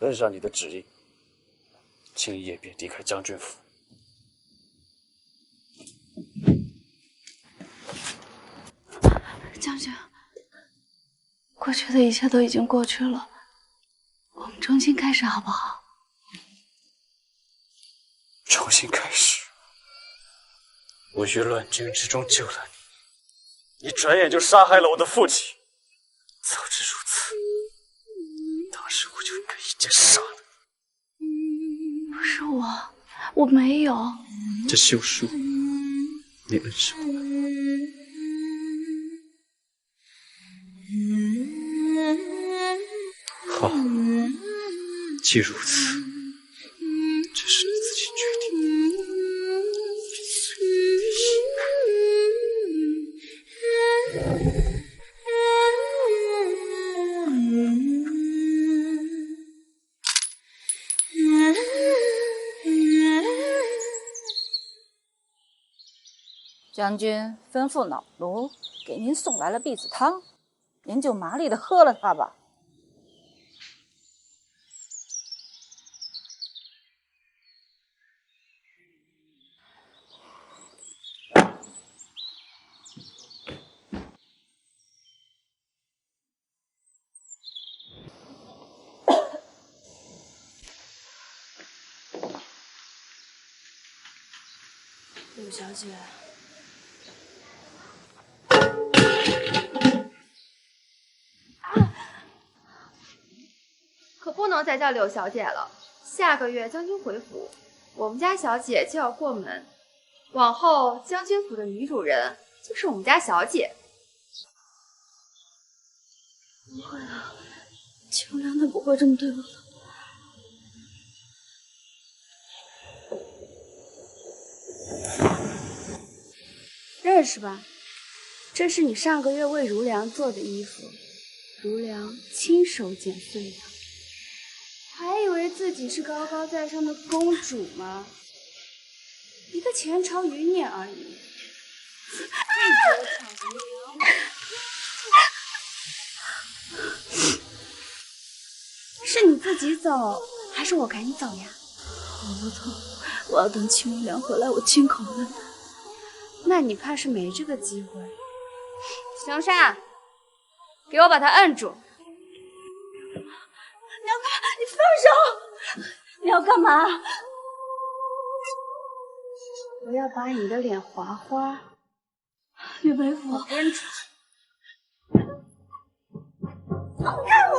按上你的旨意，今夜便离开将军府。将军，过去的一切都已经过去了，我们重新开始好不好？重新开始。我于乱军之中救了你，你转眼就杀害了我的父亲。早知如此，当时我就应该一剑杀了你。不是我没有。这休书，你摁上。好，既如此，这是你自己决定的。将军吩咐老奴给您送来了避子汤，您就麻利的喝了它吧。柳小姐，可不能再叫柳小姐了。下个月将军回府，我们家小姐就要过门，往后将军府的女主人就是我们家小姐。不会啊，秋凉她不会这么对我的。认识吧？这是你上个月为如良做的衣服，如良亲手剪碎的。还以为自己是高高在上的公主吗？一个前朝余孽而已。是你自己走，还是我赶你走呀？我不走，我要等秦无良回来，我亲口问他。那你怕是没这个机会。行善，给我把他摁住！你要干嘛？你放手！你要干嘛？我要把你的脸划花。吕为府，我跟出去！放开我！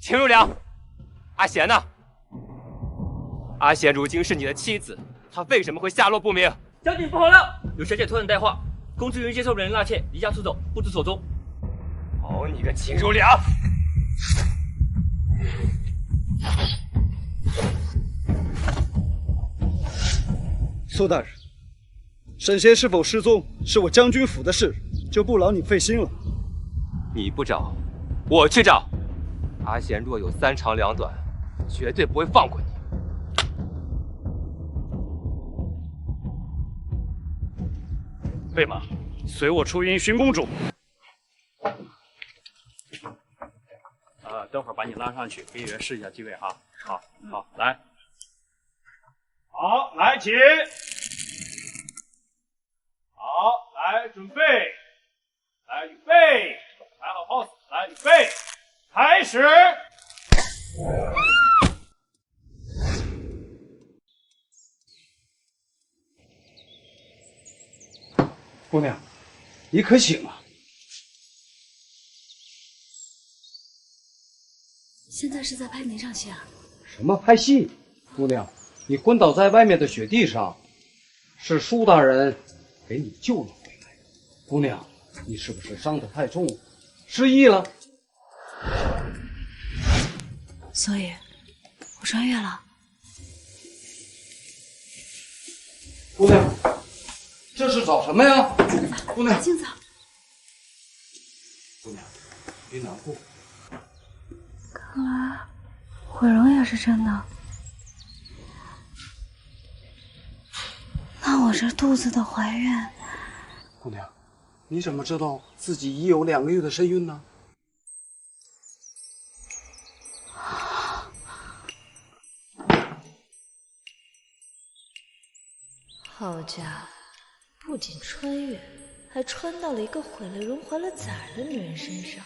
秦如良，阿贤呢？阿贤如今是你的妻子，她为什么会下落不明？将军不好了！有小姐托人带话，公主因接受本人纳妾，离家出走，不知所踪。好你个秦如良！苏大人，沈贤是否失踪，是我将军府的事，就不劳你费心了。你不找，我去找。阿贤若有三长两短，绝对不会放过你。备马，随我出营寻公主。等会儿把你拉上去，给人试一下机位哈。好，好，来，好，来起，好，来准备，来预备，摆好 pose， 来预备，开始。姑娘，你可醒啊！现在是在拍哪场戏啊？什么拍戏？姑娘，你昏倒在外面的雪地上，是舒大人给你救了回来。姑娘，你是不是伤得太重，失忆了？所以，我穿越了。姑娘，这是找什么呀？姑娘，镜子。姑娘，别难过。看来毁容也是真的。那我这肚子的怀孕，姑娘，你怎么知道自己已有2个月的身孕呢？好家伙，不仅穿越，还穿到了一个毁了容、怀了崽儿的女人身上。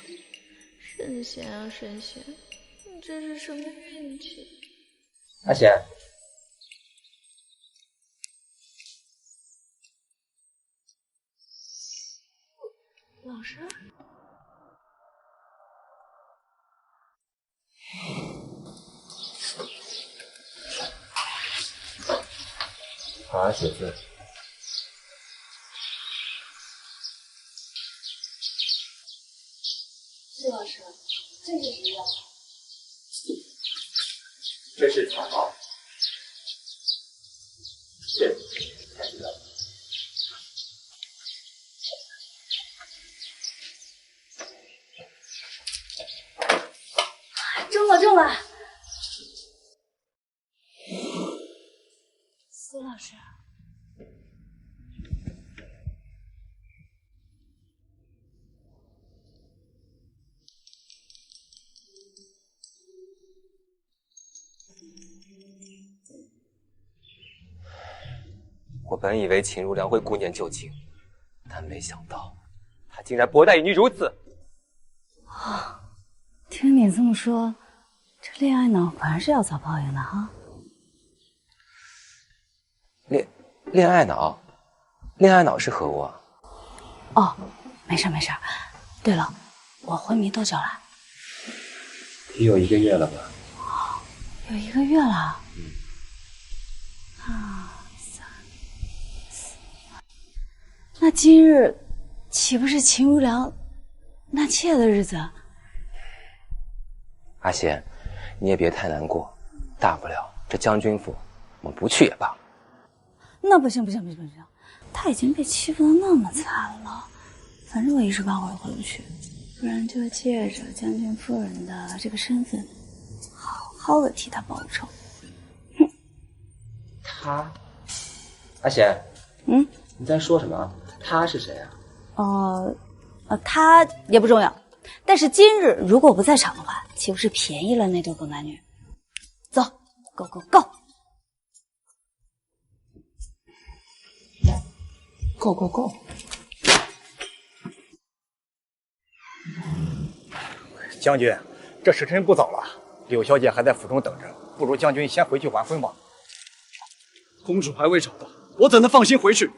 神仙啊神仙，你这是什么运气？阿贤，老师，好好写字。谢老师，这是什么药？这是草药，这才知道。中了中了！苏老师，我本以为秦如良会顾念旧情，但没想到他竟然薄待你如此。听你这么说，这恋爱脑果然是要遭报应的哈。恋爱脑，恋爱脑是何物啊？哦，没事没事。对了，我昏迷多久了？也有1个月了吧？有1个月了。2、3、4。那今日岂不是秦如良纳妾的日子？阿贤，你也别太难过，大不了这将军府我们不去也罢。那不行不行不行不行，他已经被欺负得那么惨了，反正我一时半会儿也回不去，不然就借着将军夫人的这个身份，好好的替他报仇。哼，他，阿贤，你在说什么？他是谁啊？他也不重要，但是今日如果不在场的话，岂不是便宜了那对狗男女？走 ，Go Go Go！ Go Go Go！ 将军，这时辰不早了，柳小姐还在府中等着，不如将军先回去完婚吧。公主还未找到，我怎能放心回去？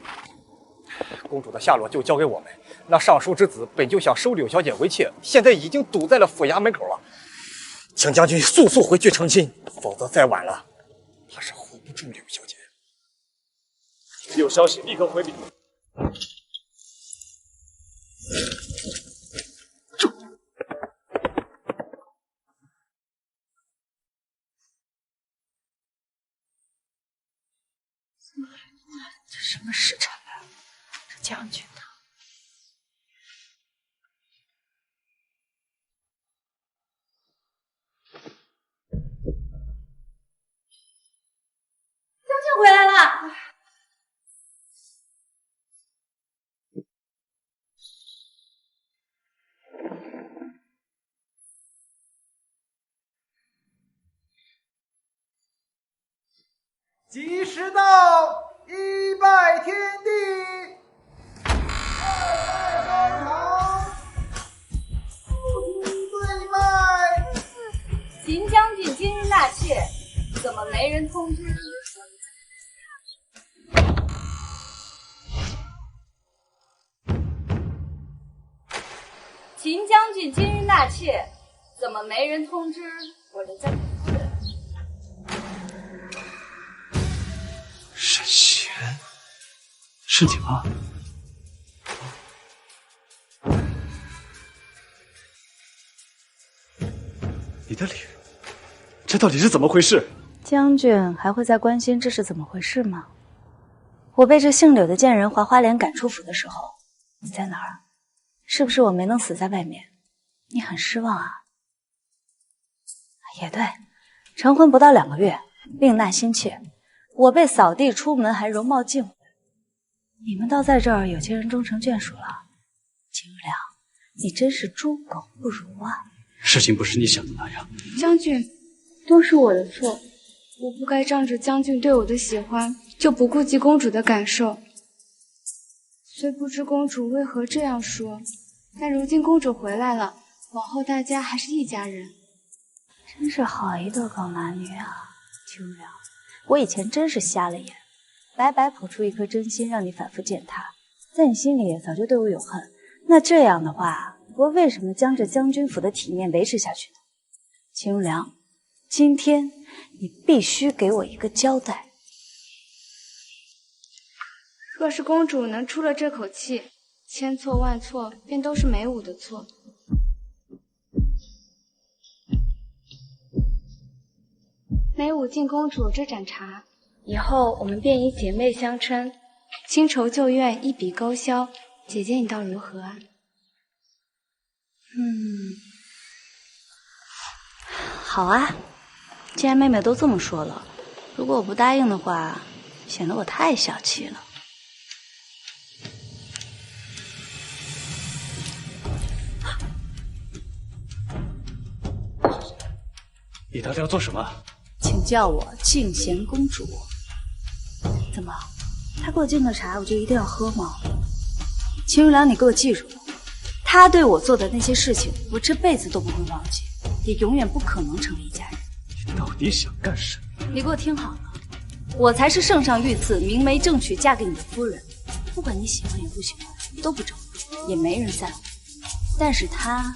公主的下落就交给我们。那尚书之子本就想收柳小姐为妾，现在已经堵在了府衙门口了。请将军速速回去成亲，否则再晚了，怕是 hold 不住柳小姐。有消息立刻回禀。这什么时辰了？这将军呢？将军回来了。吉时到，一拜天地，二拜高堂，不出对麦。秦将军今日纳妾，怎么没人通知？秦将军今日纳妾，怎么没人通知？我的将军夫人。沈贤，是你吗？你的脸，这到底是怎么回事？将军还会再关心这是怎么回事吗？我被这姓柳的贱人滑花脸赶出府的时候，你在哪儿？是不是我没能死在外面？你很失望啊？也对，成婚不到2个月，另纳新妾，我被扫地出门还容貌尽毁，你们倒在这儿有情人终成眷属了。秦玉良，你真是猪狗不如啊！事情不是你想的那样。将军，都是我的错，我不该仗着将军对我的喜欢，就不顾及公主的感受。虽不知公主为何这样说，但如今公主回来了，往后大家还是一家人。真是好一对狗男女啊！秦玉良，我以前真是瞎了眼，白白捧出一颗真心让你反复践踏，在你心里早就对我有恨。那这样的话，我为什么将这将军府的体面维持下去呢？秦玉良，今天你必须给我一个交代。若是公主能出了这口气，千错万错便都是梅武的错。梅武敬公主这盏茶，以后我们便以姐妹相称，新仇旧怨一笔勾销。姐姐你倒如何啊？好啊，既然妹妹都这么说了，如果我不答应的话，显得我太小气了。你到底要做什么？请叫我静贤公主。怎么，他给我敬的茶我就一定要喝吗？秦玉良，你给我记住了，他对我做的那些事情，我这辈子都不会忘记，也永远不可能成为一家人。你到底想干什么？你给我听好了，我才是圣上御赐、明媒正娶嫁给你的夫人，不管你喜欢与不喜欢，都不争，也没人在乎。但是他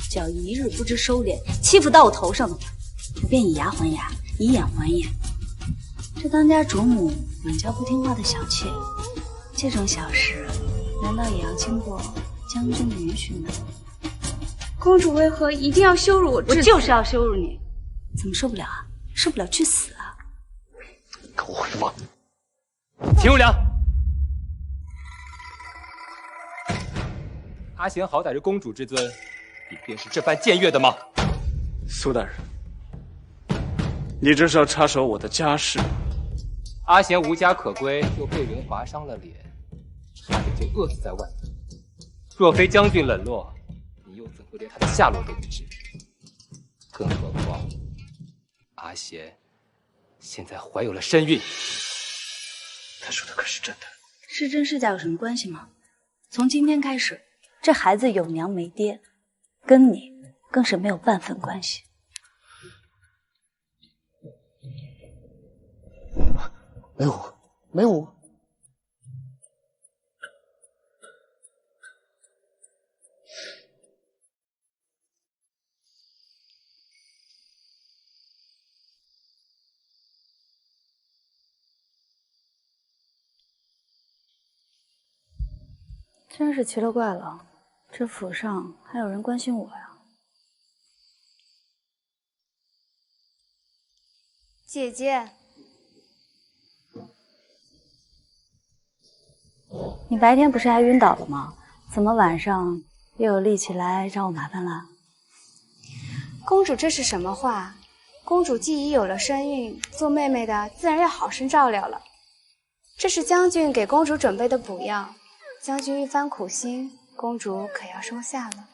只要一日不知收敛，欺负到我头上的话，我便以牙还牙，以眼还眼。这当家主母管教不听话的小妾，这种小事难道也要经过将军的允许吗？公主为何一定要羞辱我？我就是要羞辱你！怎么受不了啊？受不了去死啊！给我回房！秦玉良，阿贤好歹是公主之尊，你便是这般僭越的吗？苏大人，你这是要插手我的家事？阿贤无家可归，又被人划伤了脸，差点就饿死在外面。若非将军冷落，你又怎会连他的下落都不知？更何况，阿贤现在怀有了身孕。他说的可是真的？是真是假有什么关系吗？从今天开始，这孩子有娘没爹，跟你更是没有半分关系。梅武，真是奇了怪了，这府上还有人关心我呀。姐姐，你白天不是还晕倒了吗？怎么晚上又有力气来找我麻烦了？公主这是什么话？公主既已有了身孕，做妹妹的自然要好生照料了。这是将军给公主准备的补药，将军一番苦心，公主可要收下了。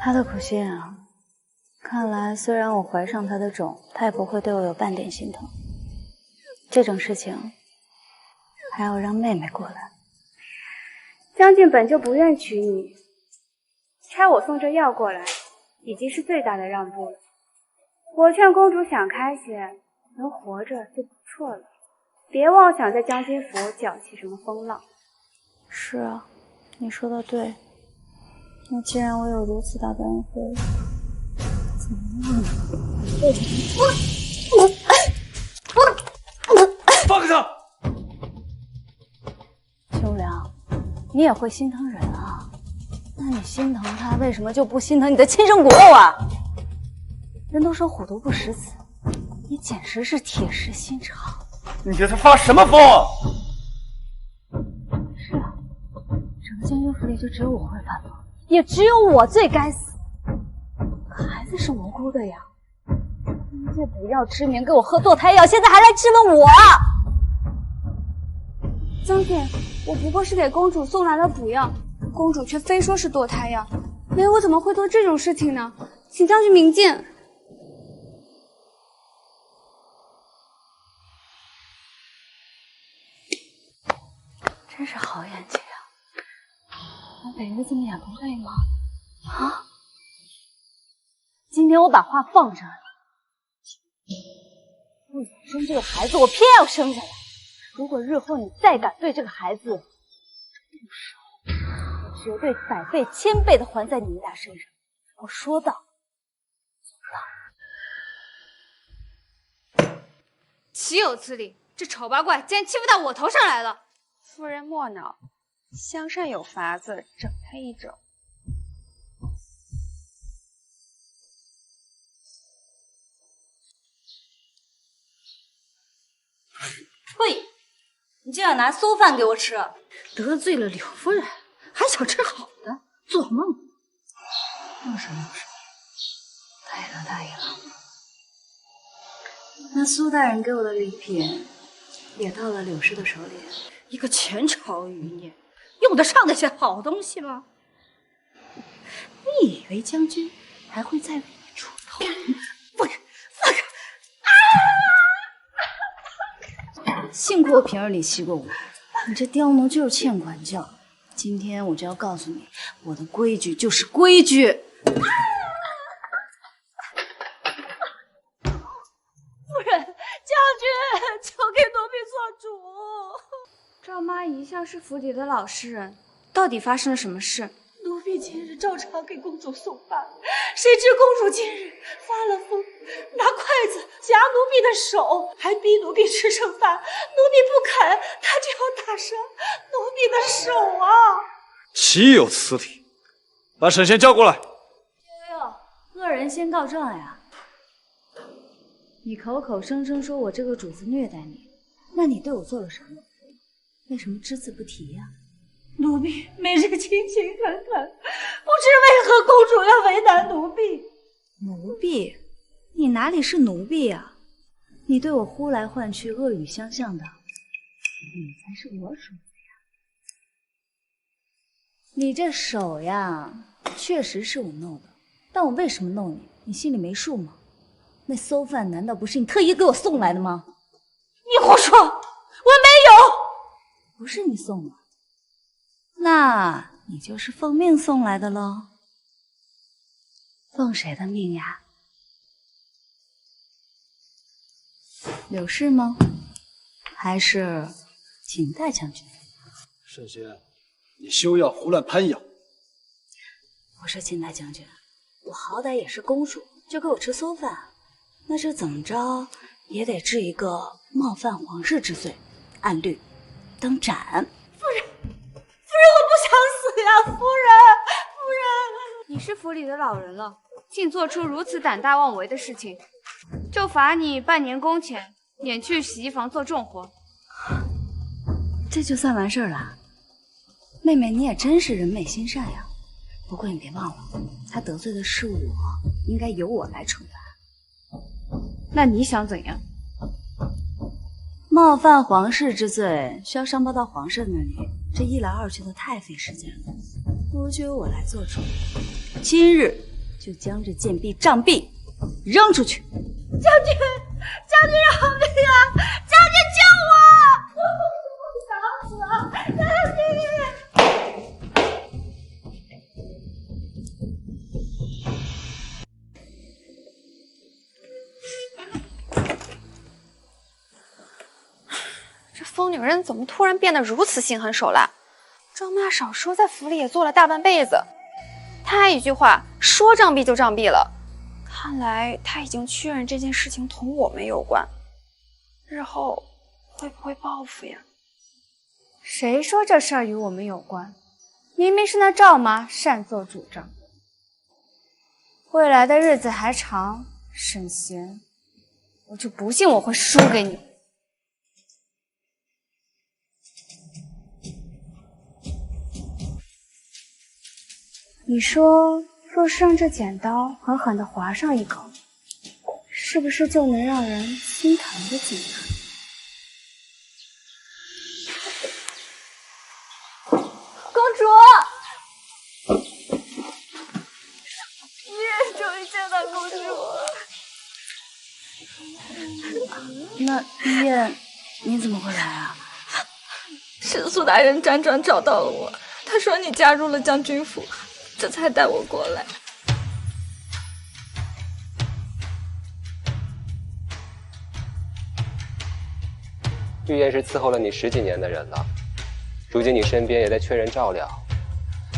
他的苦心啊，看来虽然我怀上他的种，他也不会对我有半点心疼。这种事情还要让妹妹过来。将军本就不愿娶你，差我送这药过来，已经是最大的让步了。我劝公主想开些，能活着就不错了，别妄想在将军府搅起什么风浪。是啊，你说的对。那既然我有如此大的恩惠，怎么放开他！秋凉，你也会心疼人啊？那你心疼他，为什么就不心疼你的亲生骨肉啊？人都说虎毒不食子，你简直是铁石心肠。你这是发什么疯？是啊，整个将军府里就只有我会发疯，也只有我最该死。可孩子是无辜的呀！人家不要之名给我喝堕胎药，现在还来质问我。将军，我不过是给公主送来了补药，公主却非说是堕胎药。没我怎么会做这种事情呢？请将军明鉴。真是好演技啊！我北日这么演不累吗？啊！今天我把话放这儿了，不想生这个孩子，我偏要生下来。如果日后你再敢对这个孩子动手，我绝对百倍千倍的还在你们俩身上。我说到做到。岂有此理！这丑八怪竟然欺负到我头上来了！夫人莫恼，乡上有法子整他一整。呸！你竟然拿馊饭给我吃，得罪了柳夫人，还想吃好的，做梦！又是，大爷了大爷了。那苏大人给我的礼品也到了柳氏的手里。一个前朝余孽，用得上那些好东西吗？你以为将军还会再为你出头？放开！放开！幸亏我平日里习过武，你这刁奴就是欠管教。今天我就要告诉你，我的规矩就是规矩。夫人，将军，求给奴婢做主。赵妈一向是府里的老实人，到底发生了什么事？奴婢今日照常给公主送饭，谁知公主今日发了疯，拿筷子夹奴婢的手，还逼奴婢吃剩饭。奴婢不肯，她就要打伤奴婢的手啊！岂有此理！把沈仙叫过来。哟，恶人先告状呀！你口口声声说我这个主子虐待你，那你对我做了什么？为什么只字不提呀？奴婢每日勤勤恳恳，不知为何公主要为难奴婢。奴婢？你哪里是奴婢呀？你对我呼来唤去，恶语相向的，你才是我主子呀！你这手呀，确实是我弄的，但我为什么弄你，你心里没数吗？那馊饭难道不是你特意给我送来的吗？你胡说，我没有。不是你送的，那你就是奉命送来的喽。奉谁的命呀？柳氏吗？还是秦代将军？沈仙，你休要胡乱攀咬。我说秦代将军，我好歹也是公主，就给我吃馊饭，那这怎么着也得治一个冒犯皇室之罪，按律当斩。夫人，我不想死呀！夫人，你是府里的老人了，竟做出如此胆大妄为的事情，就罚你半年工钱，免去洗衣房做重活。这就算完事儿了？妹妹，你也真是人美心善呀。不过你别忘了，他得罪的是我，应该由我来惩罚。那你想怎样？冒犯皇室之罪，需要上报到皇上那里，这一来二去的太费时间了，不如就由我来做主。今日就将这贱婢杖毙，扔出去。将军饶命啊！将军救我！我不想死，将军！这疯女人怎么突然变得如此心狠手辣？赵妈少说，在府里也做了大半辈子，他一句话说杖毙就杖毙了。看来他已经确认这件事情同我们有关，日后会不会报复呀？谁说这事儿与我们有关？明明是那赵妈擅作主张。未来的日子还长，沈贤，我就不信我会输给你。你说，若是让这剪刀狠狠地划上一口，是不是就能让人心疼的紧呢？公主，终于见到公主了。那依燕，你怎么会来啊？是苏大人辗转找到了我，他说你加入了将军府，这才带我过来。玉燕是伺候了你10几年的人了，如今你身边也在缺人照料，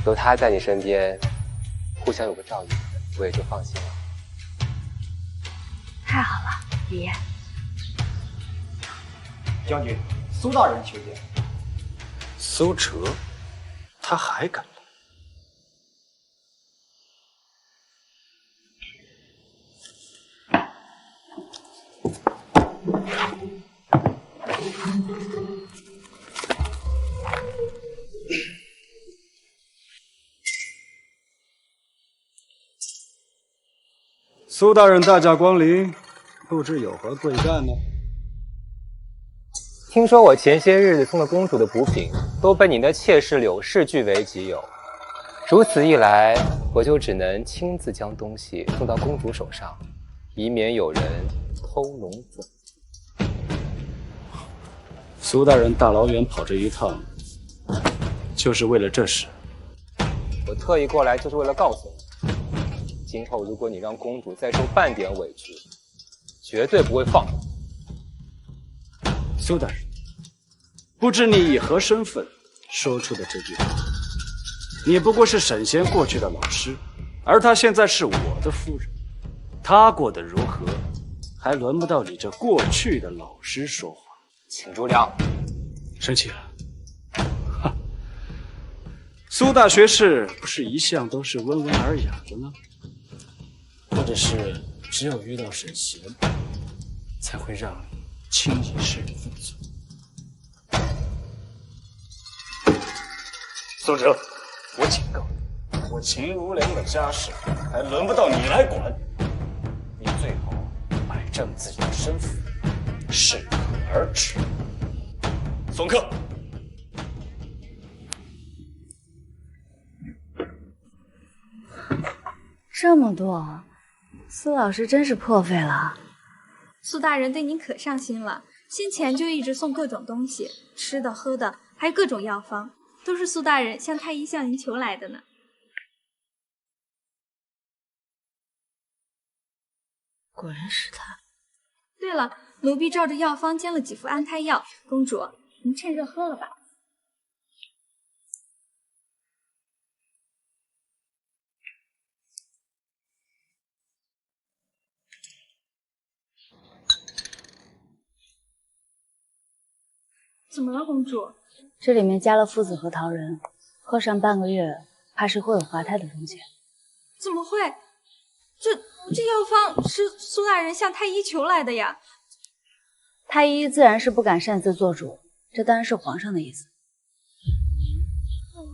有她在你身边，互相有个照应，我也就放心了。太好了，依燕。将军，苏大人求见。苏哲，他还敢来？苏大人大驾光临，不知有何贵干呢？听说我前些日子送的公主的补品都被你的妾室柳氏据为己有，如此一来，我就只能亲自将东西送到公主手上，以免有人偷龙走。苏大人大老远跑这一趟，就是为了这事？我特意过来就是为了告诉你，今后如果你让公主再受半点委屈，绝对不会放过。苏大人，不知你以何身份说出的这句话？你不过是沈贤过去的老师，而她现在是我的夫人，她过得如何，还轮不到你这过去的老师说话。请主两。生气了？哈，苏大学士不是一向都是温文尔雅的吗？或者是只有遇到沈贤，才会让你轻易失于分寸？苏哲，我警告你，我秦如良的家事还轮不到你来管。你最好摆正自己的身份，适可而止。送客。这么多，苏老师真是破费了。苏大人对您可上心了，先前就一直送各种东西，吃的喝的，还有各种药方，都是苏大人向太医向您求来的呢。果然是他。对了，奴婢照着药方煎了几副安胎药，公主，您趁热喝了吧。怎么了，公主？这里面加了附子核桃仁，喝上半个月，怕是会有滑胎的风险。怎么会？这药方是苏大人向太医求来的呀。太医自然是不敢擅自做主，这当然是皇上的意思。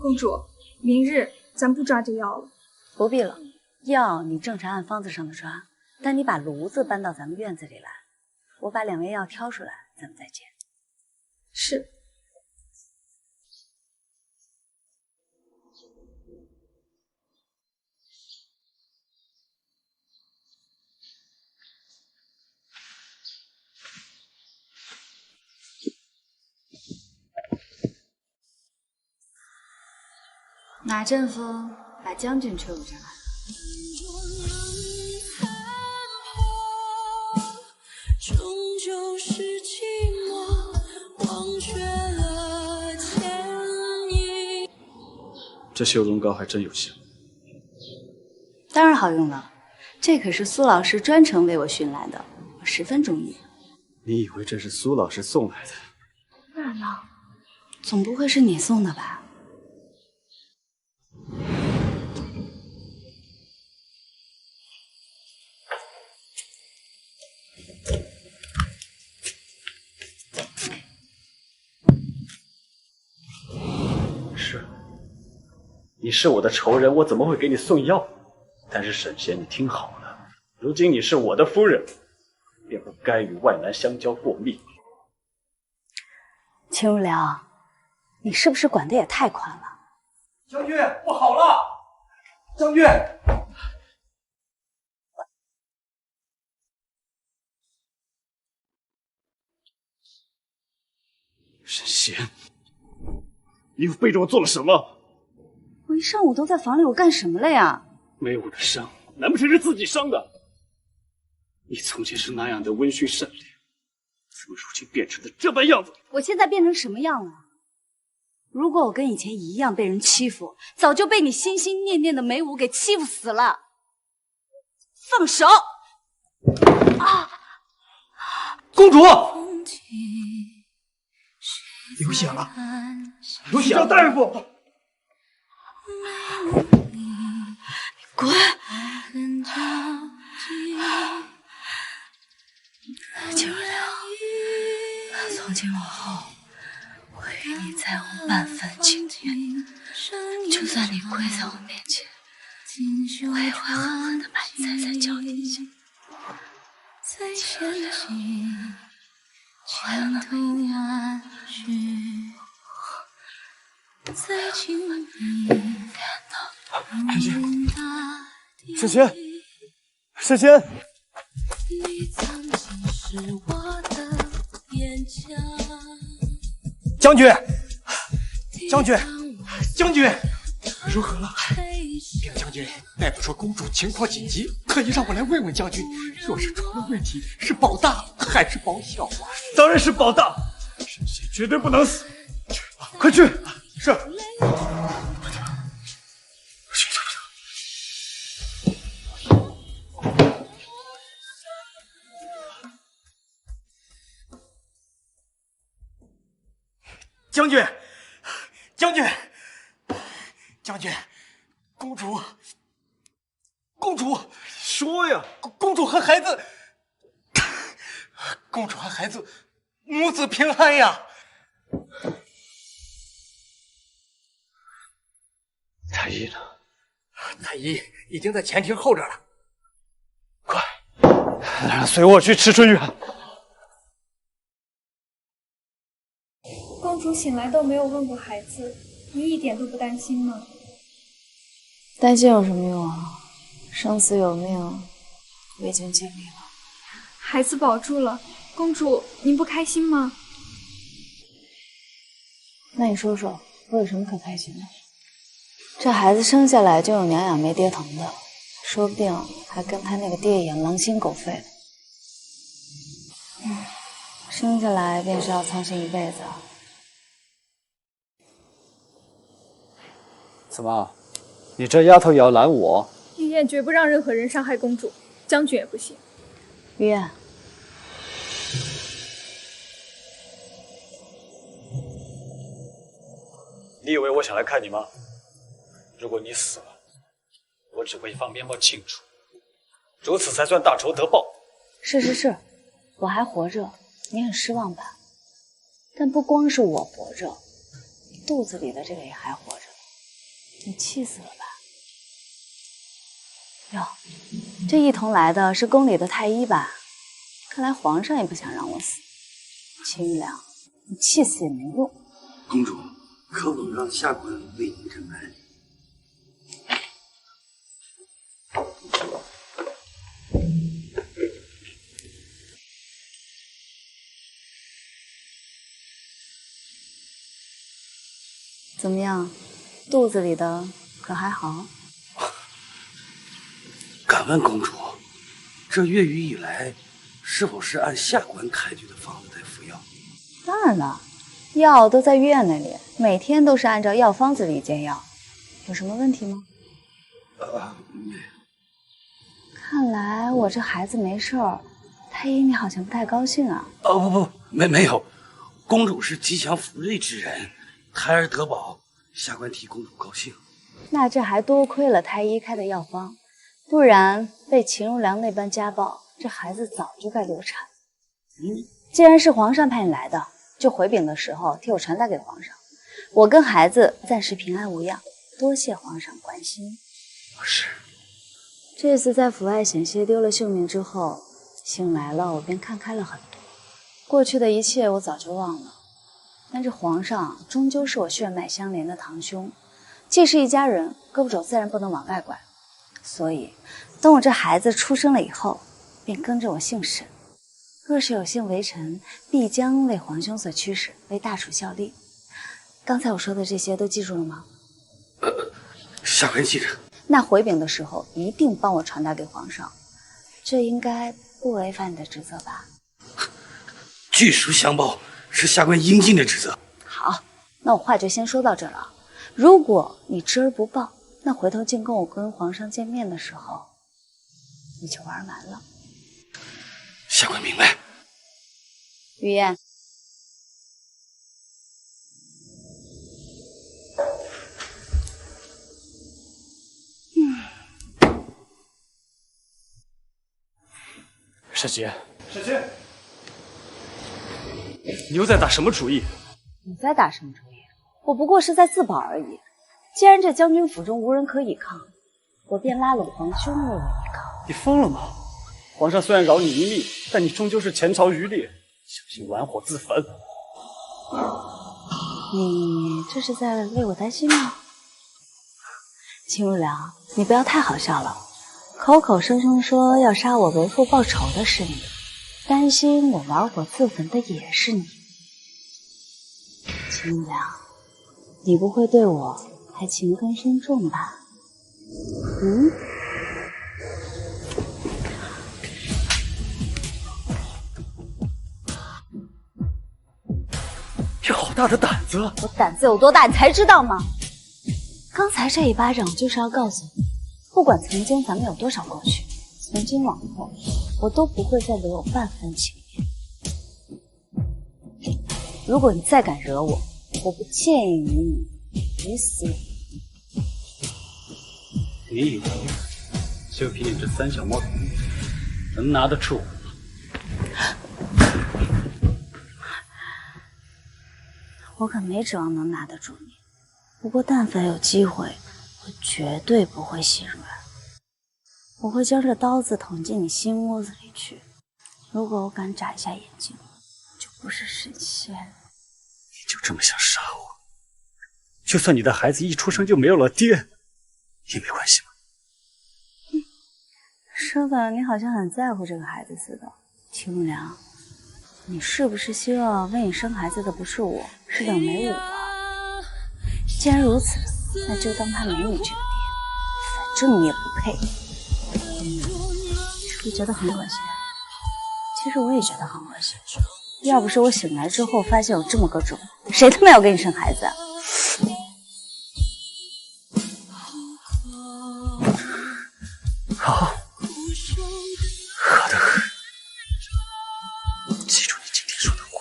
公主，明日咱不抓这药了。不必了，药你正常按方子上的抓，但你把炉子搬到咱们院子里来，我把2味药挑出来，咱们再煎。是。哪阵风把将军吹舞上来了？终究是寂寞，忘却了前因。这修容膏还真有效。当然好用了，这可是苏老师专程为我寻来的，我十分中意。你以为这是苏老师送来的？不然呢？总不会是你送的吧？是，你是我的仇人，我怎么会给你送药？但是沈贤，你听好了，如今你是我的夫人，便不该与外男相交过密。秦如良，你是不是管得也太宽了？将军，不好了！将军，沈贤，你又背着我做了什么？我一上午都在房里，我干什么了呀？没有我的伤，难不成是自己伤的？你从前是那样的温驯善良，怎么如今变成了这般样子？我现在变成什么样了？如果我跟以前一样被人欺负，早就被你心心念念的梅武给欺负死了。放手！啊！公主，流血了，流血了！大夫，滚！秦如良，从今往后，我与你再无半分情缘。就算你跪在我面前，我也会狠狠地把你踩在脚底下。秦如良，我还有那么一点。沈贤，沈贤，将军，将军，将军，如何了？禀将军，大夫说公主情况紧急，特意让我来问问将军，若是出了问题，是保大还是保小啊？当然是保大，沈贤绝对不能死。快去！是。将军，将军，将军，公主，说呀！公主和孩子，公主和孩子，母子平安呀！太医呢？太医已经在前厅候着了。快，随我去赤春院。公主醒来都没有问过孩子，你一点都不担心吗？担心有什么用啊？生死有命，我已经尽力了。孩子保住了，公主，您不开心吗？那你说说，我有什么可开心的？这孩子生下来就有娘养没爹疼的，说不定还跟他那个爹一样狼心狗肺的。生下来便是要操心一辈子。怎么，你这丫头也要拦我？玉燕绝不让任何人伤害公主，将军也不行。玉燕，你以为我想来看你吗？如果你死了，我只会放鞭炮庆祝，如此才算大仇得报。是，我还活着，你很失望吧？但不光是我活着，你肚子里的这个也还活着，你气死了吧？哟，这一同来的是宫里的太医吧？看来皇上也不想让我死。秦玉良，你气死也没用。公主，可否让下官为您诊脉？怎么样，肚子里的可还好？敢问公主，这月余以来，是否是按下官开具的方子在服药？当然了，药都在医院那里，每天都是按照药方子里煎药。有什么问题吗？看来我这孩子没事儿，太医你好像不太高兴啊。不，没有，公主是吉祥福瑞之人，胎儿得宝，下官替公主高兴。那这还多亏了太医开的药方，不然被秦如良那般家暴，这孩子早就该流产。既然是皇上派你来的，就回禀的时候替我传达给皇上，我跟孩子暂时平安无恙，多谢皇上关心。是。这次在府外险些丢了性命之后，醒来了，我便看开了很多，过去的一切我早就忘了。但这皇上终究是我血脉相连的堂兄，既是一家人，胳膊肘自然不能往外拐。所以，等我这孩子出生了以后，便跟着我姓沈。若是有幸为臣，必将为皇兄所驱使，为大楚效力。刚才我说的这些都记住了吗？下官记着。那回禀的时候一定帮我传达给皇上，这应该不违反你的职责吧？据书相报是下官应尽的职责。好，那我话就先说到这了。如果你知而不报，那回头进宫我跟皇上见面的时候，你就玩完了。下官明白。雨燕，沈杰，沈杰，你又在打什么主意？你在打什么主意？我不过是在自保而已。既然这将军府中无人可倚抗，我便拉拢皇兄为我依靠。你疯了吗？皇上虽然饶你一命，但你终究是前朝余烈，小心玩火自焚。你这是在为我担心吗？秦如良，你不要太好笑了。口口声声说要杀我为父报仇的是你，担心我玩火自焚的也是你。秦如良，你不会对我还情根深重吧？你好大的胆子！我胆子有多大，你才知道吗？刚才这一巴掌就是要告诉你，不管曾经咱们有多少过去，从今往后，我都不会再留有半分情面。如果你再敢惹我，我不介意你鱼死网破。你以为就凭你这三小猫头鹰能拿得住我？我可没指望能拿得住你，不过但凡有机会，我绝对不会心软。我会将这刀子捅进你心窝子里去。如果我敢眨一下眼睛，就不是神仙。你就这么想杀我？就算你的孩子一出生就没有了爹，也没关系吗？说的你好像很在乎这个孩子似的。秦如良，你是不是希望为你生孩子的不是我，是冷梅武啊？既然如此，那就当他没你这个爹，反正你也不配。是不是觉得很恶心？其实我也觉得很恶心。要不是我醒来之后发现有这么个种，谁他妈要给你生孩子啊？好，喝的喝。记住你今天说的话，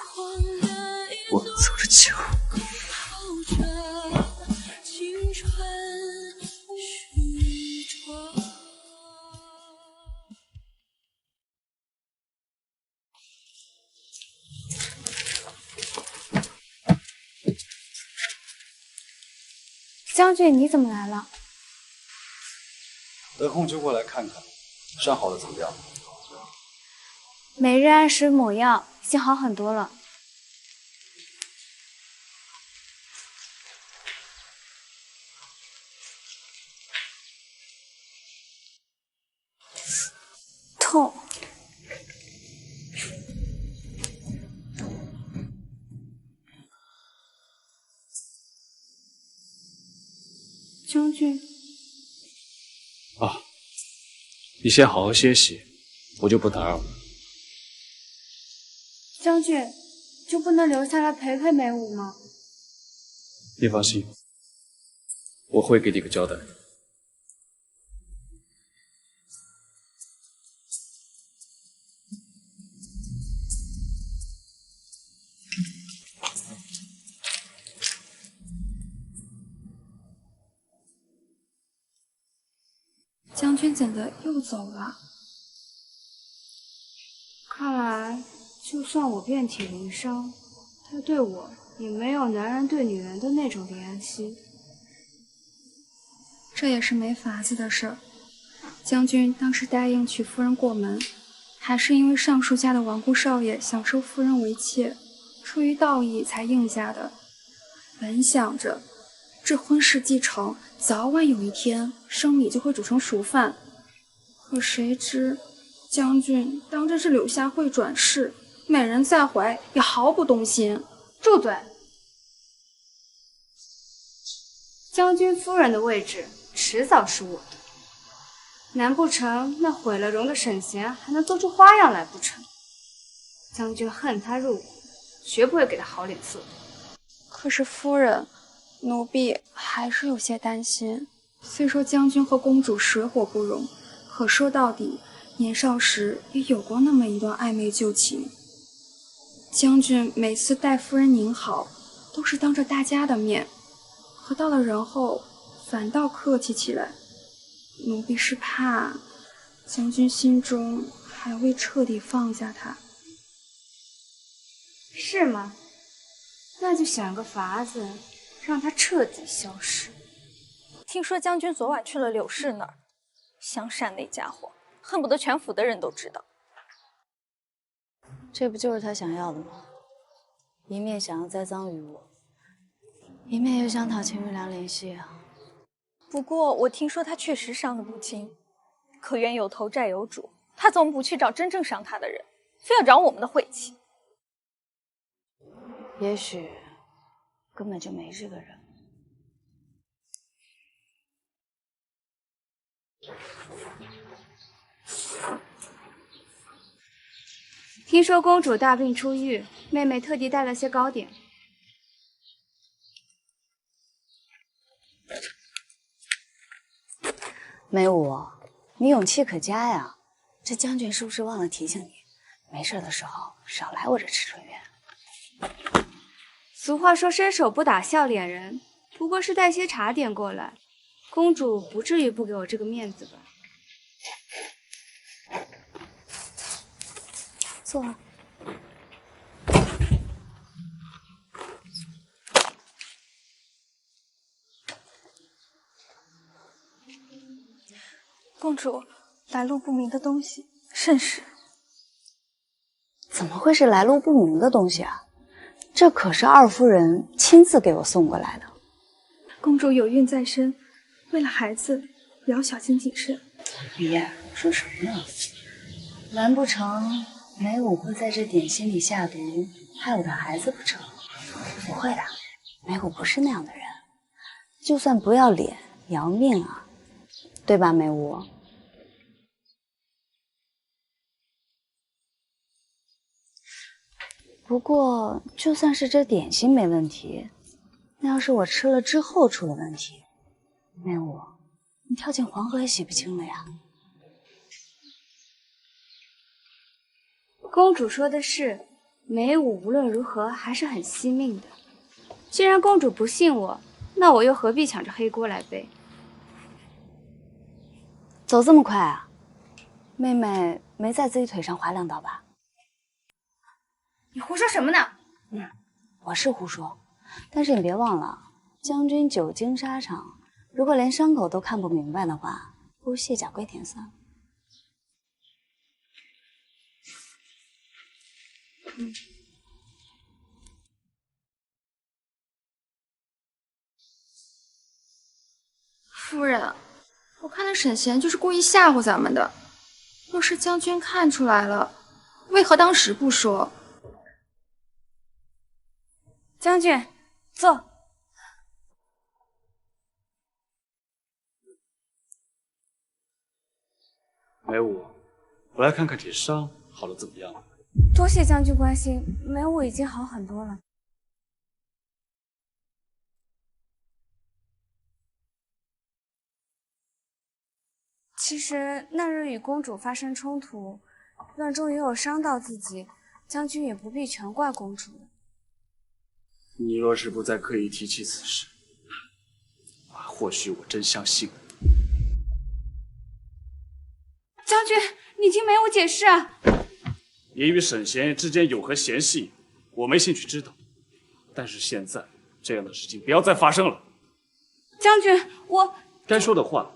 我走着瞧。将军，你怎么来了？得空就过来看看，伤好的怎么样？每日按时抹药，已经好很多了。痛。将军。啊，你先好好歇息，我就不打扰了。将军，就不能留下来陪陪梅武吗？你放心，我会给你个交代。将军怎的又走了？看来，就算我遍体鳞伤，他对我也没有男人对女人的那种怜惜。这也是没法子的事儿。将军当时答应娶夫人过门，还是因为尚书家的亡故少爷想收夫人为妾，出于道义才应下的。本想着这婚事既成，早晚有一天生米就会煮成熟饭，可谁知将军当真是柳下惠转世，美人在怀，也毫不动心。住嘴！将军夫人的位置迟早是我的，难不成那毁了容的沈贤还能做出花样来不成？将军恨他入骨，绝不会给他好脸色。可是夫人，奴婢还是有些担心。虽说将军和公主水火不容，可说到底，年少时也有过那么一段暧昧旧情。将军每次待夫人您好，都是当着大家的面，可到了人后，反倒客气起来。奴婢是怕将军心中还未彻底放下他。是吗？那就想个法子，让他彻底消失。听说将军昨晚去了柳氏那儿，香善那家伙恨不得全府的人都知道。这不就是他想要的吗？一面想要栽赃于我，一面又想讨秦玉良联系啊。不过我听说他确实伤得不轻，可冤有头债有主，他总不去找真正伤他的人，非要找我们的晦气。也许根本就没这个人。听说公主大病初愈，妹妹特地带了些糕点。梅武，你勇气可嘉呀！这将军是不是忘了提醒你，没事的时候少来我这赤春院？俗话说伸手不打笑脸人，不过是带些茶点过来，公主不至于不给我这个面子吧？坐啊。公主，来路不明的东西甚是。怎么会是来路不明的东西啊？这可是二夫人亲自给我送过来的。公主有孕在身，为了孩子也要小心谨慎。李燕，说什么呢？难不成梅武会在这点心里下毒，害我的孩子不成？不会的，梅武不是那样的人，就算不要脸也要命啊，对吧，梅武？不过，就算是这点心没问题，那要是我吃了之后出了问题，梅武，你跳进黄河也洗不清了呀。公主说的是，梅武无论如何还是很惜命的。既然公主不信我，那我又何必抢着黑锅来背？走这么快啊？妹妹没在自己腿上划2刀吧？你胡说什么呢？我是胡说，但是你别忘了，将军久经沙场，如果连伤口都看不明白的话，不如卸甲归田算了。夫人，我看那沈贤就是故意吓唬咱们的。若是将军看出来了，为何当时不说？将军，坐。梅武，我来看看你伤好了怎么样？多谢将军关心，梅武已经好很多了。其实那日与公主发生冲突，乱中也有伤到自己，将军也不必全怪公主的。你若是不再刻意提起此事，或许我真相信了。将军，你听梅武解释啊！你与沈贤之间有何嫌隙，我没兴趣知道。但是现在这样的事情不要再发生了。将军，我该说的话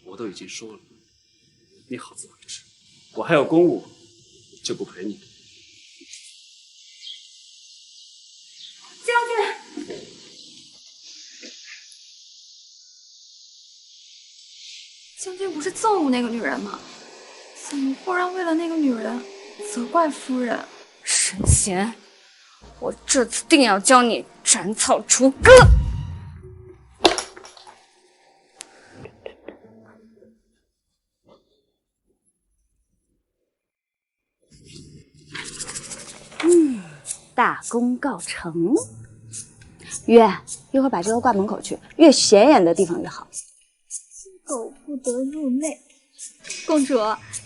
我都已经说了，你好自为之。我还有公务，就不陪你了。将军，将军不是憎恶那个女人吗？怎么忽然为了那个女人责怪夫人？沈贤，我这次定要将你斩草除根！大功告成。月，一会儿把这个挂门口去，越显眼的地方越好。狗不得入内。公主，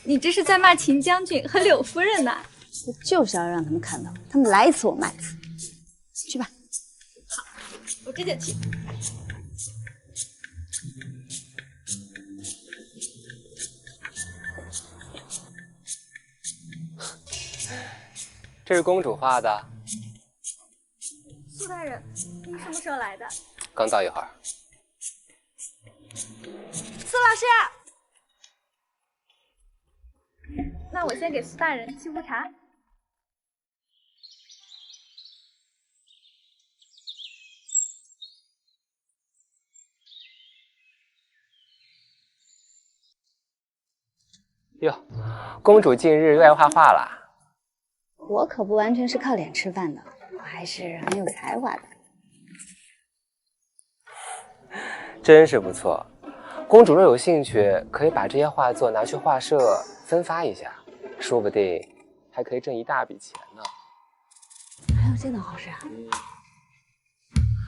你这是在骂秦将军和柳夫人呢。我就是要让他们看到，他们来一次我骂一次。去吧。好，我这就去。这是公主画的。苏大人，您什么时候来的？刚到一会儿。苏老师，那我先给苏大人沏壶茶。哟，公主近日又爱画画啦。我可不完全是靠脸吃饭的，我还是很有才华的。真是不错，公主若有兴趣，可以把这些画作拿去画社分发一下，说不定还可以挣一大笔钱呢。还有这等好事啊！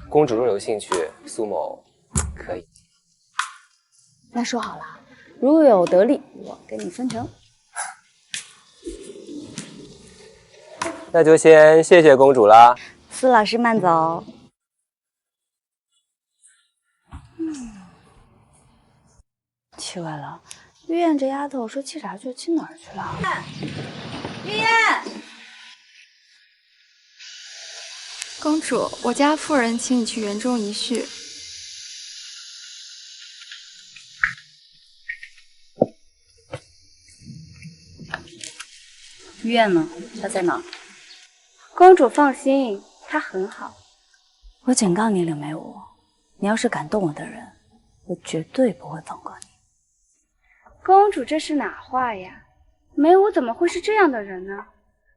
公主若有兴趣，苏某可以。那说好了，如有得利，我给你分成。那就先谢谢公主啦。苏老师慢走。奇怪了，玉燕这丫头说沏茶去，沏哪儿去了？玉燕，公主，我家夫人请你去园中一叙。玉燕呢？她在哪儿？公主放心，她很好。我警告你，柳梅舞，你要是敢动我的人，我绝对不会放过你。公主这是哪话呀？梅武怎么会是这样的人呢？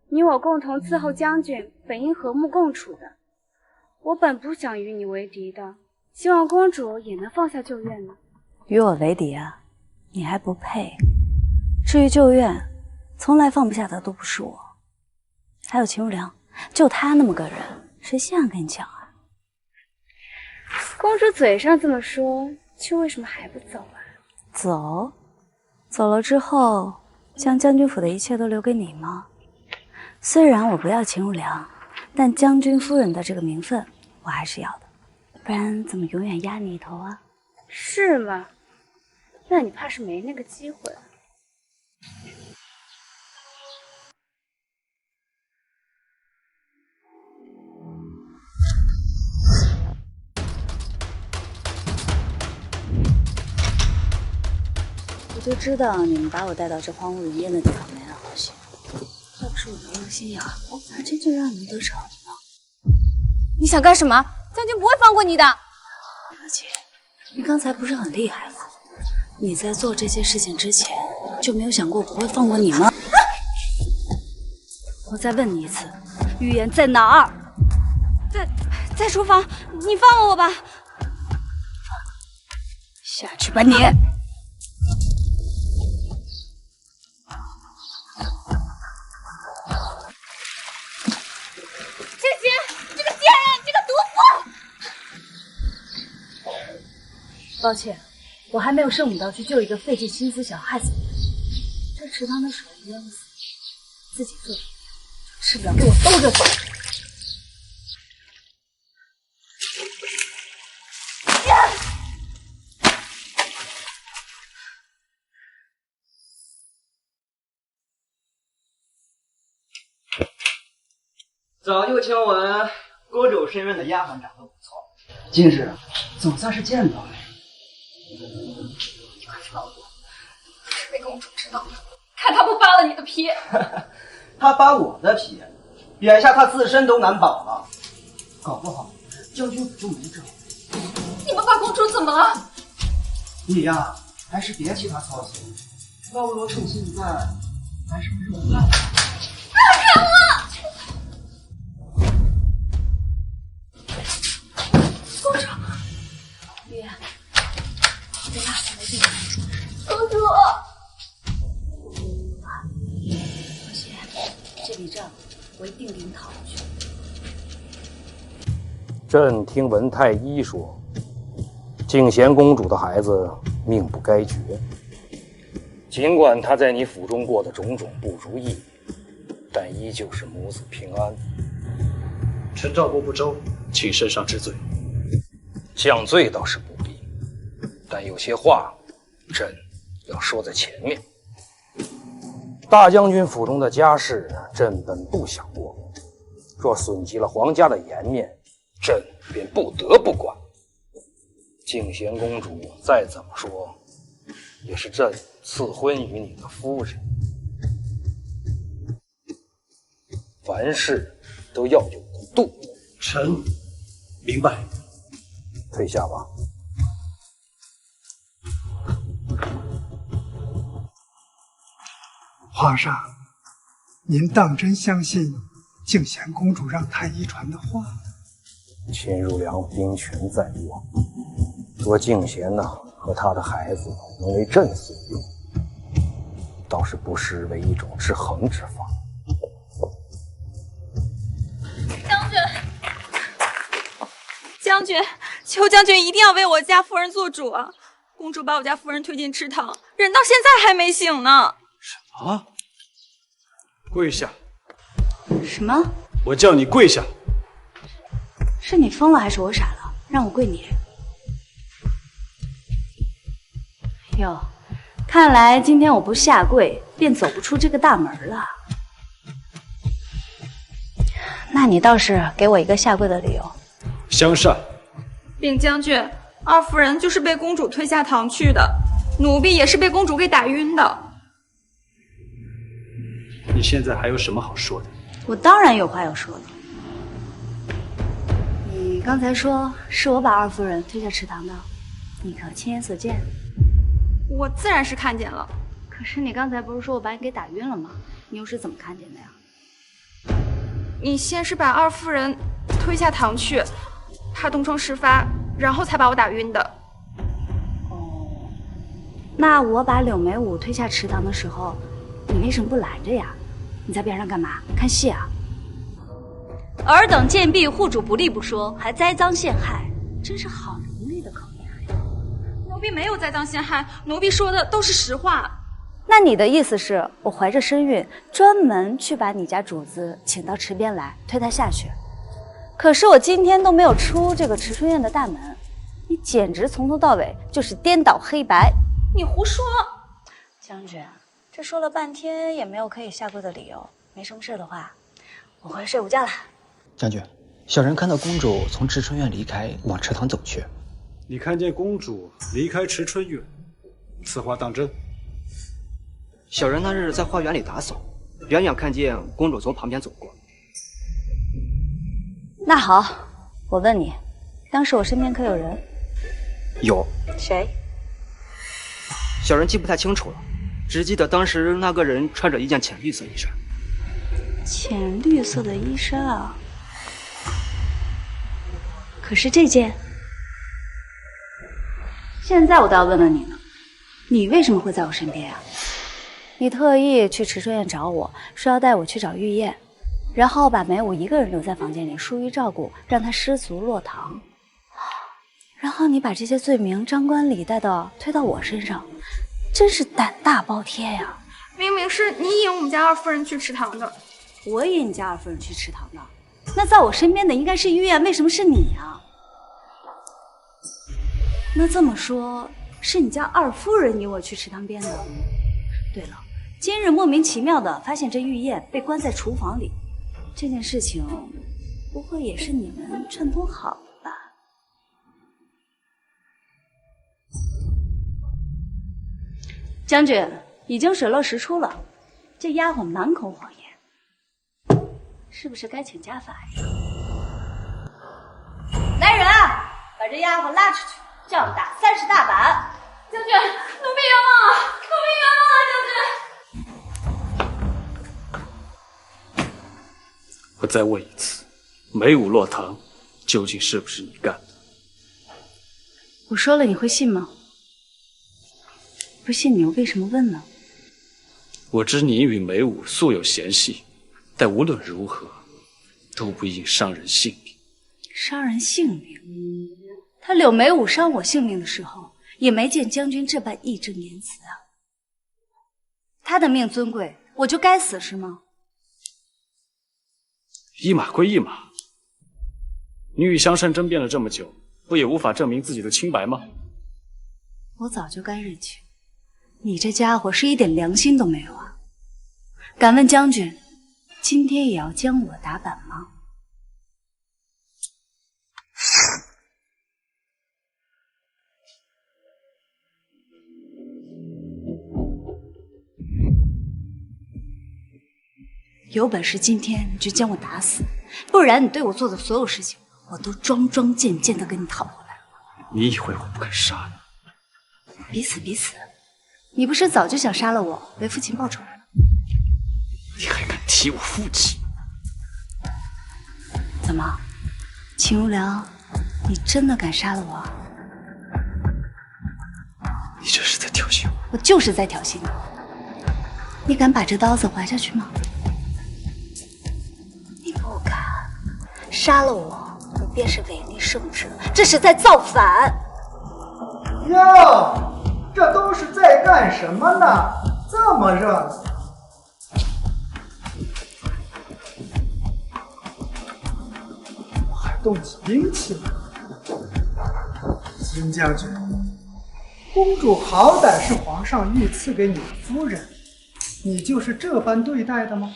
你我共同伺候将军，本应和睦共处的。我本不想与你为敌的，希望公主也能放下旧怨呢。与我为敌啊？你还不配。至于旧怨，从来放不下的都不是我。还有秦如良，就他那么个人，谁稀罕跟你抢啊？公主嘴上这么说，却为什么还不走啊？走？走了之后，将将军府的一切都留给你吗？虽然我不要秦如良，但将军夫人的这个名分我还是要的，不然怎么永远压你一头啊？是吗？那你怕是没那个机会了。我就知道你们把我带到这荒无人烟的地方没安好心，要不是我没有心眼，我哪真就让你们得逞呢？你想干什么？将军不会放过你的。何姐，你刚才不是很厉害吗？你在做这些事情之前就没有想过我不会放过你吗？我再问你一次，玉妍在哪儿？在厨房，你放了我吧。下去吧你。抱歉，我我还没有圣母道去救一个费尽心思想害死的人，这池塘的水淹死，自己做主就吃不了，给我兜着走。早就听闻公主身边的丫鬟长得不错，今日总算是见到了。你快放我！是被公主知道了，看她不扒了你的皮！她扒我的皮，眼下她自身都难保了，搞不好将军府就没辙。你们把公主怎么了？你呀，还是别替她操心。老罗趁现在还是没有办法。饶我！公主，玉燕，别怕，我没事。公主，放心，这笔账我一定给你讨回去。朕听文太医说，静贤公主的孩子命不该绝。尽管她在你府中过的种种不如意，但依旧是母子平安。臣照顾不周，请圣上治罪。降罪倒是不必，但有些话，朕要说在前面。大将军府中的家事，朕本不想过，若损及了皇家的颜面，朕便不得不管。静贤公主再怎么说，也是朕赐婚于你的夫人，凡事都要有个度。臣明白。退下吧。皇上，您当真相信静贤公主让太医传的话？秦如良兵权在握，若静贤和他的孩子能为朕所用，倒是不失为一种制衡之法。将军，求将军一定要为我家夫人做主啊！公主把我家夫人推进池塘，人到现在还没醒呢。啊！跪下！什么？我叫你跪下！是你疯了还是我傻了？让我跪你？哟，看来今天我不下跪，便走不出这个大门了。那你倒是给我一个下跪的理由。相善，禀将军，二夫人就是被公主推下塘去的，奴婢也是被公主给打晕的。你现在还有什么好说的？我当然有话要说的。你刚才说是我把二夫人推下池塘的，你可亲眼所见？我自然是看见了。可是你刚才不是说我把你给打晕了吗？你又是怎么看见的呀？你先是把二夫人推下塘去，怕东窗事发，然后才把我打晕的。哦，那我把柳眉舞推下池塘的时候，你为什么不拦着呀？你在边上干嘛？看戏啊？尔等贱婢护主不利不说，还栽赃陷害，真是好伶俐的口音。奴婢没有栽赃陷害，奴婢说的都是实话。那你的意思是我怀着身孕，专门去把你家主子请到池边来，推他下去？可是我今天都没有出这个池春院的大门，你简直从头到尾就是颠倒黑白。你胡说！将军，这说了半天也没有可以下跪的理由。没什么事的话，我回去睡午觉了。将军，小人看到公主从池春院离开，往池塘走去。你看见公主离开池春院，此话当真？小人那日在花园里打扫，远远看见公主从旁边走过。那好，我问你，当时我身边可有人？有。谁？小人记不太清楚了，只记得当时那个人穿着一件浅绿色衣衫。浅绿色的衣衫啊？可是这件……现在我倒要问问你呢，你为什么会在我身边啊？你特意去池春院找我，说要带我去找玉燕，然后把梅武一个人留在房间里疏于照顾，让她失足落塘。然后你把这些罪名张冠李戴的推到我身上，真是胆大包天呀！明明是你引我们家二夫人去池塘的，我引你家二夫人去池塘的，那在我身边的应该是玉燕，为什么是你呀？那这么说，是你家二夫人引我去池塘边的。对了，今日莫名其妙的发现这玉燕被关在厨房里，这件事情不会也是你们串通好的吧？将军已经水落石出了，这丫鬟满口谎言，是不是该请家法呀？来人啊，把这丫鬟拉出去，杖打30大板！将军，奴婢冤枉啊！奴婢冤枉啊！将军。我再问一次，梅武落堂究竟是不是你干的？我说了你会信吗？不信你又为什么问呢？我知你与梅武素有嫌隙，但无论如何都不应伤人性命。伤人性命？他柳梅武伤我性命的时候，也没见将军这般义正言辞啊。他的命尊贵，我就该死是吗？一码归一码，你与香山争辩了这么久，不也无法证明自己的清白吗？我早就该认清，你这家伙是一点良心都没有啊！敢问将军，今天也要将我打板吗？有本事今天你就将我打死，不然你对我做的所有事情，我都桩桩件件的跟你讨回来。你以为我不敢杀你？彼此彼此，你不是早就想杀了我，为父亲报仇吗？你还敢提我父亲？怎么，秦无良，你真的敢杀了我？你这是在挑衅我！我就是在挑衅你。你敢把这刀子还下去吗？你不敢，杀了我，你便是违逆圣旨，这是在造反。哟，这都是在干什么呢？这么热闹！还动起兵器了。金将军，公主好歹是皇上御赐给你的夫人，你就是这般对待的吗？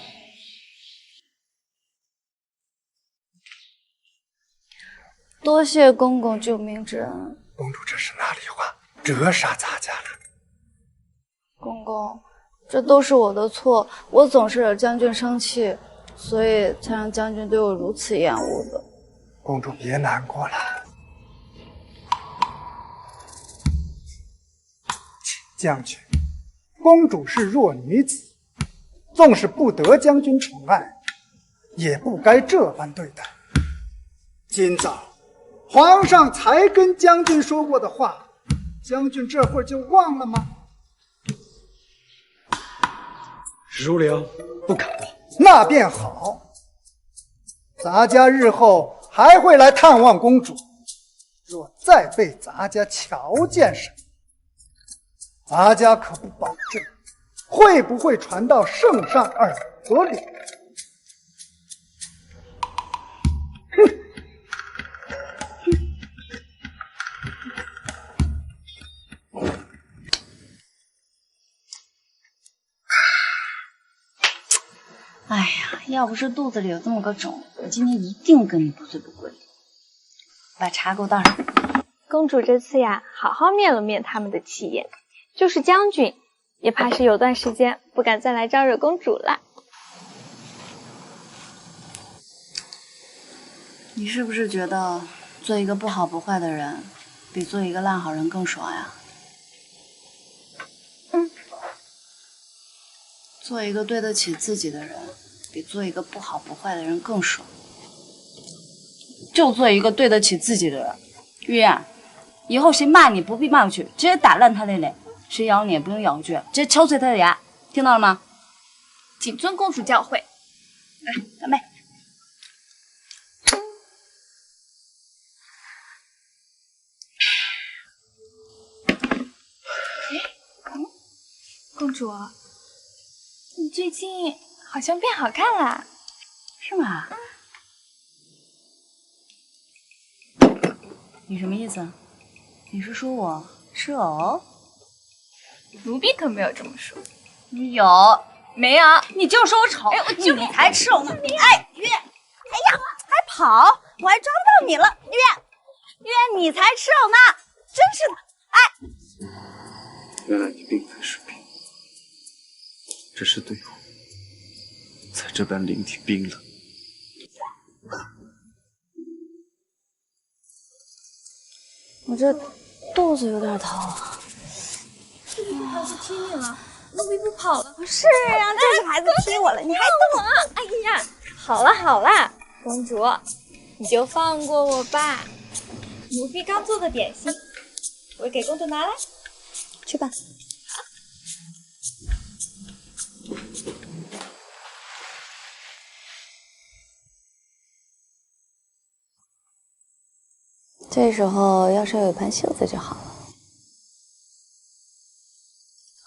多谢公公救命之恩。公主这是哪里话？折杀咱家了？公公，这都是我的错，我总是惹将军生气，所以才让将军对我如此厌恶的。公主别难过了。将军，公主是弱女子，纵使不得将军宠爱，也不该这般对待。今早皇上才跟将军说过的话，将军这会儿就忘了吗？如良不敢忘。那便好，咱家日后还会来探望公主，若再被咱家瞧见什么，咱家可不保证会不会传到圣上耳朵里。哎呀，要不是肚子里有这么个种，我今天一定跟你不醉不归。把茶给我倒上。公主这次呀，好好灭了灭他们的气焰，就是将军也怕是有段时间不敢再来招惹公主了。你是不是觉得做一个不好不坏的人，比做一个烂好人更爽呀？做一个对得起自己的人，比做一个不好不坏的人更爽。就做一个对得起自己的人。玉燕，以后谁骂你不必骂回去，直接打烂他的脸；谁咬你也不用咬回去，直接敲碎他的牙，听到了吗？谨遵公主教诲。来，干杯！公主，你最近好像变好看了，是吗？你什么意思？你是说我吃藕？奴婢可没有这么说。你有没有？你就说我丑，哎，你才吃藕呢！哎，月，哎呀，还跑，我还抓不到你了，月，你才吃藕呢！真是的，哎。原来你并非是冰，只是对我才这般灵体冰冷。我这肚子有点疼。孩子踢你了，奴婢不跑了。是啊，就是孩子踢我了，你还动啊？哎呀，好了，公主，你就放过我吧。奴婢刚做的点心，我给公主拿来。去吧。这时候要是有一盘袖子就好了。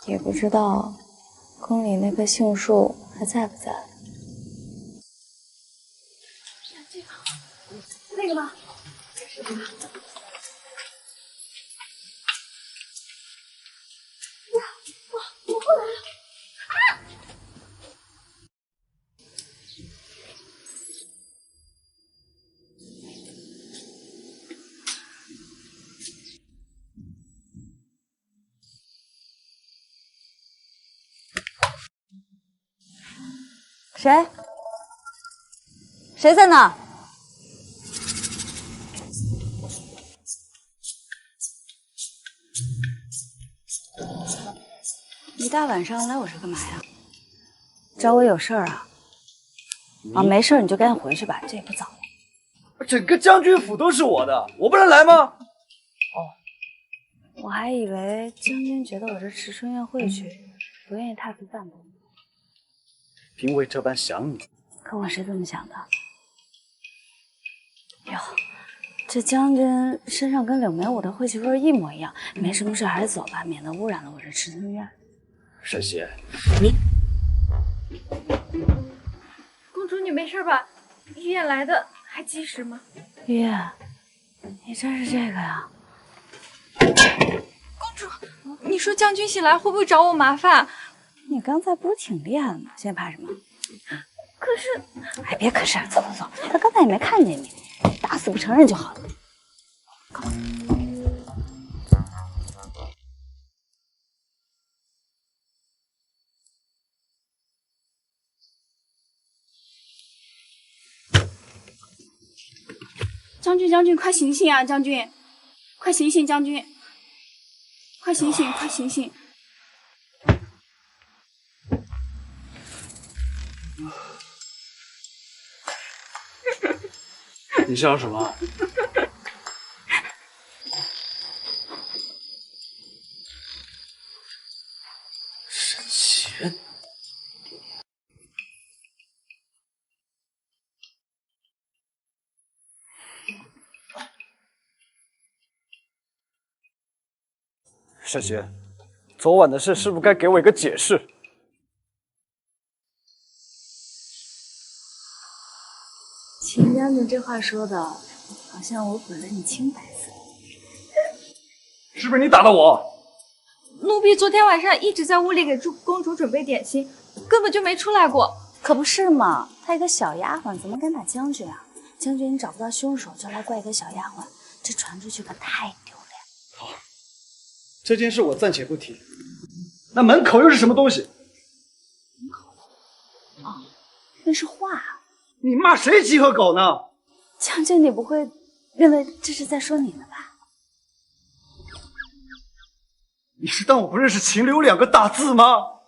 也不知道宫里那棵杏树还在不在。那个吗？我过来了！啊！谁？谁在那？你大晚上来我这干嘛呀？找我有事儿啊？啊，没事，你就赶紧回去吧，这也不早了。整个将军府都是我的，我不能来吗？哦，我还以为将军觉得我这迟春宴会去，不愿意太子散步。嫔妃这般想你，可我是这么想的。哟，这将军身上跟柳梅舞的晦气味一模一样，没什么事还是走吧，免得污染了我这迟春宴。沈西，你公主，你没事吧？医院来的还及时吗？月，你真是这个呀？公主，你说将军醒来会不会找我麻烦？你刚才不是挺厉害的吗？现在怕什么？可是，哎，别可是，走，他刚才也没看见你，打死不承认就好了。将军，快醒醒啊！将军，快醒醒！将军，快醒醒！快醒醒！你笑什么？沈贤，沈贤，昨晚的事是不是该给我一个解释？秦将军这话说的，好像我毁了你清白似的。是不是你打的我？奴婢昨天晚上一直在屋里给公主准备点心，根本就没出来过。可不是嘛，她一个小丫鬟怎么敢打将军啊？将军你找不到凶手，就来怪一个小丫鬟，这传出去可太丢脸。好，这件事我暂且不提。那门口又是什么东西？门口？哦，那是画。你骂谁鸡和狗呢？将军，你不会认为这是在说你呢吧？你是当我不认识秦柳两个大字吗？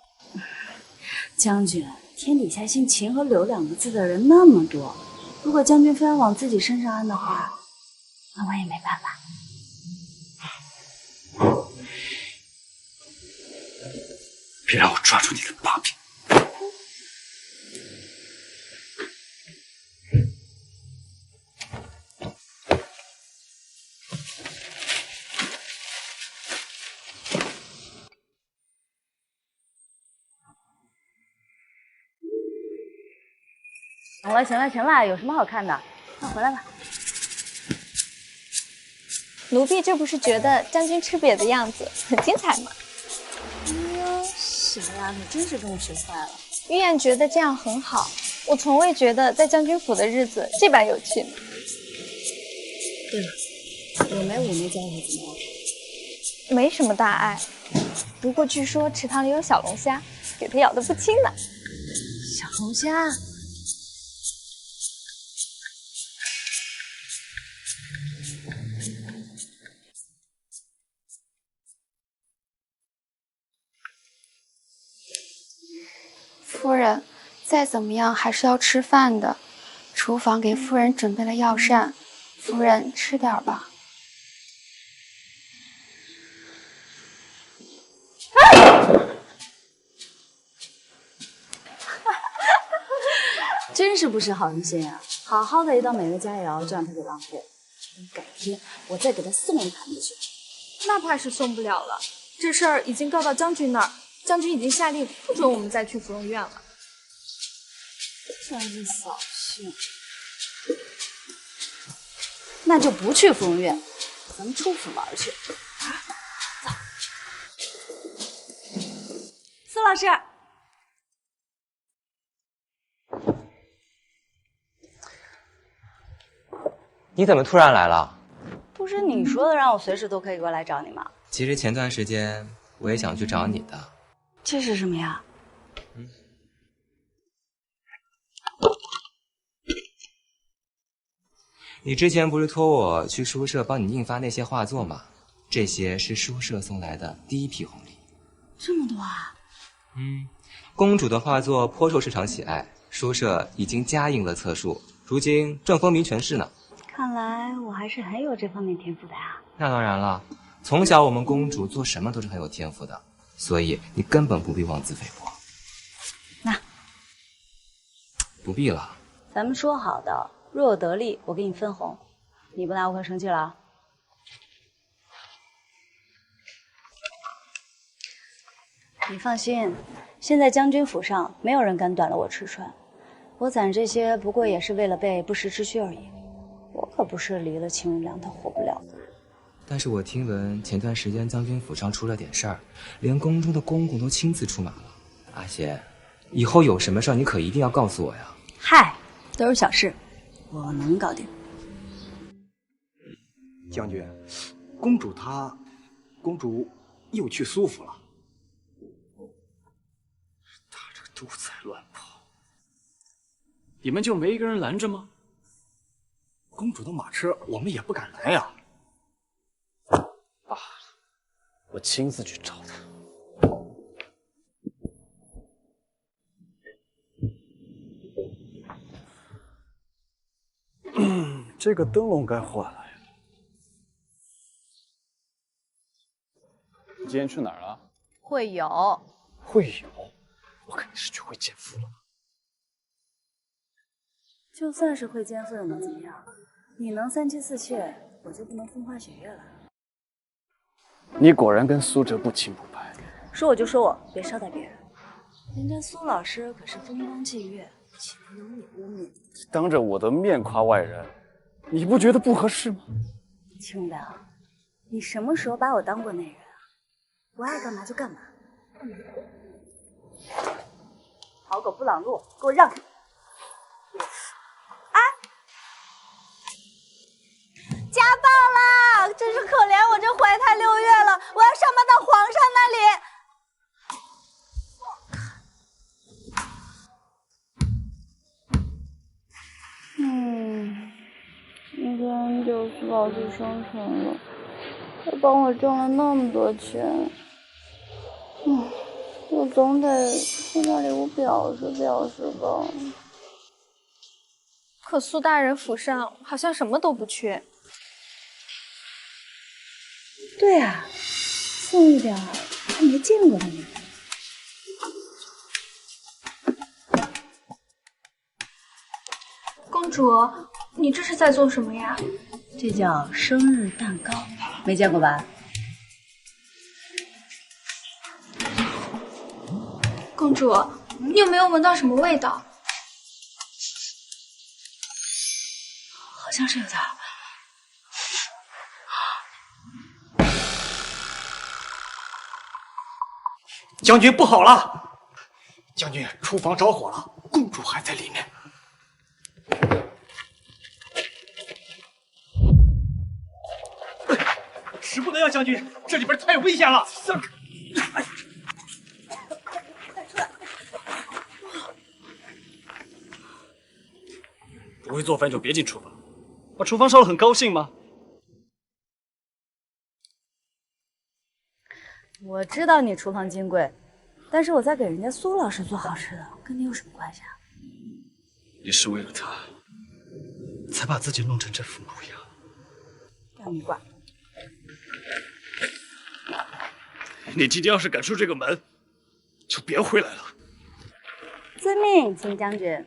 将军，天底下姓秦和柳两个字的人那么多，如果将军非要往自己身上安的话，那我也没办法。别让我抓住你的把柄！行了，有什么好看的？那回来吧。奴婢这不是觉得将军吃瘪的样子很精彩吗？哎呀，小丫头真是跟我学坏了。玉燕觉得这样很好，我从未觉得在将军府的日子这般有趣呢。对了，我没教我怎么样？没什么大碍，不过据说池塘里有小龙虾，给他咬得不轻呢。小龙虾。夫人，再怎么样还是要吃饭的。厨房给夫人准备了药膳，夫人吃点吧。真是不识好人心啊！好好的一道美味佳肴，就让他给浪费了。改天我再给他送一盘子去。那怕是送不了了，这事儿已经告到将军那儿。将军已经下令不准我们再去芙蓉院了。真是扫兴。那就不去芙蓉院，咱们出府玩去。走。苏老师，你怎么突然来了？不是你说的让我随时都可以过来找你吗？其实前段时间我也想去找你的。这是什么呀？你之前不是托我去书社帮你印发那些画作吗？这些是书社送来的第一批红利。这么多啊？公主的画作颇受市场喜爱，书社已经加印了册数，如今正风靡全市呢。看来我还是很有这方面天赋的呀。那当然了，从小我们公主做什么都是很有天赋的。所以你根本不必妄自菲薄。那不必了。咱们说好的，若有得利，我给你分红。你不拿我可生气了啊！你放心，现在将军府上没有人敢短了我吃穿。我攒这些不过也是为了备不时之需而已。我可不是离了秦荣良他活不了的人。但是我听闻前段时间将军府上出了点事儿，连宫中的公公都亲自出马了。阿贤，以后有什么事儿你可一定要告诉我呀。嗨，都是小事，我能搞定。将军，公主又去苏府了。她这都在乱跑，你们就没一个人拦着吗？公主的马车我们也不敢拦呀。罢了，我亲自去找他。这个灯笼该换了呀。你今天去哪儿了？会有，我肯定是去会见夫了。就算是会奸妇又能怎么样？你能三妻四妾，我就不能风花雪月了。你果然跟苏哲不清不白。说我就说我，别捎带别人。人家苏老师可是风光霁月，岂能有你污蔑？当着我的面夸外人，你不觉得不合适吗？青的，你什么时候把我当过内人啊？我爱干嘛就干嘛。好狗不挡路，给我让开！哎，家暴了！真是可怜我这怀胎6月了，我要上报到皇上那里。那天就是老师生辰了，他帮我挣了那么多钱，我总得送点礼物表示吧。可苏大人府上好像什么都不缺。对啊，送一点他没见过的礼物。公主，你这是在做什么呀？这叫生日蛋糕，没见过吧？公主，你有没有闻到什么味道？像是有点。将军不好了！将军，厨房着火了，公主还在里面。使不得呀，将军，这里边太危险了。不会做饭就别进厨房，把厨房烧得很高兴吗？我知道你厨房金贵，但是我在给人家苏老师做好吃的，跟你有什么关系啊？你是为了他，才把自己弄成这副模样。让你管。你今天要是敢出这个门，就别回来了。遵命，秦将军。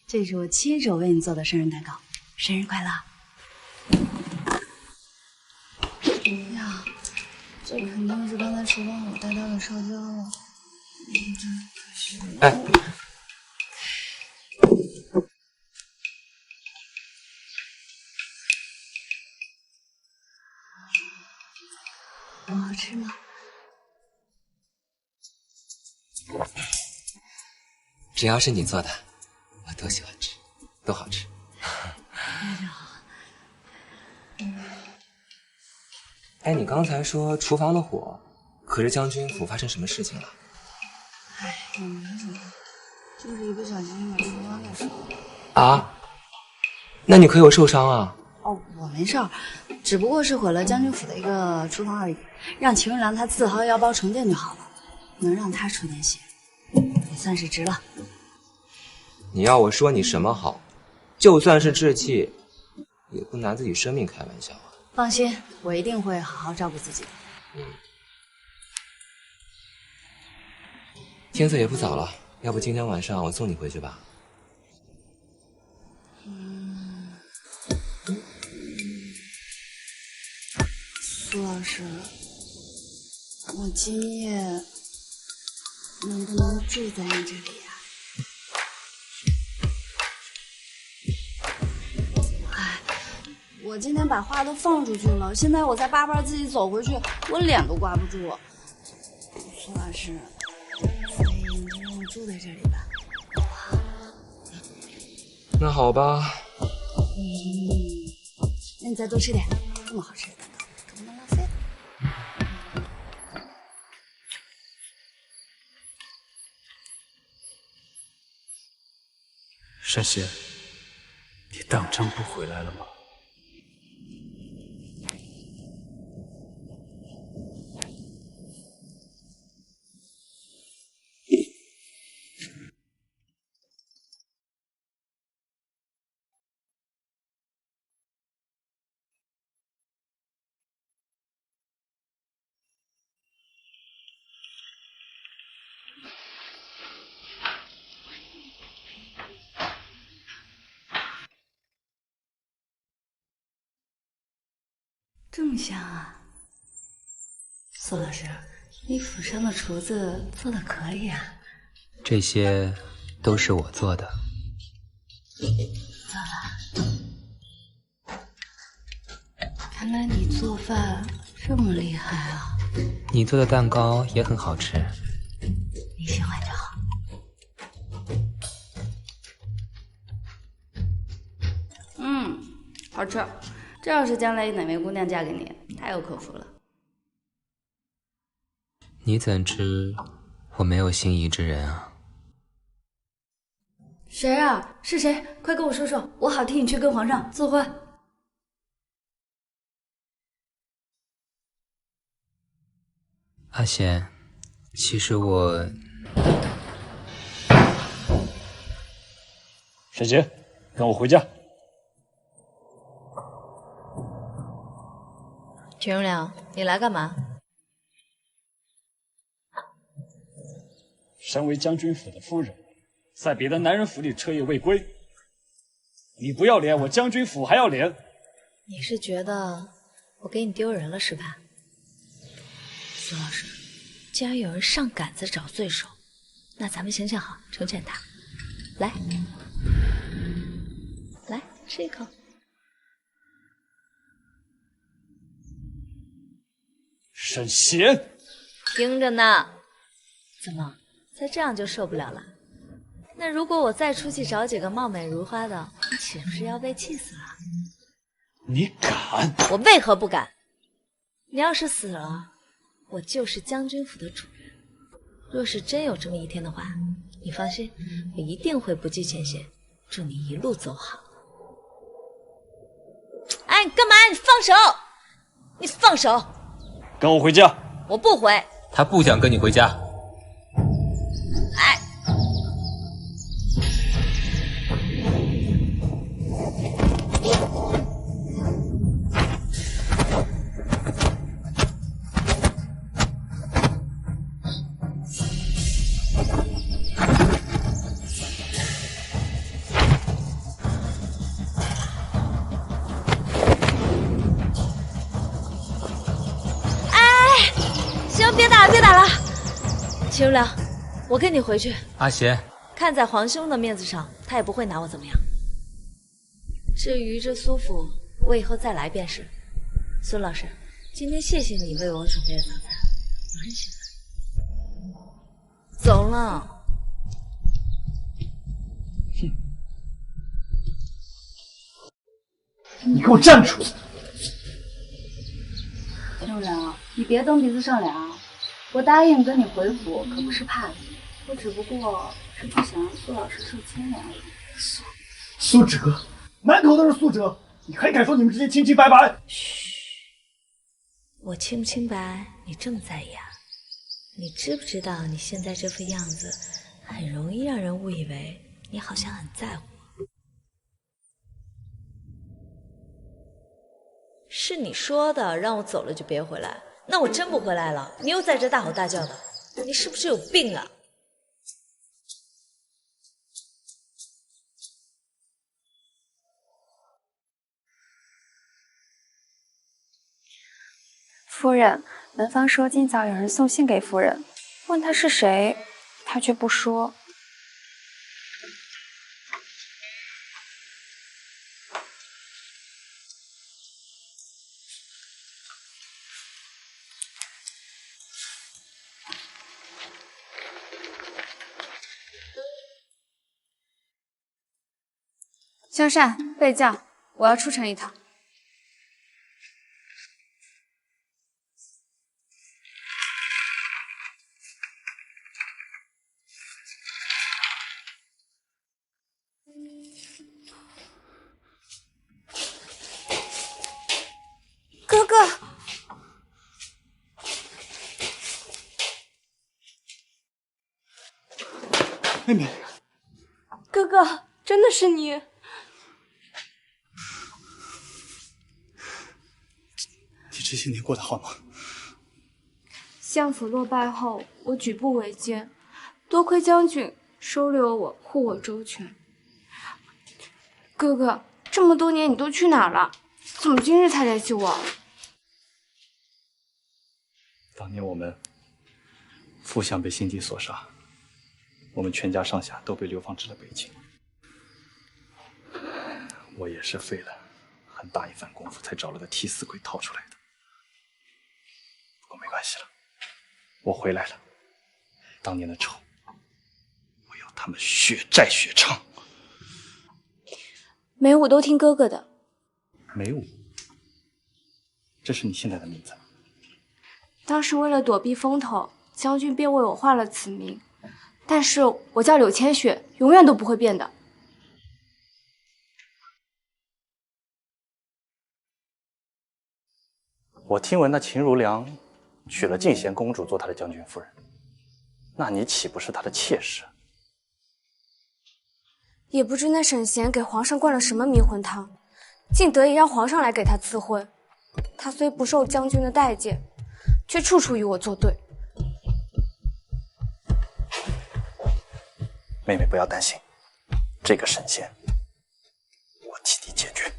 这是我亲手为你做的生日蛋糕，生日快乐！哎呀，这肯定是刚才厨房火带到给烧焦了。哎，好吃吗？只要是你做的，我都喜欢吃，都好吃。那就好。哎，你刚才说厨房的火，可是将军府发生什么事情了？哎，也没什么，就是一不小心把厨房给烧了。啊？那你可有受伤啊？哦，我没事儿，只不过是毁了将军府的一个厨房而已，让秦玉良他自掏腰包重建就好了，能让他出点血，也算是值了。你要我说你什么好？就算是置气，也不拿自己生命开玩笑啊！放心，我一定会好好照顾自己的。天色也不早了，要不今天晚上我送你回去吧？苏老师，我今夜能不能住在你这里呀？我今天把话都放出去了，现在我再巴巴自己走回去，我脸都挂不住。苏老师，所以你就让我住在这里吧。那好吧。那你再多吃点，这么好吃的蛋糕，可不能浪费。沈仙，你当真不回来了吗？这么香啊！苏老师，你府上的厨子做的可以啊。这些都是我做的。算了，看来你做饭这么厉害啊！你做的蛋糕也很好吃。你喜欢就好。好吃。这要是将来哪位姑娘嫁给你，太有口福了。你怎知我没有心仪之人啊？谁啊？是谁？快跟我说说，我好替你去跟皇上赐婚。阿贤，其实我……沈杰，跟我回家。秦荣良，你来干嘛？身为将军府的夫人，在别的男人府里彻夜未归，你不要脸，我将军府还要脸。你是觉得我给你丢人了是吧？苏老师，既然有人上杆子找罪受，那咱们想想好，成全他。来，来吃一口。沈贤，听着呢。怎么，再这样就受不了了？那如果我再出去找几个貌美如花的，你岂不是要被气死了？你敢？我为何不敢？你要是死了，我就是将军府的主人。若是真有这么一天的话，你放心，我一定会不计前嫌，祝你一路走好。哎，你干嘛？你放手！你放手！跟我回家。我不回。他不想跟你回家。哎。秦如良，我跟你回去。阿贤，看在皇兄的面子上，他也不会拿我怎么样。至于这苏府，我以后再来便是。孙老师，今天谢谢你为我准备的早餐，我很喜欢。走了。你给我站住！秦如良，你别蹬鼻子上梁。我答应跟你回府，可不是怕你，我只不过是不想让苏老师受牵连而已。苏哲，满口都是苏哲，你还敢说你们之间清清白白？嘘，我清不清白，你这么在意啊？你知不知道你现在这副样子，很容易让人误以为你好像很在乎我。是你说的，让我走了就别回来。那我真不回来了，你又在这大吼大叫的，你是不是有病啊？夫人，门房说今早有人送信给夫人，问他是谁，他却不说。向善、备将，我要出城一趟。哥哥，妹妹，哥哥，真的是你。这些年过得好吗？相府落败后，我举步维艰，多亏将军收留我，护我周全。哥哥，这么多年你都去哪儿了？怎么今日才联系我？当年我们父相被辛迪所杀，我们全家上下都被流放至了北京。我也是费了很大一番功夫，才找了个替死鬼逃出来的。不过没关系了，我回来了。当年的仇，我要他们血债血偿。梅武都听哥哥的。梅武，这是你现在的名字？当时为了躲避风头，将军便为我换了此名，但是我叫柳千雪，永远都不会变的。我听闻那秦如良娶了静贤公主做她的将军夫人，那你岂不是她的妾室？也不知那沈贤给皇上灌了什么迷魂汤，竟得以让皇上来给他赐婚。他虽不受将军的待见，却处处与我作对。妹妹不要担心，这个沈贤，我替你解决。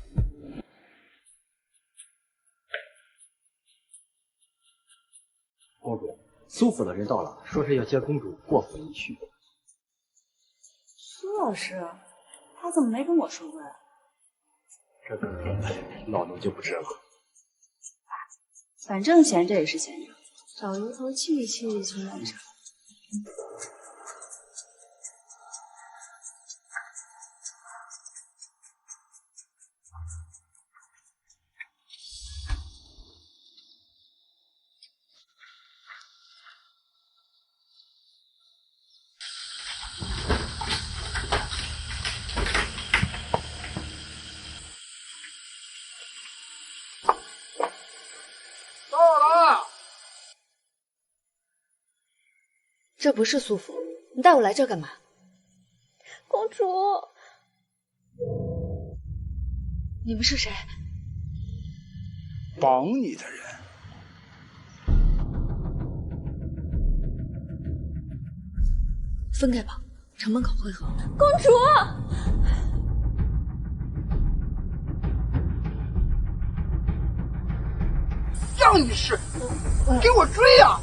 公主，苏府的人到了，说是要接公主过府一叙。老师，他怎么没跟我说过呀？这个老奴就不知了。反正闲着也是闲着，找由头气一气就没啥。这不是苏府，你带我来这干嘛？公主，你们是谁？帮你的人。分开吧，城门口汇合。公主，像你是，给我追呀！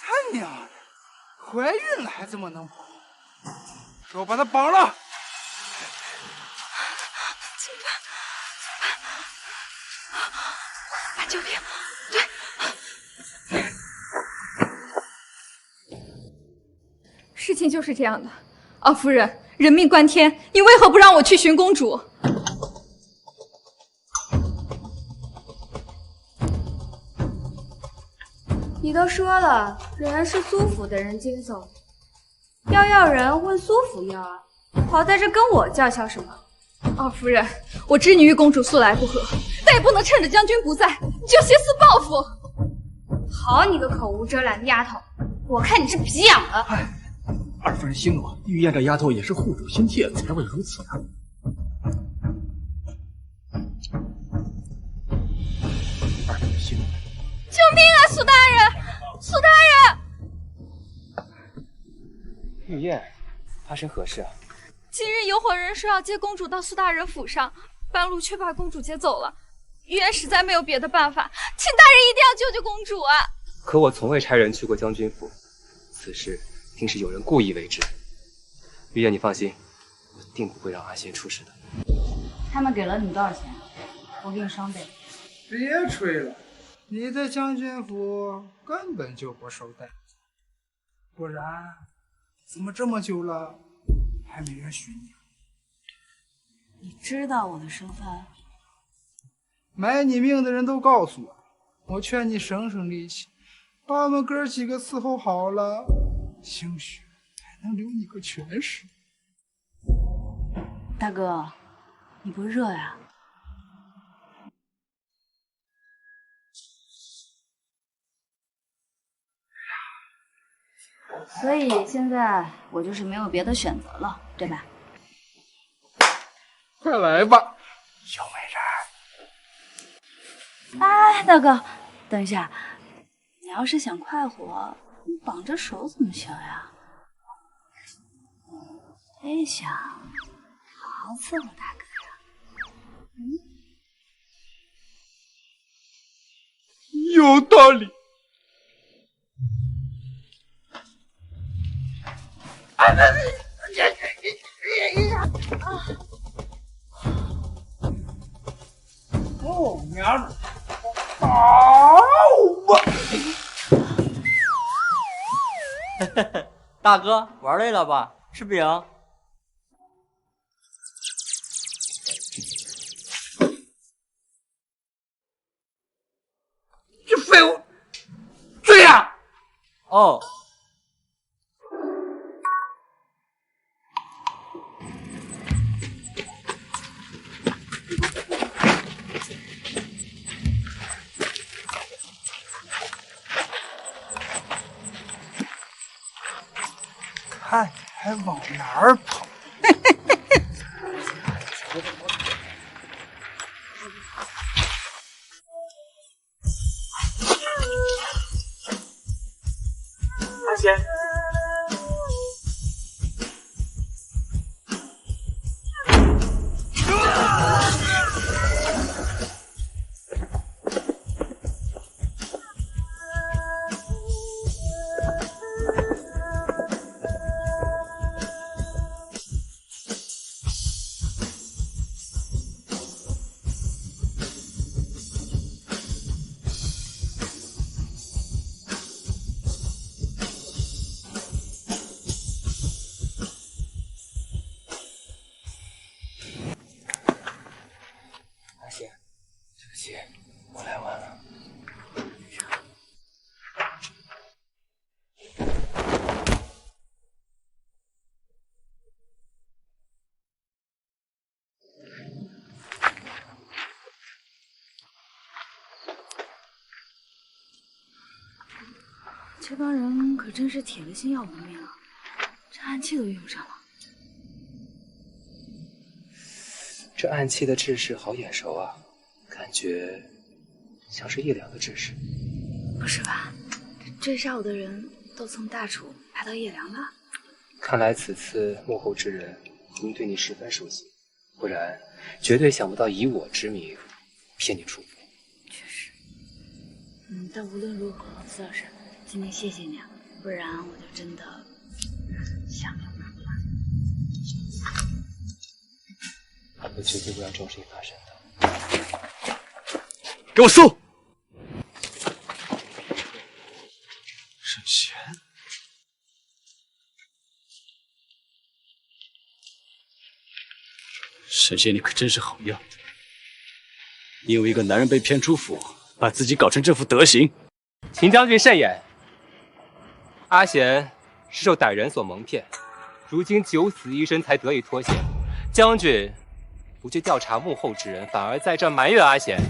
他娘的，怀孕了还这么能跑？说把她绑了。怎么办？把酒瓶，对。事情就是这样的。奥夫人，人命关天，你为何不让我去寻公主？你都说了，人是苏府的人接走，要人问苏府要啊，跑在这跟我叫嚣什么？奥夫人，我知你与公主素来不和，但也不能趁着将军不在，你就挟私报复。好你个口无遮拦的丫头，我看你是皮痒了。二夫人息怒，玉燕这丫头也是护主心切，才会如此的。二夫人息怒。救命啊，苏大人！苏大人！玉燕，发生何事啊？今日有伙人说要接公主到苏大人府上，半路却把公主接走了。玉燕实在没有别的办法，请大人一定要救救公主啊！可我从未差人去过将军府，此事定是有人故意为之。玉燕，你放心，我定不会让阿邪出事的。他们给了你多少钱？我给你双倍。别吹了。你在将军府根本就不受待见，不然怎么这么久了还没人许你？你知道我的身份？买你命的人都告诉我，我劝你省省力气，把我们哥几个伺候好了，兴许还能留你个全尸。大哥，你不热呀？所以现在我就是没有别的选择了，对吧？快来吧，小美人。哎，大哥，等一下，你要是想快活，你绑着手怎么行呀？真想好好伺候大哥呀。有道理。哦，娘的，打我！大哥，玩累了吧？吃饼。这废物，追呀！哦。看你还往哪儿跑！阿仙，这帮人可真是铁了心要我命啊！这暗器都用上了。这暗器的制式好眼熟啊，感觉像是叶良的制式。不是吧？追杀我的人都从大楚派到叶良了？看来此次幕后之人一定对你十分熟悉，不然绝对想不到以我之名骗你出府。确实。但无论如何，司老师，今天谢谢你啊，不然我就真的想不出了。我绝对不让这种事情发生的。给我搜！沈贤，沈贤，你可真是好样的！因为一个男人被骗出府，把自己搞成这副德行。秦将军慎言，阿贤是受歹人所蒙骗，如今九死一生才得以脱险。将军不去调查幕后之人，反而在这埋怨阿贤，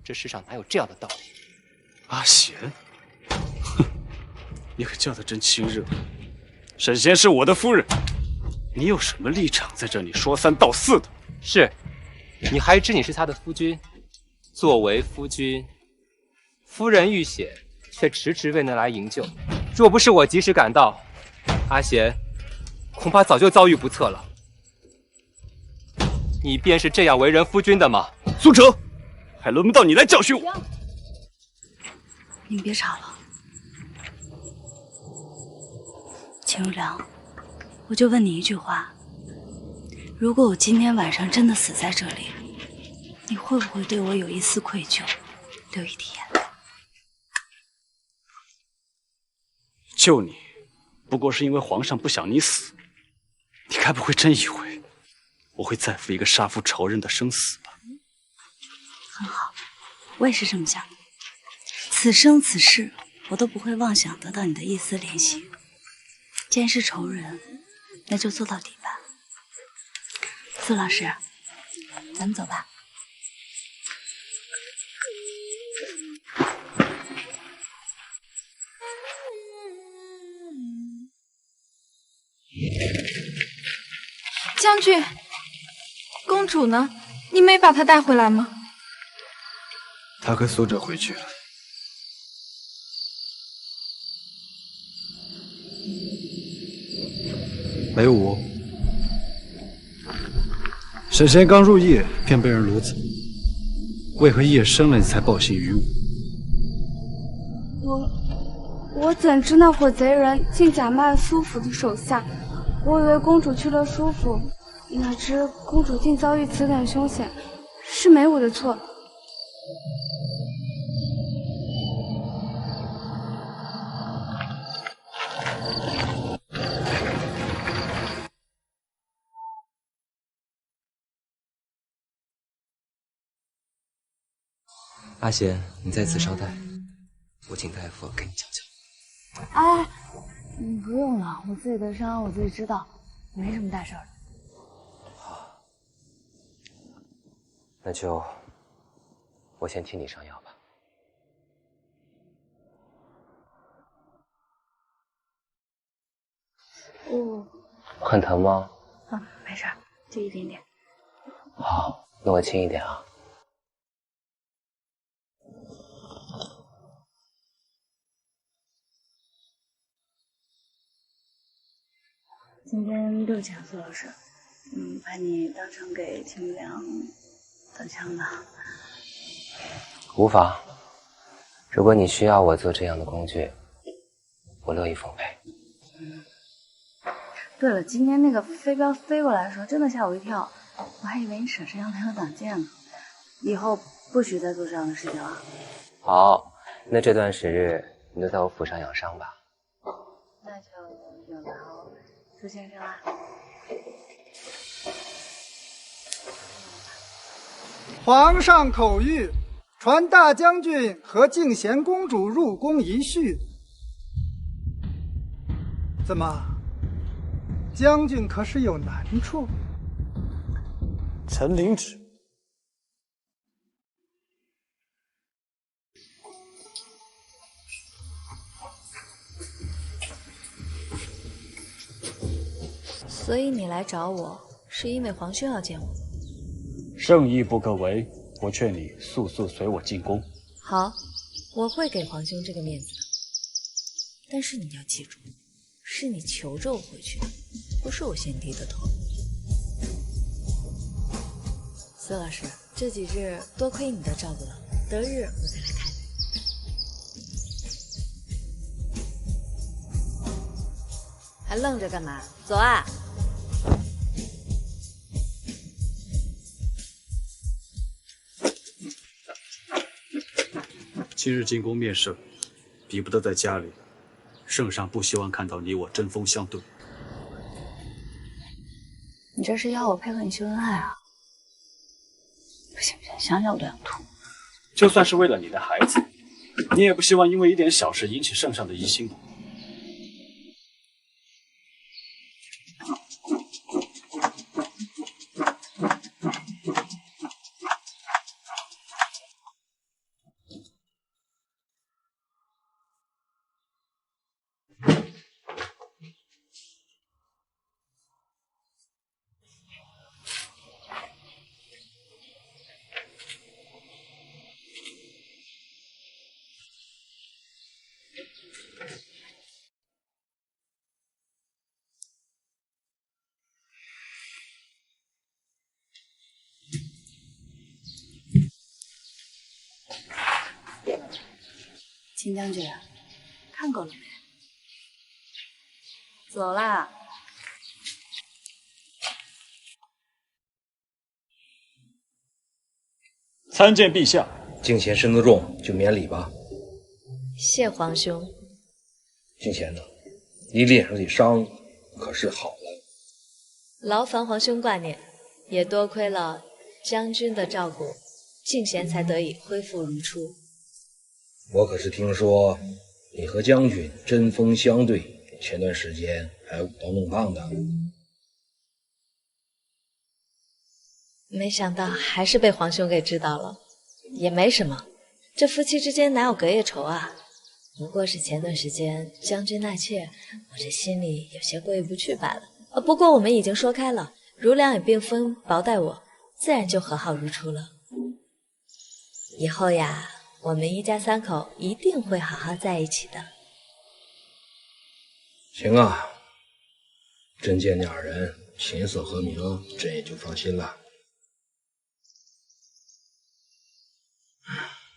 这世上哪有这样的道理？阿贤，哼，你可叫得真亲热。沈贤是我的夫人，你有什么立场在这里说三道四的？是，你还知你是他的夫君？作为夫君，夫人遇险，却迟迟未能来营救。若不是我及时赶到，阿贤恐怕早就遭遇不测了。你便是这样为人夫君的吗？苏哲，还轮不到你来教训我。你别吵了，秦如良，我就问你一句话：如果我今天晚上真的死在这里，你会不会对我有一丝愧疚，流一滴眼泪？救你，不过是因为皇上不想你死。你该不会真以为我会在乎一个杀父仇人的生死吧？很好，我也是这么想的。此生此世，我都不会妄想得到你的一丝怜惜。既然是仇人，那就做到底吧。苏老师，咱们走吧。将军，公主呢？你没把她带回来吗？他和苏哲回去了。雷武，沈贤刚入夜便被人掳走，为何夜深了你才报信于我？我怎知那伙贼人竟假冒苏府的手下？我以为公主去了苏府，哪知公主竟遭遇此等凶险，是梅武的错。阿贤，你在此稍待，我请大夫给你瞧瞧。哎，不用了，我自己的伤我自己知道，没什么大事儿。好，那就我先替你上药吧。很疼吗？没事，就一点点。好，那我轻一点啊。今天对不起啊，苏老师，把你当成给秦如良挡枪了。无妨，如果你需要我做这样的工具，我乐意奉陪。对了，今天那个飞镖飞过来的时候，真的吓我一跳，我还以为你手上要没有挡箭呢。以后不许再做这样的事情了。好，那这段时日你就在我府上养伤吧。那就有劳朱先生啦。皇上口谕，传大将军和静贤公主入宫一叙。怎么，将军可是有难处？臣领旨。所以你来找我，是因为皇兄要见我。圣意不可违，我劝你速速随我进宫。好，我会给皇兄这个面子的。但是你要记住，是你求着我回去的，不是我先低的头。苏老师，这几日多亏你的照顾了，得日我再来看你。还愣着干嘛？走啊！今日进宫面圣，比不得在家里。圣上不希望看到你我针锋相对。你这是要我配合你秀恩爱啊？不行不行，想想我都想吐。就算是为了你的孩子，你也不希望因为一点小事引起圣上的疑心吧？秦将军，看够了没？走啦！参见陛下。敬贤身子重，就免礼吧。谢皇兄。敬贤呢？你脸上的伤可是好了？劳烦皇兄挂念，也多亏了将军的照顾，敬贤才得以恢复如初。我可是听说你和将军针锋相对，前段时间还舞刀弄棒的。没想到还是被皇兄给知道了，也没什么，这夫妻之间哪有隔夜仇啊？不过是前段时间将军纳妾，我这心里有些过意不去罢了。不过我们已经说开了，如良也并非薄待我，自然就和好如初了。以后呀，我们一家三口一定会好好在一起的。行啊，真见你二人琴瑟和鸣，朕也就放心了。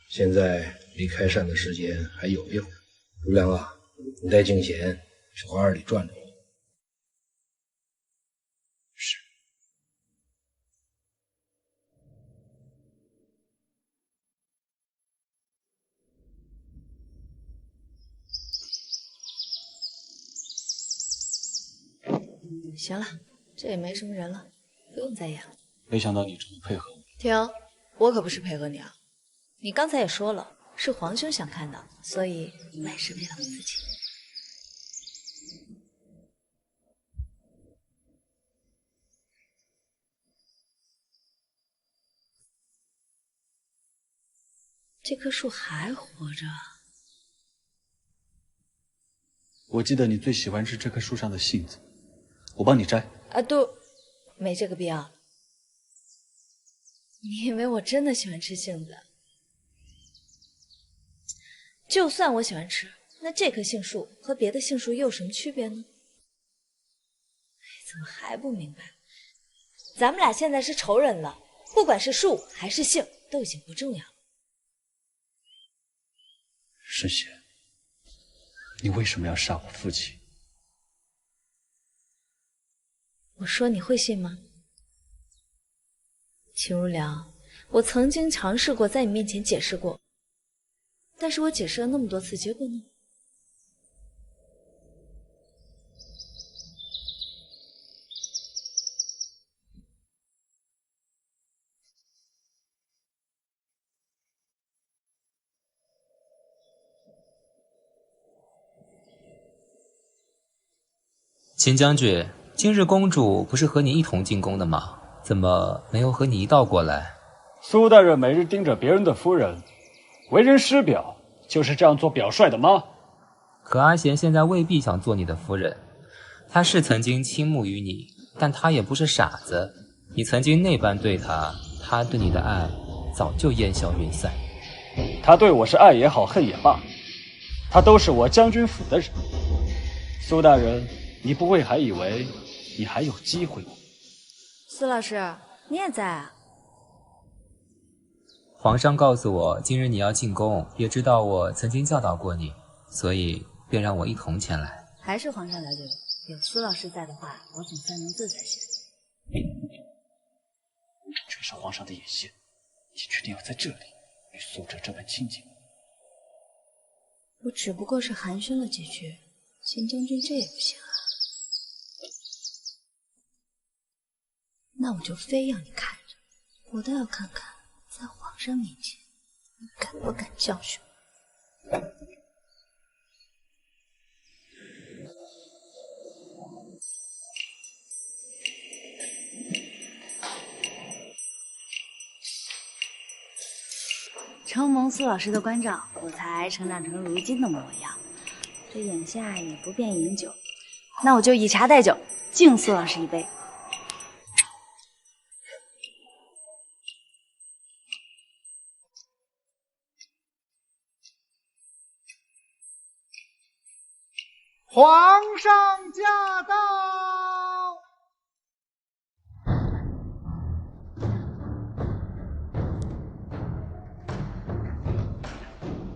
现在离开膳的时间还有一会儿，如良啊，你带敬贤去花园里转转。是。行了，这也没什么人了，不用再演了。没想到你这么配合我。停，我可不是配合你啊！你刚才也说了，是皇兄想看到，所以我也是为了我自己。这棵树还活着。我记得你最喜欢吃这棵树上的杏子，我帮你摘。都没这个必要。你以为我真的喜欢吃杏子？就算我喜欢吃，那这棵杏树和别的杏树又有什么区别呢？怎么还不明白？咱们俩现在是仇人了，不管是树还是杏，都已经不重要了。圣贤，你为什么要杀我父亲？我说你会信吗？秦如良，我曾经尝试过在你面前解释过，但是我解释了那么多次，结果呢？秦将军，今日公主不是和你一同进宫的吗？怎么没有和你一道过来？苏大人每日盯着别人的夫人，为人师表，就是这样做表率的吗？可阿贤现在未必想做你的夫人，他是曾经倾慕于你，但他也不是傻子。你曾经那般对他，他对你的爱早就烟消云散。他对我是爱也好，恨也罢，他都是我将军府的人。苏大人，你不会还以为你还有机会吗？苏老师，你也在啊？皇上告诉我，今日你要进宫，也知道我曾经教导过你，所以便让我一同前来。还是皇上了解我，有苏老师在的话，我总算能自在些。这是皇上的眼线，你确定要在这里与苏哲这般亲近？我只不过是寒暄了几句，秦将军这也不行啊。那我就非要你看着，我倒要看看，在皇上面前，你敢不敢教训我？承蒙苏老师的关照，我才成长成如今的模样。这眼下也不便饮酒，那我就以茶代酒，敬苏老师一杯。皇上驾到！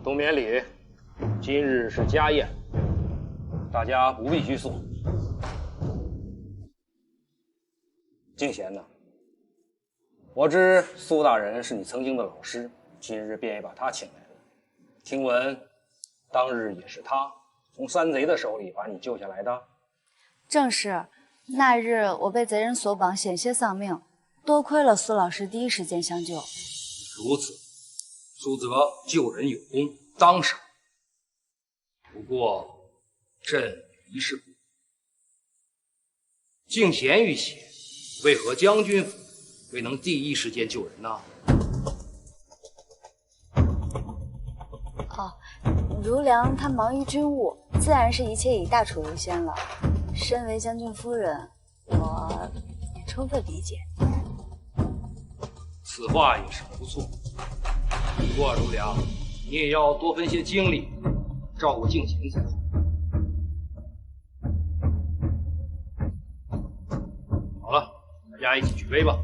冬眠里，今日是家宴，大家不必拘束。敬贤呢？我知苏大人是你曾经的老师，今日便也把他请来了。听闻当日也是他从山贼的手里把你救下来的。正是，那日我被贼人所绑，险些丧命，多亏了苏老师第一时间相救。如此，苏泽救人有功，当赏。不过朕一事不明，敬贤遇险，为何将军府未能第一时间救人呢？哦，如良他忙于军务，自然是一切以大楚为先了。身为将军夫人，我也充分理解。此话也是不错。不过如良，你也要多分些精力照顾敬贤才是。好了，大家一起举杯吧。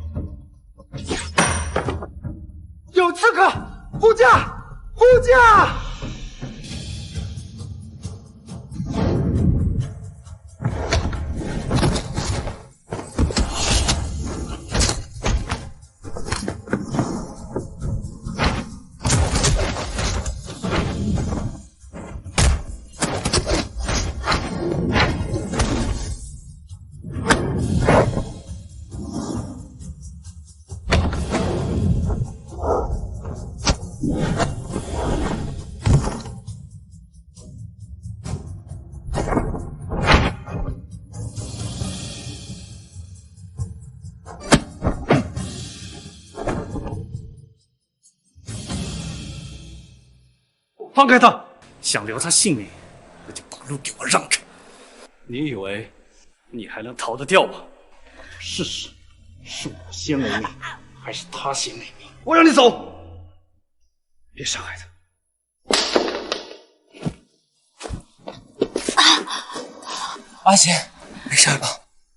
有刺客！护驾！护驾！放开他！想留他性命，那就把路给我让开！你以为你还能逃得掉吗？试试，是我先没命，还是他先没命？我让你走！别伤害他！阿贤，没事吧？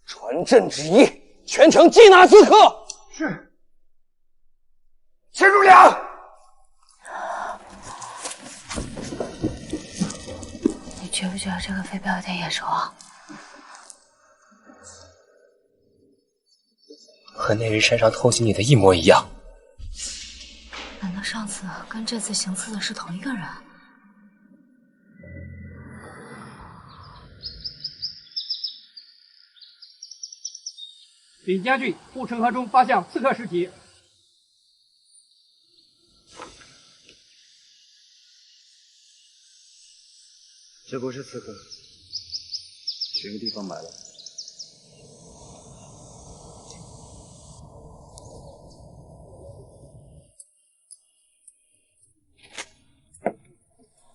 传朕旨意，全城缉拿刺客。是。陈如良。你觉不觉得这个飞镖有点眼熟啊？和那日身上偷袭你的一模一样。难道上次跟这次行刺的是同一个人？禀将军，护城河中发现刺客尸体。这不是刺客，选个地方埋了。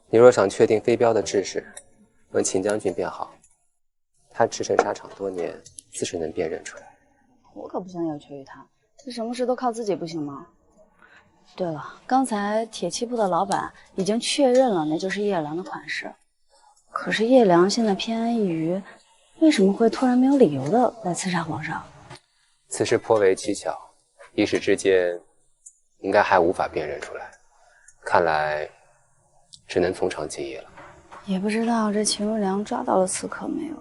你若想确定飞镖的制式，问秦将军便好。他驰骋沙场多年，自是能辨认出来。我可不想有求于他，这什么事都靠自己不行吗？对了，刚才铁器铺的老板已经确认了，那就是叶良的款式。可是叶良现在偏安一隅，为什么会突然没有理由的来刺杀皇上？此事颇为蹊跷，一时之间应该还无法辨认出来，看来只能从长计议了。也不知道这秦如良抓到了刺客没有？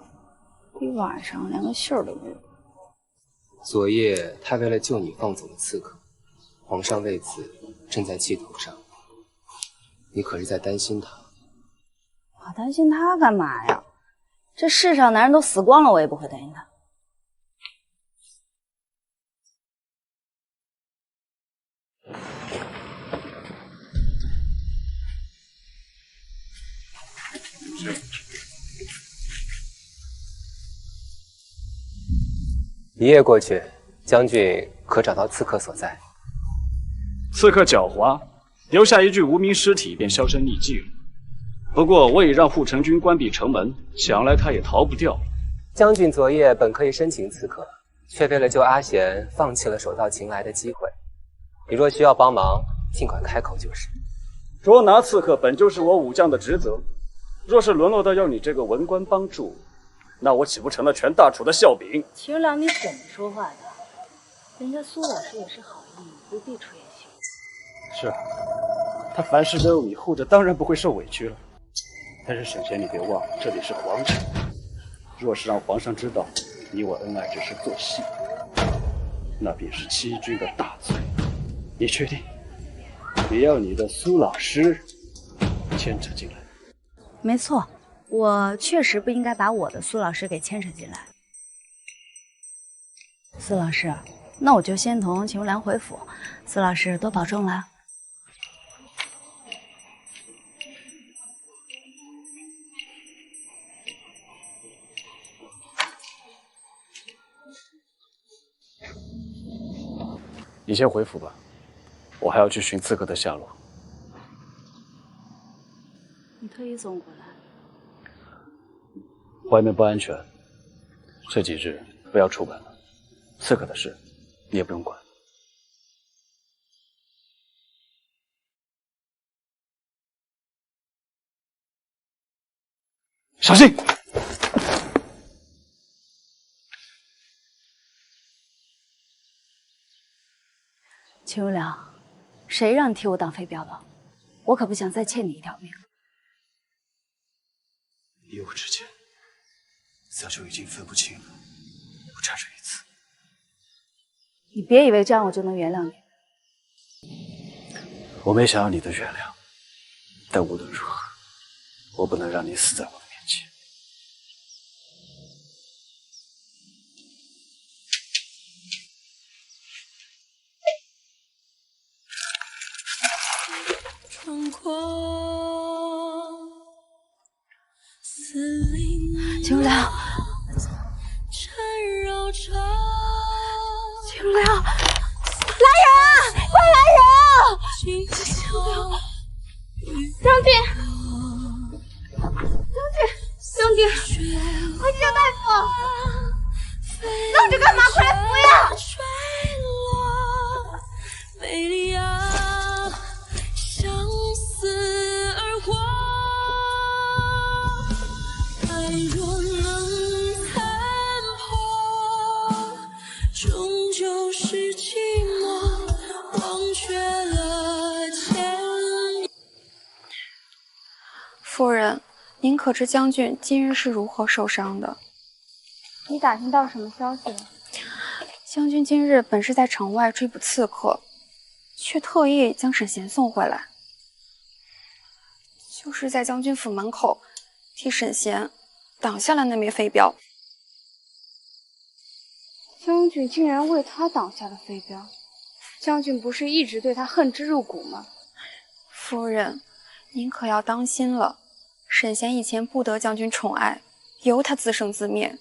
一晚上连个信儿都没有。昨夜他为了救你放走了刺客，皇上为此正在气头上，你可是在担心他？我担心他干嘛呀？这世上男人都死光了，我也不会担心他。一夜过去，将军可找到刺客所在？刺客狡猾，留下一具无名尸体便销声匿迹了。不过我已让护城军关闭城门，想来他也逃不掉。将军昨夜本可以申请刺客，却为了救阿贤，放弃了手到擒来的机会。你若需要帮忙，尽管开口就是。捉拿刺客本就是我武将的职责，若是沦落到要你这个文官帮助，那我岂不成了全大楚的笑柄？秦如良，你怎么说话的？人家苏老师也是好意，不必吹嘘。是啊，他凡事都有你护着，当然不会受委屈了。但是沈贤，你别忘了，这里是皇城，若是让皇上知道你我恩爱只是做戏，那便是欺君的大罪。你确定你要你的苏老师牵扯进来？没错，我确实不应该把我的苏老师给牵扯进来。苏老师，那我就先同秦如良回府，苏老师多保重了。你先回府吧，我还要去寻刺客的下落。你特意送过来？外面不安全，这几日不要出门了。刺客的事你也不用管。小心！秦如良，谁让你替我挡飞镖的？我可不想再欠你一条命。你我之间早就已经分不清了，不差这一次。你别以为这样我就能原谅你。我没想要你的原谅，但无论如何，我不能让你死在我的面前。秦如良，秦如良，来人啊！快来人啊！秦如良，将军，将军，快叫大夫！愣着干嘛？快来扶呀！美丽啊，相思而活。爱若能残破，终究是寂寞，忘却了前。夫人，您可知将军今日是如何受伤的？你打听到什么消息了？将军今日本是在城外追捕刺客，却特意将沈贤送回来，就是在将军府门口替沈贤挡下了那枚飞镖。将军竟然为他挡下了飞镖，将军不是一直对他恨之入骨吗？夫人，您可要当心了。沈贤以前不得将军宠爱，由他自生自灭，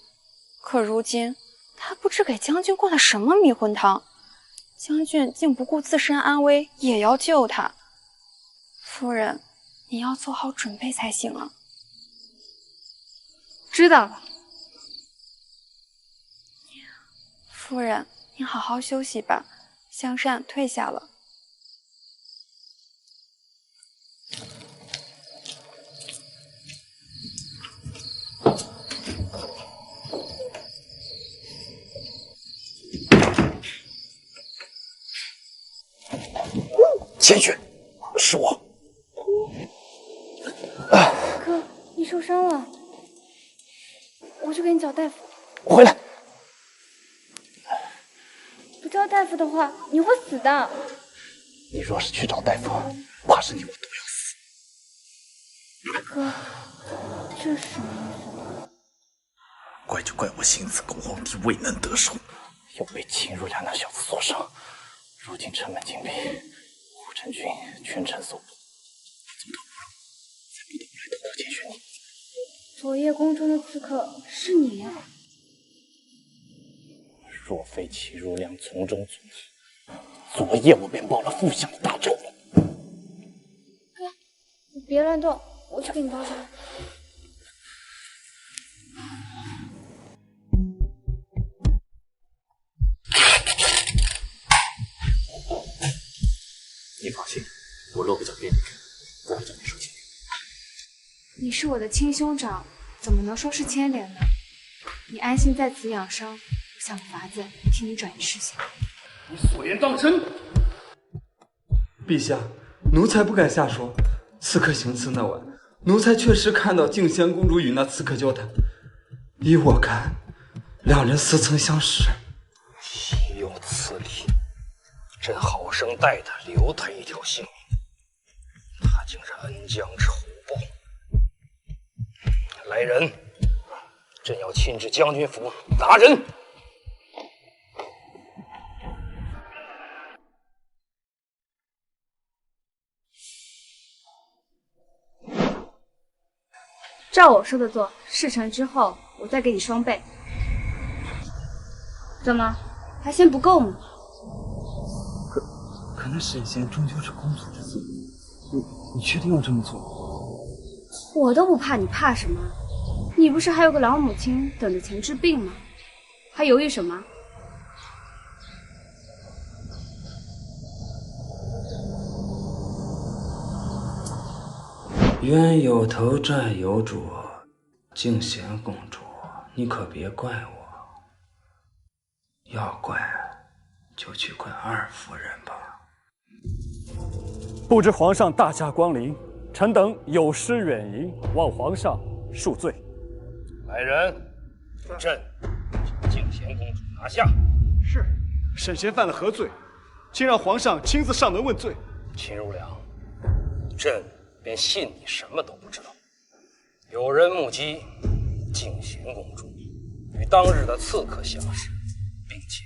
可如今他不知给将军灌了什么迷魂汤，将军竟不顾自身安危也要救他。夫人，你要做好准备才行啊。知道了。夫人，您好好休息吧。香扇退下了。千雪，是我。哥，你受伤了，我去给你找大夫。我回来。不叫大夫的话，你会死的。你若是去找大夫，怕是你我都要死。哥，这是什么意思？怪就怪我行刺狗皇帝未能得手，又被秦如良那小子所伤。如今城门紧闭，护城军全城搜捕，走投无路，才不得不来偷偷监视你。昨夜宫中的刺客是你呀？若非齐如良从中阻止，昨夜我便报了负相的大仇了。哥，你别乱动，我去给你包扎。你放心，我露个脚给你看，不会叫你受牵连。你是我的亲兄长，怎么能说是牵连呢？你安心在此养伤，我想个法子替你转移视线。你所言当真？陛下，奴才不敢下说。刺客行刺那晚，奴才确实看到静贤公主与那刺客交谈。依我看，两人似曾相识。岂有此理！朕好生待他，留他一条性命，他竟然恩将仇报。来人，朕要亲至将军府打人。照我说的做，事成之后我再给你双倍。怎么，还嫌不够吗？可那沈贤终究是公主之子，你确定要这么做？我都不怕，你怕什么？你不是还有个老母亲等着钱治病吗？还犹豫什么？冤有头债有主，静贤公主，你可别怪我。要怪就去怪二夫人吧。不知皇上大驾光临，臣等有失远迎，望皇上恕罪。来人，朕将静贤公主拿下。是。沈贤犯了何罪？请让皇上亲自上门问罪。秦如良，朕便信你什么都不知道。有人目击静贤公主与当日的刺客相识，并且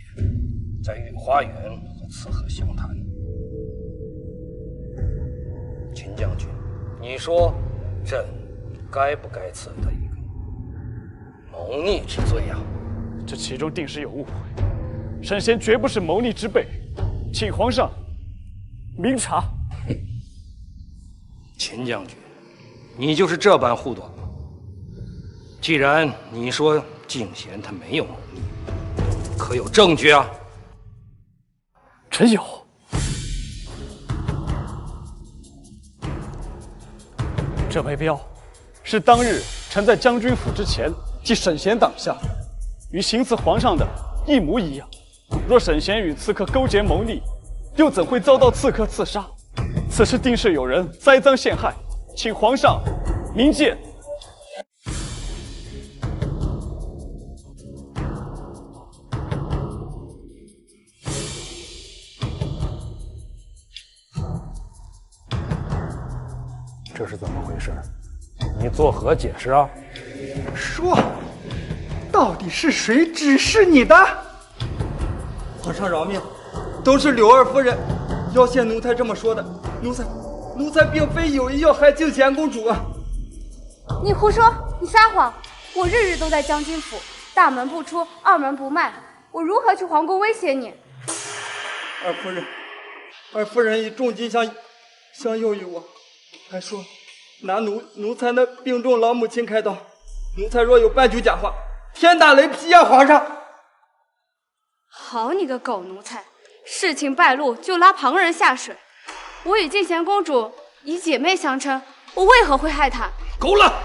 在御花园和刺客详谈。秦将军，你说朕该不该赐他一个谋逆之罪呀？这其中定是有误会，沈贤绝不是谋逆之辈，请皇上明察。秦将军，你就是这般护短吗？既然你说静贤他没有谋逆，可有证据啊？臣有。这枚镖是当日臣在将军府之前即沈贤挡下，与行刺皇上的一模一样。若沈贤与刺客勾结谋逆，又怎会遭到刺客刺杀？此事定是有人栽赃陷害，请皇上明鉴。这是怎么回事？你作何解释啊？说，到底是谁指示你的？皇上饶命，都是柳二夫人要挟奴才这么说的。奴才并非有意要害静贤公主啊！你胡说，你撒谎！我日日都在将军府，大门不出，二门不迈，我如何去皇宫威胁你？二夫人以重金相诱于我，还说拿奴才那病重老母亲开刀，奴才若有半句假话，天打雷劈啊！皇上！好你个狗奴才！事情败露就拉旁人下水。我与静贤公主以姐妹相称，我为何会害她？够了！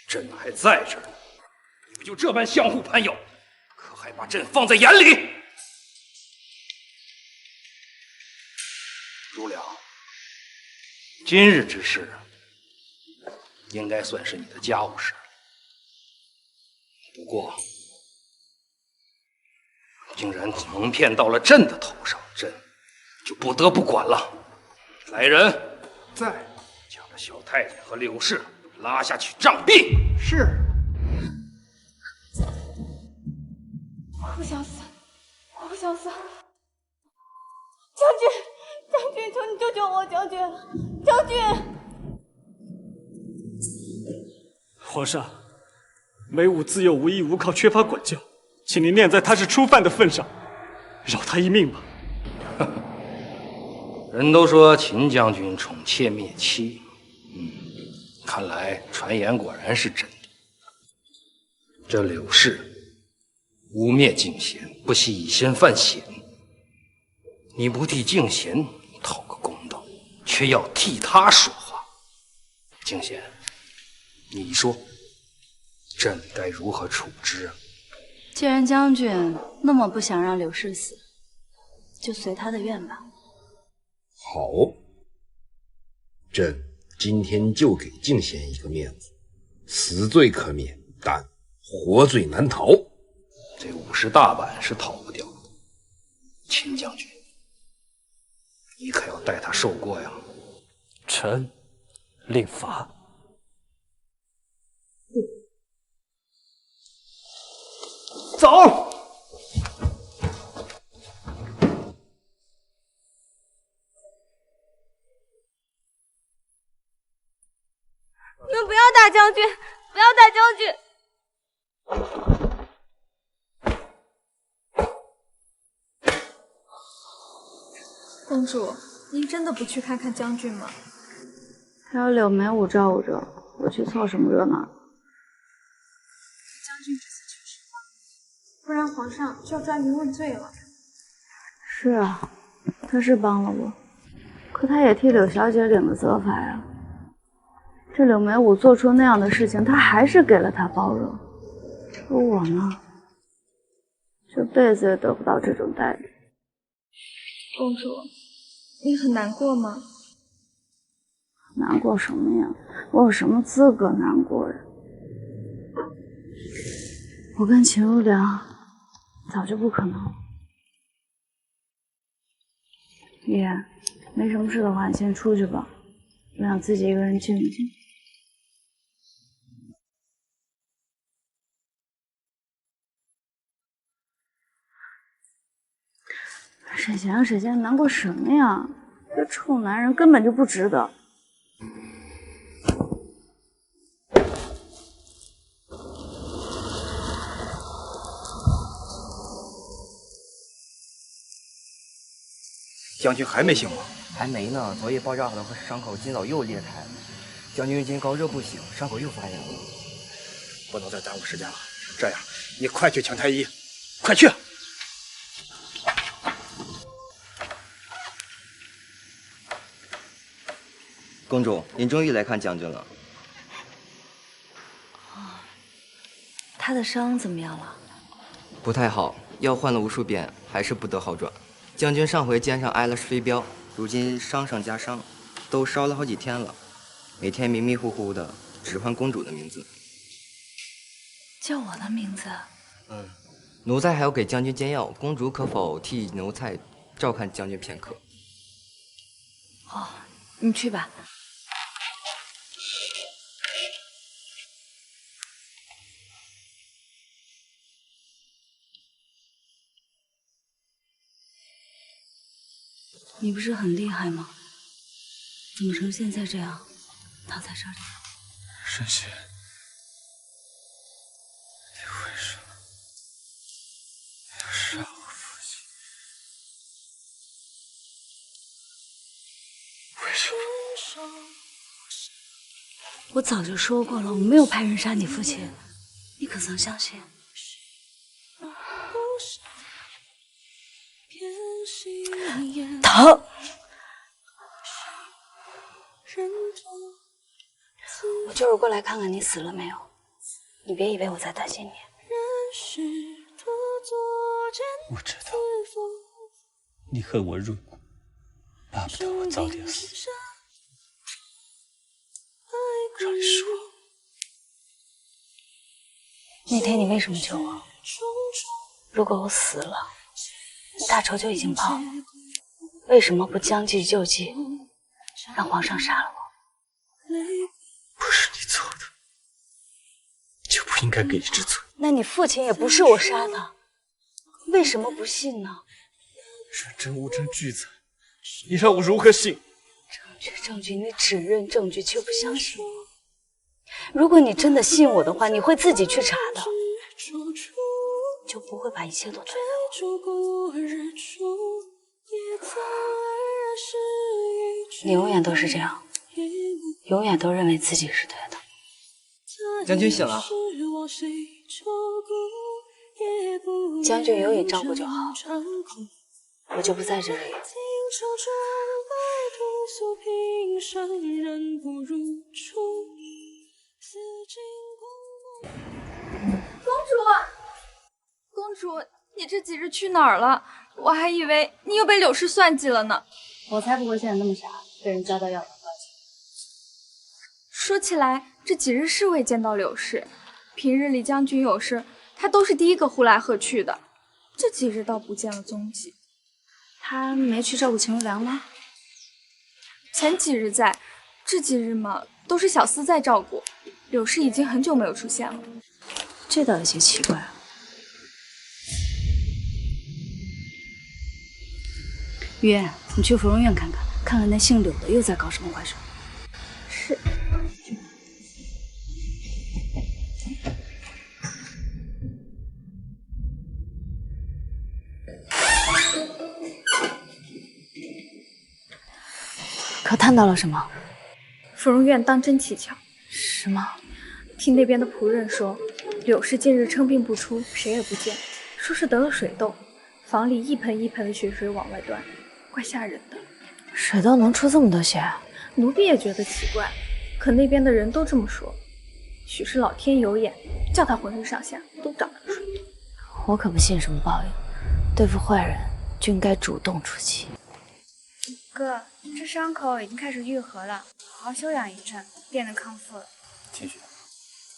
朕还在这儿呢，你们就这般相互攀咬，可还把朕放在眼里？如良，今日之事应该算是你的家务事，不过竟然蒙骗到了朕的头上，朕就不得不管了。来人，在，将这小太监和柳氏拉下去杖毙。是。我不想死，我不想死！将军，将军，求你救救我！将军，将军！皇上，梅武自幼无依无靠，缺乏管教，请您念在他是初犯的份上，饶他一命吧。人都说秦将军宠妾灭妻，看来传言果然是真的。这柳氏污蔑敬贤，不惜以身犯险，你不替敬贤讨个公道，却要替他说话。敬贤，你说朕该如何处置啊？既然将军那么不想让柳氏死，就随他的愿吧。好，朕今天就给敬贤一个面子，死罪可免，但活罪难逃。这50大板是逃不掉的，秦将军，你可要带他受过呀！臣令罚。走。你们不要打将军，不要打将军！公主，您真的不去看看将军吗？还有柳梅武照顾着，我去凑什么热闹？将军这次确实帮了，不然皇上就要抓您问罪了。是啊，他是帮了我，可他也替柳小姐领了责罚呀。这柳梅武做出那样的事情，他还是给了他包容，而我呢，这辈子也得不到这种待遇。公主，你很难过吗？难过什么呀？我有什么资格难过呀？我跟秦如良早就不可能了。叶，没什么事的话，你先出去吧，我想自己一个人静一静。沈贤，沈贤，难过什么呀？这臭男人根本就不值得。将军还没醒吗？还没呢，昨夜爆炸的伤口今早又裂开了。将军今高热不醒，伤口又发炎了。不能再耽误时间了。这样，你快去请太医，快去！公主，您终于来看将军了。他的伤怎么样了？不太好，药换了无数遍，还是不得好转。将军上回肩上挨了飞镖，如今伤上加伤，都烧了好几天了，每天迷迷糊糊的，只唤公主的名字。叫我的名字？奴才还要给将军煎药，公主可否替奴才照看将军片刻？哦，你去吧。你不是很厉害吗？怎么成现在这样，躺在这里？沈贤，你为什么要杀我父亲？为什么？我早就说过了，我没有派人杀你父亲，你可曾相信？疼。我就是过来看看你死了没有，你别以为我在担心你。我知道你恨我入骨，巴不得我早点死。让你说，那天你为什么救我？如果我死了，大仇就已经报了，为什么不将计就计，让皇上杀了我？不是你做的，就不应该给你治罪。那你父亲也不是我杀的，为什么不信呢？人证物证俱在，你让我如何信？证据，你只认证据却不相信我。如果你真的信我的话，你会自己去查的，就不会把一切都推给我。你永远都是这样，永远都认为自己是对的。将军醒了。将军有你照顾就好，我就不在这里。公主，你这几日去哪儿了？我还以为你又被柳氏算计了呢。我才不会像你那么傻，被人抓到要不要紧。说起来，这几日是未见到柳氏，平日里将军有事，他都是第一个呼来喝去的。这几日倒不见了踪迹。他没去照顾秦如良吗？前几日在，这几日嘛，都是小厮在照顾。柳氏已经很久没有出现了。这倒有些奇怪啊。约，你去芙蓉院看看，看看那姓柳的又在搞什么坏事。是。可探到了什么？芙蓉院当真蹊跷。什么？听那边的仆人说，柳氏近日称病不出，谁也不见，说是得了水痘，房里一盆一盆的血水往外端，怪吓人的。水痘能出这么多血？奴婢也觉得奇怪，可那边的人都这么说，许是老天有眼，叫他浑身上下都长了水痘。我可不信什么报应，对付坏人就应该主动出击。哥，这伤口已经开始愈合了，好好休养一阵，便能康复了。千雪，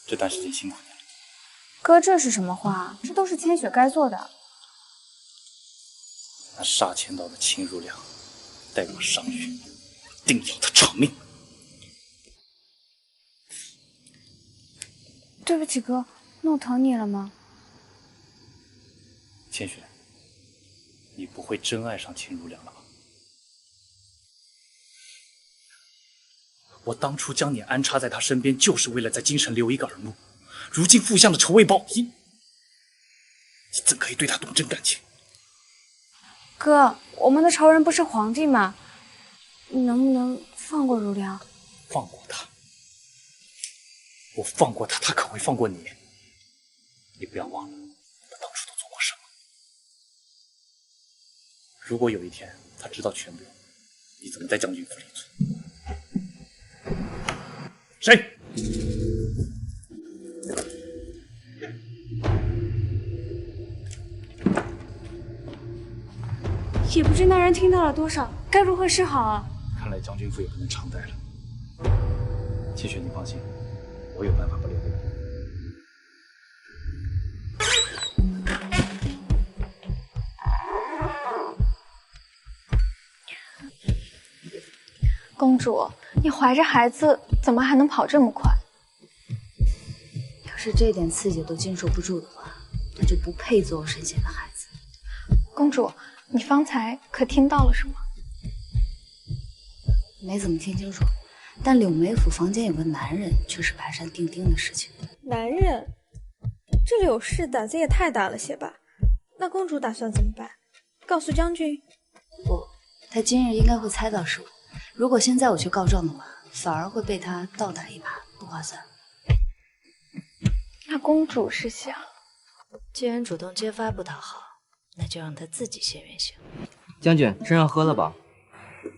这段时间辛苦你了。哥，这是什么话？这都是千雪该做的。那杀千刀的秦如良带我上狱，我定要他偿命。对不起哥，弄疼你了吗？千雪，你不会真爱上秦如良了吧？我当初将你安插在他身边，就是为了在京城留一个耳目。如今负向的仇未报，你怎可以对他动真感情？哥，我们的仇人不是皇帝吗？你能不能放过如良？放过他？我放过他，他可会放过你？你不要忘了，他当初都做过什么。如果有一天他知道全部，你怎么在将军府里做？谁？也不知那人听到了多少，该如何是好啊？看来将军府也不能常待了。千雪，你放心，我有办法不留给你。公主，你怀着孩子，怎么还能跑这么快？要是这点刺激都经受不住的话，那就不配做我身前的孩子。公主，你方才可听到了什么？没怎么听清楚，但柳梅府房间有个男人，却是排山定钉的事情。男人？这柳氏胆子也太大了些吧？那公主打算怎么办？告诉将军？不，他今日应该会猜到是我。如果现在我去告状的话，反而会被他倒打一耙，不划算。那公主是想，既然主动揭发不讨好，那就让他自己先原形。将军，身上喝了吧？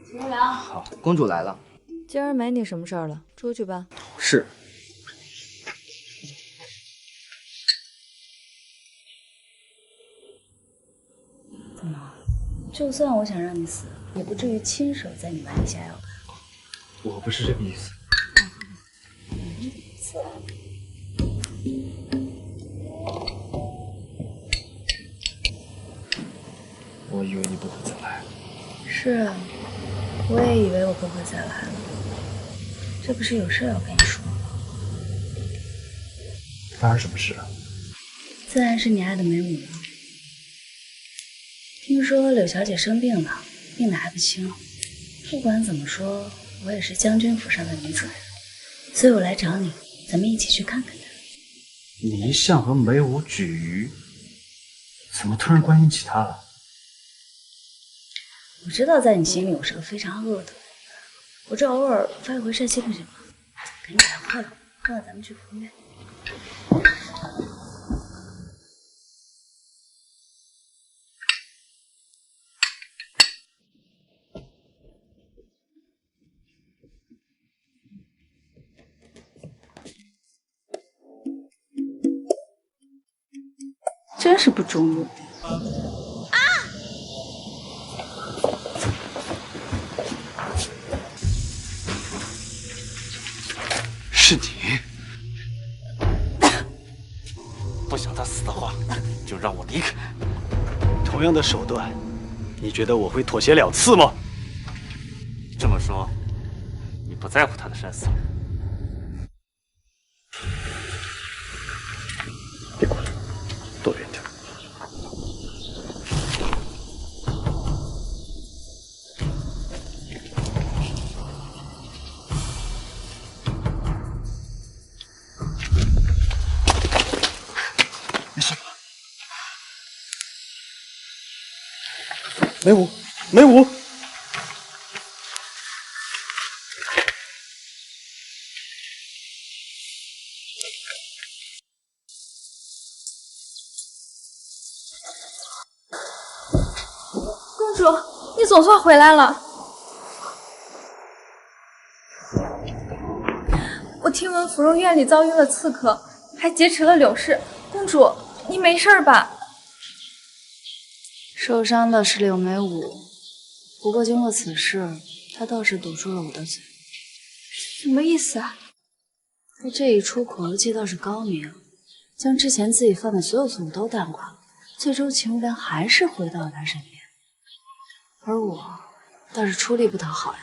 请凉。好，公主来了。今儿没你什么事儿了，出去吧。是。怎么？就算我想让你死，也不至于亲手在你碗里下药吧？我不是这个意思。我以为你不会再来。是啊，我也以为我不会再来了。这不是有事要跟你说吗？发生什么事了？自然是你爱的梅武了。听说柳小姐生病了，病得还不轻。不管怎么说，我也是将军府上的女主人，所以我来找你，咱们一起去看看她。你一向和梅武举鱼，怎么突然关心起他了？我知道在你心里我是个非常恶毒的人，我这偶尔发一回善心不行吗？赶紧来喝了，喝了咱们去服务院。真是不中用。是你。不想他死的话，就让我离开。同样的手段，你觉得我会妥协2次吗？这么说，你不在乎他的生死？别过来，躲远点。没事吧？梅武，梅武！公主，你总算回来了。我听闻芙蓉院里遭遇了刺客，还劫持了柳氏。公主，你没事吧？受伤的是柳梅武，不过经过此事，他倒是堵住了我的嘴。什么意思啊？他这一出口技倒是高明，将之前自己犯的所有错误都淡化，最终情人还是回到了他身边。而我倒是出力不讨好呀。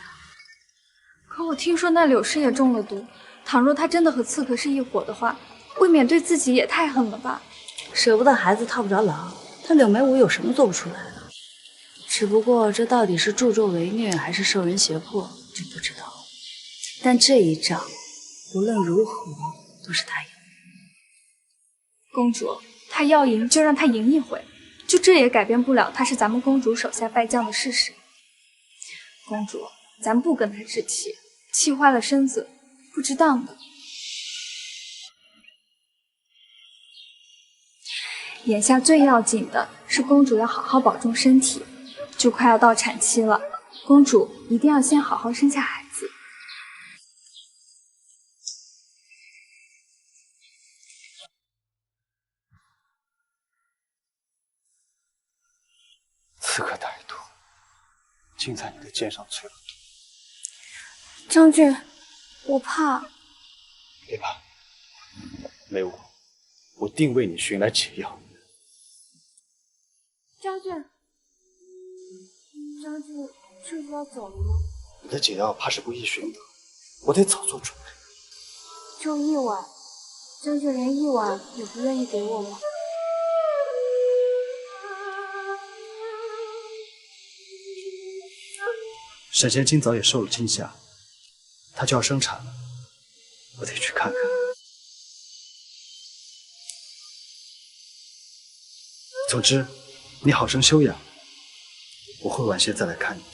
可我听说那柳氏也中了毒，倘若他真的和刺客是一伙的话，未免对自己也太狠了吧。舍不得孩子套不着牢，他柳梅武有什么做不出来的？只不过这到底是助纣为虐还是受人胁迫，就不知道了。但这一仗无论如何都是他赢。公主，他要赢就让他赢一回，就这也改变不了他是咱们公主手下败将的事实。公主，咱不跟他置气，气坏了身子不值当的。眼下最要紧的是公主要好好保重身体，就快要到产期了，公主一定要先好好生下孩子。刺客歹毒，竟在你的肩上淬了毒。将军，我怕。别怕，梅武，我定为你寻来解药。将军，将军这就要走了吗？你的解药怕是不易寻得，我得早做准备。就1碗，将军连1碗也不愿意给我吗？沈贤今早也受了惊吓，她就要生产了，我得去看看。总之，你好生休养，我会晚些再来看你。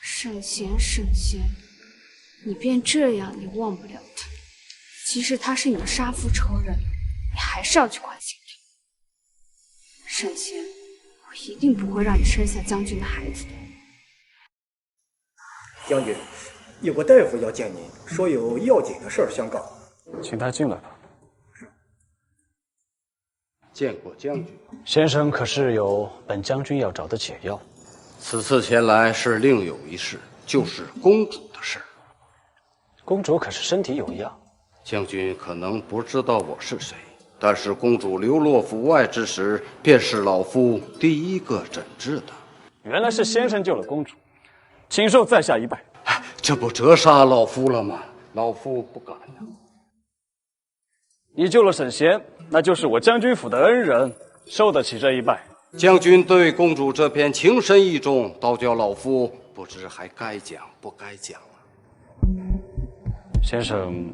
沈贤，沈贤，你便这样也忘不了他，即使他是你的杀父仇人，你还还是要去关心他。沈仙，我一定不会让你生下将军的孩子的。将军，有个大夫要见您，说有要紧的事儿相告。请他进来吧。见过将军。先生可是有本将军要找的解药？此次前来是另有一事，就是公主的事。公主可是身体有恙？将军可能不知道我是谁，但是公主流落府外之时，便是老夫第一个诊治的。原来是先生救了公主，请受在下一拜。这不折杀老夫了吗？老夫不敢呀。你救了沈贤，那就是我将军府的恩人，受得起这一拜。将军对公主这篇情深意重，倒叫老夫不知还该讲不该讲了。先生，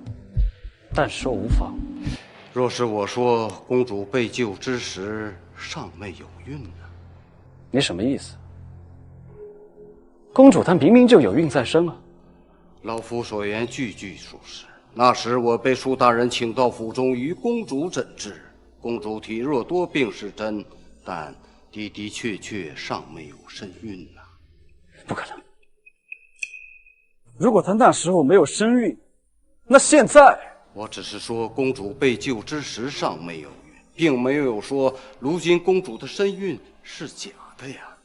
但说无妨。若是我说公主被救之时尚未有孕呢？你什么意思？公主她明明就有孕在身啊！老夫所言句句属实。那时我被舒大人请到府中与公主诊治，公主体弱多病是真，但的的确确尚没有身孕呐。不可能！如果她那时候没有身孕，那现在……我只是说公主被救之时尚没有孕，并没有说如今公主的身孕是假的呀。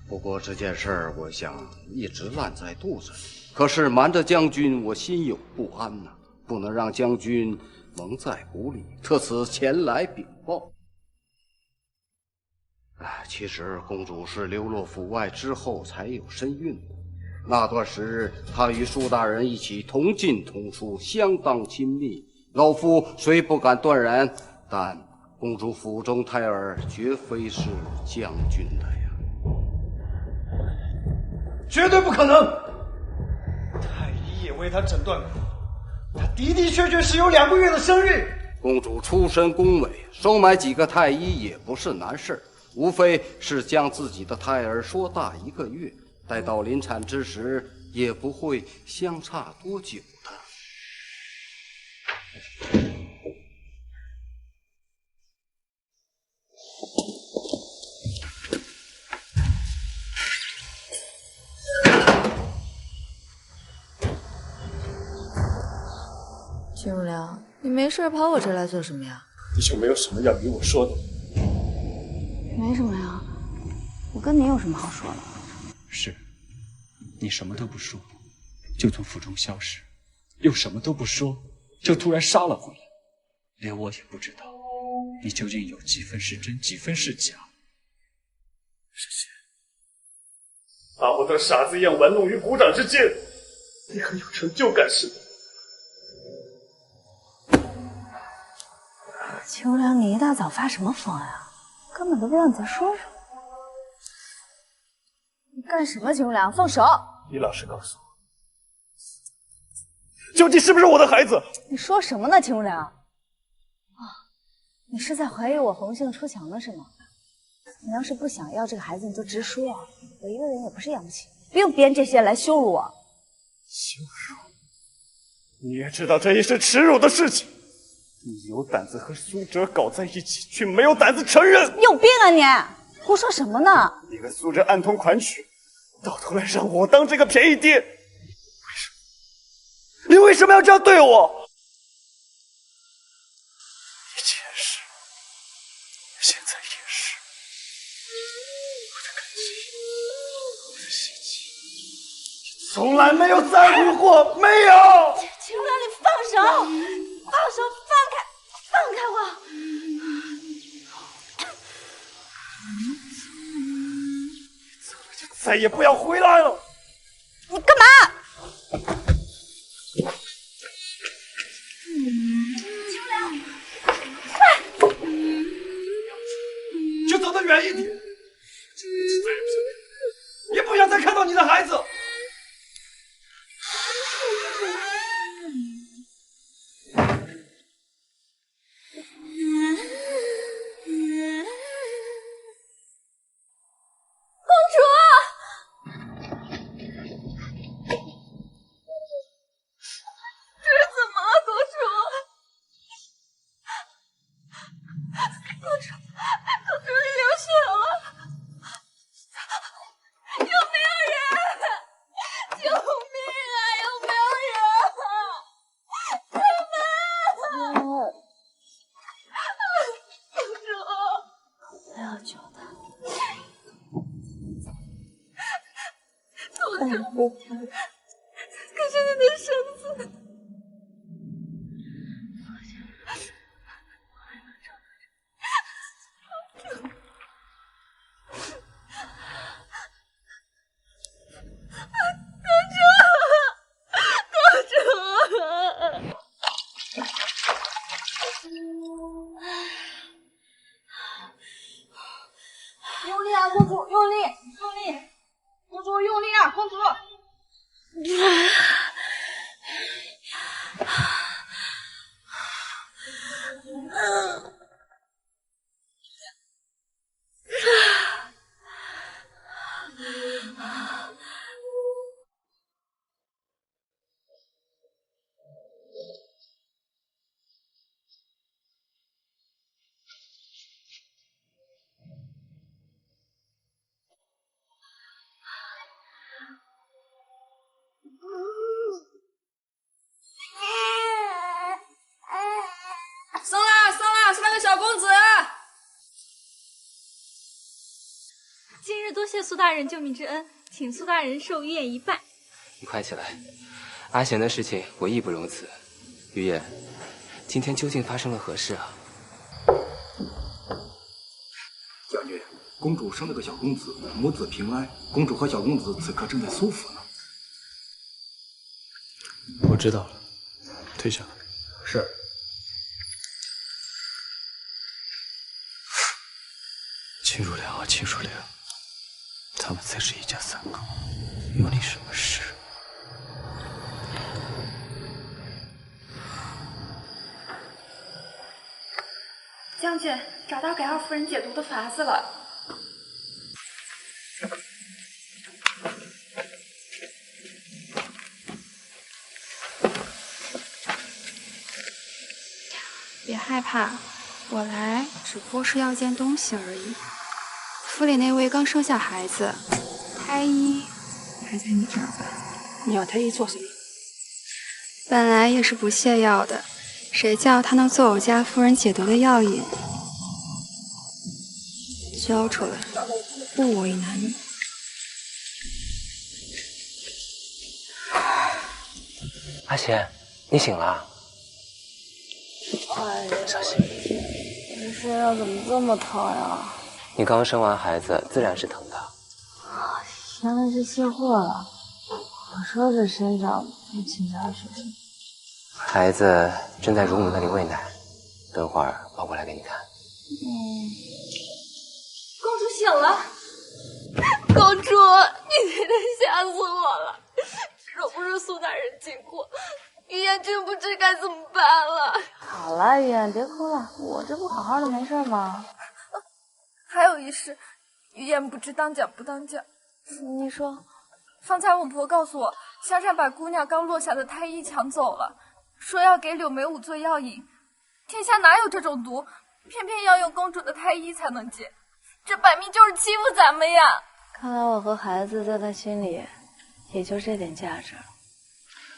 不过这件事儿，我想一直烂在肚子里。可是瞒着将军，我心有不安呐，不能让将军蒙在鼓里，特此前来禀报。其实公主是流落府外之后才有身孕的。那段时日，她与舒大人一起同进同出，相当亲密。老夫虽不敢断然，但公主腹中胎儿绝非是将军的呀。绝对不可能！太医也为他诊断过，他的的确确是有2个月的身孕。公主出身宫闱，收买几个太医也不是难事，无非是将自己的胎儿说大1个月，待到临产之时，也不会相差多久的。君如良，你没事跑我这儿来做什么呀？你就没有什么要与我说的？没什么呀，我跟你有什么好说的？是，你什么都不说，就从府中消失，又什么都不说，就突然杀了回来，连我也不知道你究竟有几分是真，几分是假。沈仙，巴不得傻子一样玩弄于股掌之间，你很有成就感似的。秋良，你一大早发什么疯呀？根本都不知道你在说什么。你干什么，秋良？放手！你老实告诉我，究竟是不是我的孩子？你说什么呢，秋良？啊，你是在怀疑我红杏出墙了是吗？你要是不想要这个孩子，你就直说啊！我一个人也不是养不起，不用编这些来羞辱我。羞辱？你也知道这也是耻辱的事情。你有胆子和苏哲搞在一起，却没有胆子承认。你有病啊你！胡说什么呢？你和苏哲暗通款曲，到头来让我当这个便宜爹。你为什么要这样对我？以前是，现在也是。我的感情，我的心情，你从来没有在乎过，没有。秋良，你放手！放手！放开我！再也不要回来了！你干嘛？秋良，快！就走得远一点，也不想再看到你的孩子。不，可是你的绳子。用力啊，公主，用力，用力，公主用力啊，公主。上来，上来，3个小公子。今日多谢苏大人救命之恩，请苏大人受于燕一拜。你快起来，阿贤的事情我义不容辞。于燕，今天究竟发生了何事啊？将军，公主生了个小公子，母子平安。公主和小公子此刻正在苏府呢。我知道了，退下。是。秦如良啊，秦如良，他们才是一家3口，有你什么事？将军，找到给二夫人解毒的法子了。别害怕，我来只不过是要件东西而已。府里那位刚生下孩子，胎医还在你这儿吧？你要胎医做什么？本来也是不泻药的，谁叫他能做我家夫人解毒的药引？交出来，不为难你。阿贤，你醒了？哎呀，你身上怎么这么疼呀？你刚生完孩子，自然是疼的。原来是卸货了。我说这身上没请假是什么？孩子正在乳母那里喂奶，等会儿抱过来给你看。公主醒了。公主，你今天吓死我了！若不是苏大人经过，于燕真不知该怎么办了。好了，于燕，别哭了，我这不好好的没事吗？还有一事，于燕不知当讲不当讲。你说，方才我婆告诉我，香山把姑娘刚落下的胎医抢走了，说要给柳梅武做药引。天下哪有这种毒，偏偏要用公主的胎医才能解，这摆明就是欺负咱们呀！看来我和孩子在他心里也就这点价值。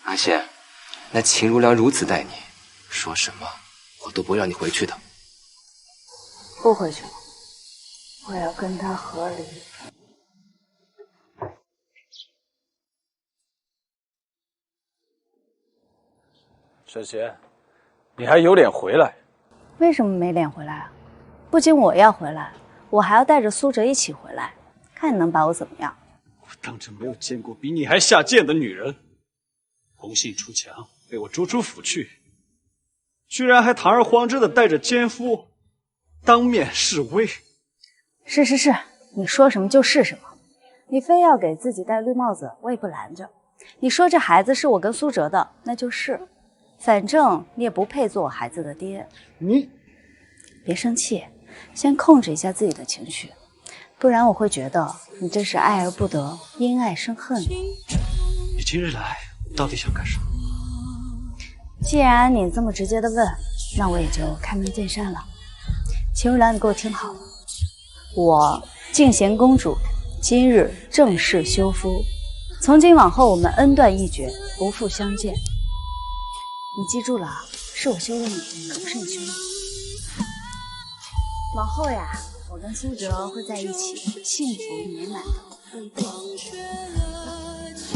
阿贤，那秦如良如此待你，说什么我都不会让你回去的。不回去，我要跟他和离。沈贤，你还有脸回来？为什么没脸回来啊？不仅我要回来，我还要带着苏哲一起回来，看你能把我怎么样。我当真没有见过比你还下贱的女人。红杏出墙，被我逐出府去，居然还堂而皇之的带着奸夫当面示威。是，你说什么就是什么。你非要给自己戴绿帽子，我也不拦着。你说这孩子是我跟苏哲的，那就是。反正你也不配做我孩子的爹。你别生气，先控制一下自己的情绪，不然我会觉得你这是爱而不得，因爱生恨。你今日来到底想干什么？既然你这么直接的问，那我也就开门见山了。秦如良，你给我听好了，我静娴公主今日正式休夫，从今往后我们恩断义绝，不复相见。你记住了啊，是我休了你，可不是你休了我。往后呀，我跟苏哲会在一起，幸福美满的过一辈子。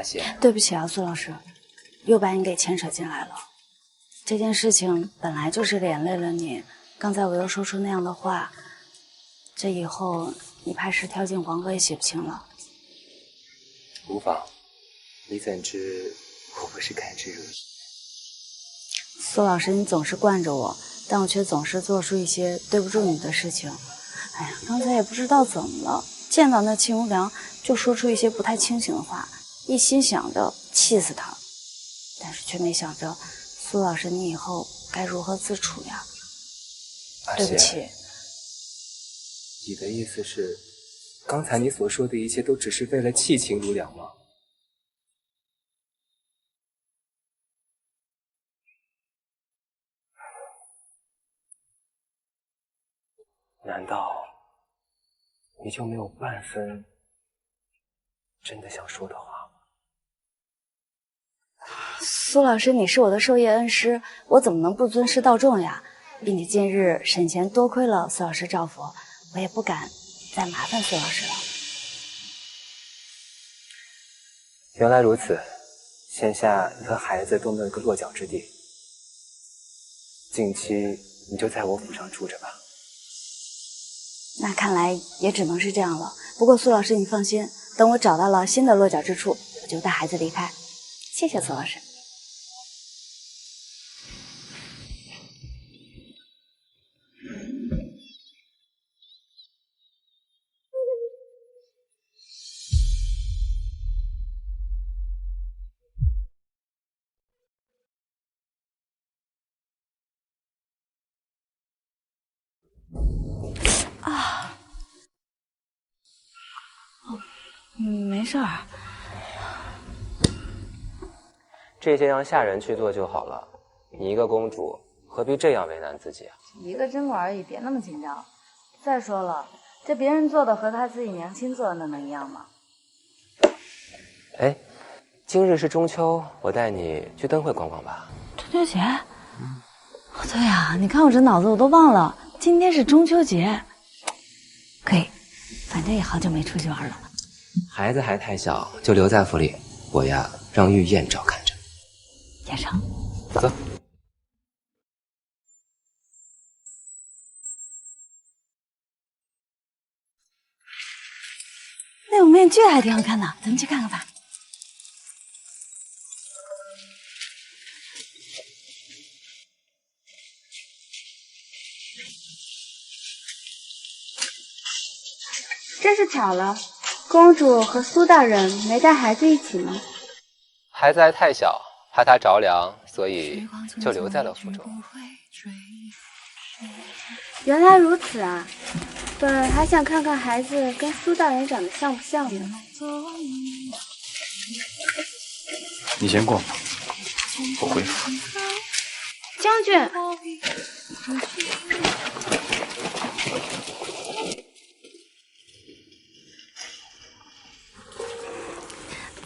阿贤，对不起啊，苏老师，又把你给牵扯进来了。这件事情本来就是连累了你，刚才我又说出那样的话，这以后你怕是跳进黄河也洗不清了。无妨，你怎知我不是甘之如饴？苏老师，你总是惯着我，但我却总是做出一些对不住你的事情。哎呀，刚才也不知道怎么了，见到那秦无良就说出一些不太清醒的话，一心想着气死他，但是却没想着苏老师你以后该如何自处呀。对不起。你的意思是，刚才你所说的一切都只是为了弃秦如良吗？难道你就没有半分真的想说的话？苏老师，你是我的授业恩师，我怎么能不尊师道重呀？并且近日沈贤多亏了苏老师照拂，我也不敢再麻烦苏老师了。原来如此，现下你和孩子都没有一个落脚之地，近期你就在我府上住着吧。那看来也只能是这样了。不过苏老师你放心，等我找到了新的落脚之处，我就带孩子离开。谢谢苏老师。啊，没事儿。这些让下人去做就好了。你一个公主，何必这样为难自己啊？一个针管而已，别那么紧张。再说了，这别人做的和他自己娘亲做的那能一样吗？哎，今日是中秋，我带你去灯会逛逛吧。中秋节？对呀，你看我这脑子我都忘了，今天是中秋节。可以，反正也好久没出去玩了。孩子还太小，就留在府里。我呀，让玉燕照看着。也成。走。那舞面具还挺好看的，咱们去看看吧。真是巧了，公主和苏大人没带孩子一起吗？孩子还太小，怕他着凉，所以就留在了府中。原来如此啊！本还想看看孩子跟苏大人长得像不像呢。你先逛吧，我回府。将军，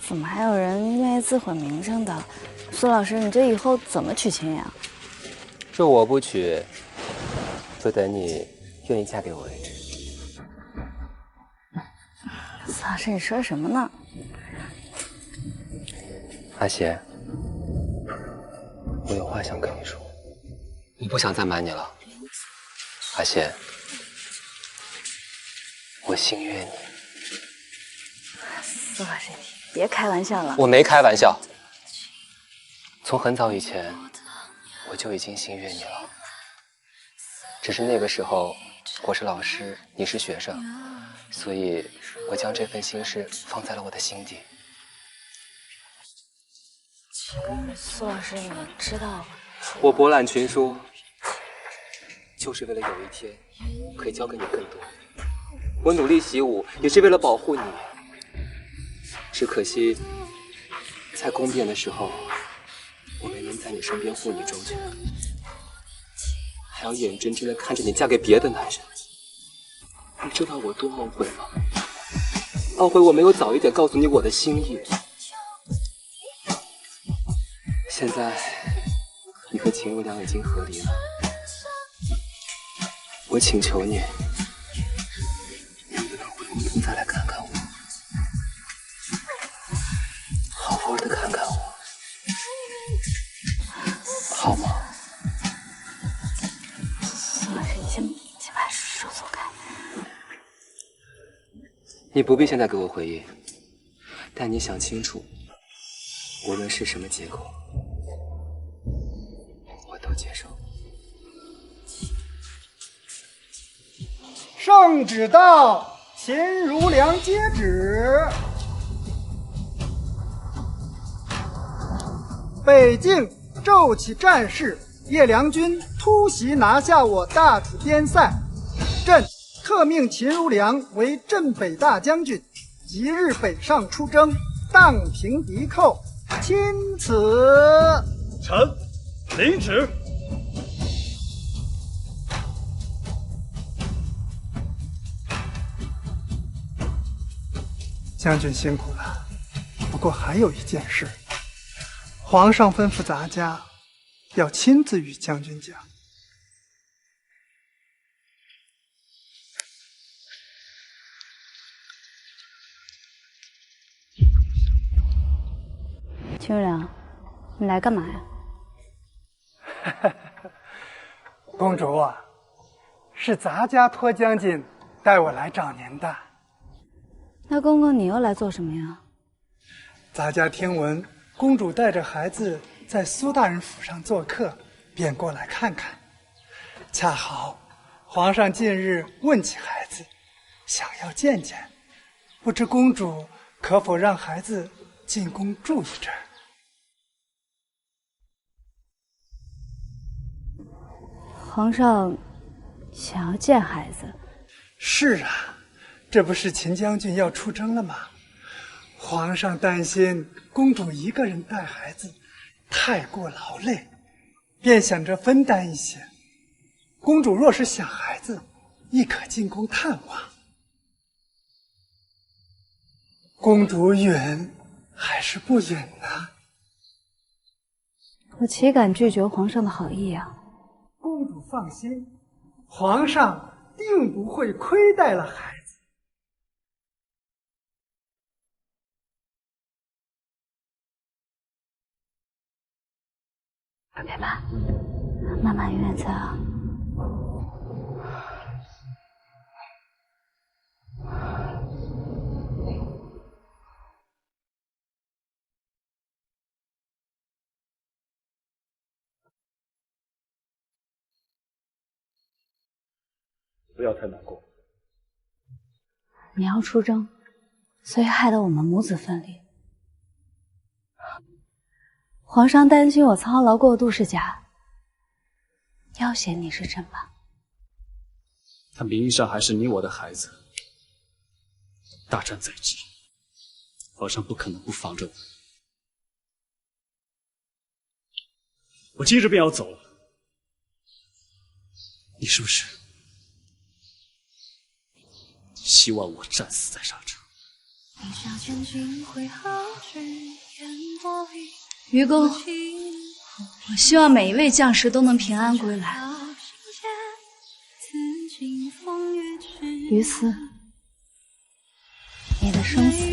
怎么还有人愿意自毁名声的？苏老师，你这以后怎么娶亲呀？若我不娶，就等你愿意嫁给我为止。苏老师，你说什么呢？阿贤，我有话想跟你说，我不想再瞒你了。阿贤，我心悦你。苏老师，别开玩笑了。我没开玩笑，从很早以前我就已经心悦你了，只是那个时候我是老师，你是学生，所以我将这份心事放在了我的心底。苏老师，你知道，我博览群书，就是为了有一天可以教给你更多。我努力习武，也是为了保护你。只可惜，在宫变的时候，我没能在你身边护你周全，还要眼睁睁地看着你嫁给别的男人。你知道我多懊悔吗？懊悔我没有早一点告诉你我的心意。现在，你和秦无良已经和离了，我请求你，能不能回宫中再来看看我？好你不必现在给我回应，但你想清楚，无论是什么结果，我都接受。圣旨到，秦如良接旨。北境骤起战事，叶良军突袭拿下我大楚边塞，朕特命秦如良为镇北大将军，即日北上出征，荡平敌寇。钦此。臣领旨。将军辛苦了，不过还有一件事，皇上吩咐咱家要亲自与将军讲。秦如良，你来干嘛呀？公主啊，是咱家托将军带我来找您的。那公公你又来做什么呀？咱家听闻公主带着孩子在苏大人府上做客，便过来看看。恰好皇上近日问起孩子，想要见见，不知公主可否让孩子进宫住一阵？皇上想要见孩子？是啊，这不是秦将军要出征了吗？皇上担心公主一个人带孩子太过劳累，便想着分担一些。公主若是想孩子，亦可进宫探望。公主允还是不允呢？我岂敢拒绝皇上的好意啊！公主放心，皇上定不会亏待了孩子。别怕，妈妈永远在啊。不要太难过。你要出征，所以害得我们母子分离。皇上担心我操劳过度是假，要挟你是真吧？他名义上还是你我的孩子，大战在即，皇上不可能不防着我。我今日便要走了，你是不是希望我战死在沙场？愚公，我希望每一位将士都能平安归来。于此，你的生死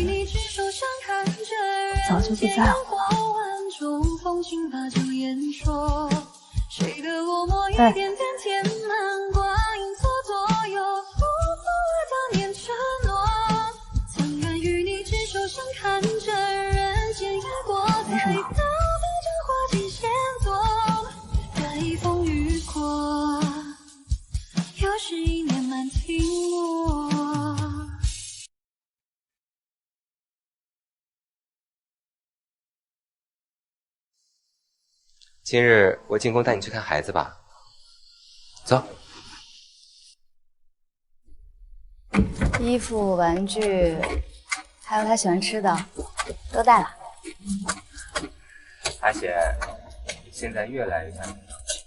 早就不在乎了。哎，没什么。今日我进宫带你去看孩子吧，走。衣服、玩具，还有他喜欢吃的，都带了。阿雪，你现在越来越像你娘亲。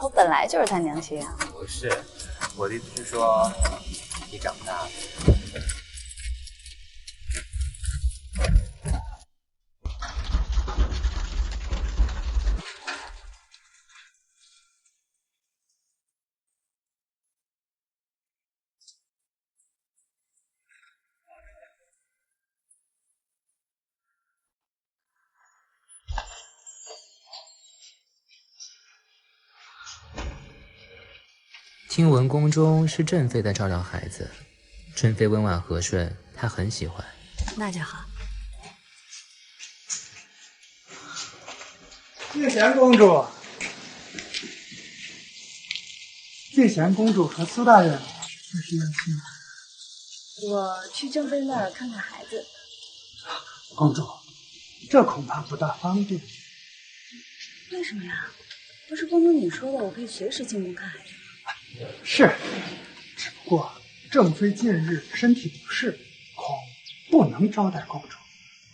我本来就是他娘亲啊。不是，我的意思是说，你长大了。听闻宫中是正妃在照料孩子，正妃温婉和顺，他很喜欢。那就好。静贤公主，静贤公主和苏大人这是远亲吗？我去正妃那儿看看孩子。公主，这恐怕不大方便。为什么呀？不是公主你说的，我可以随时进宫看孩子吗？是，只不过正妃近日身体不适，恐不能招待公主。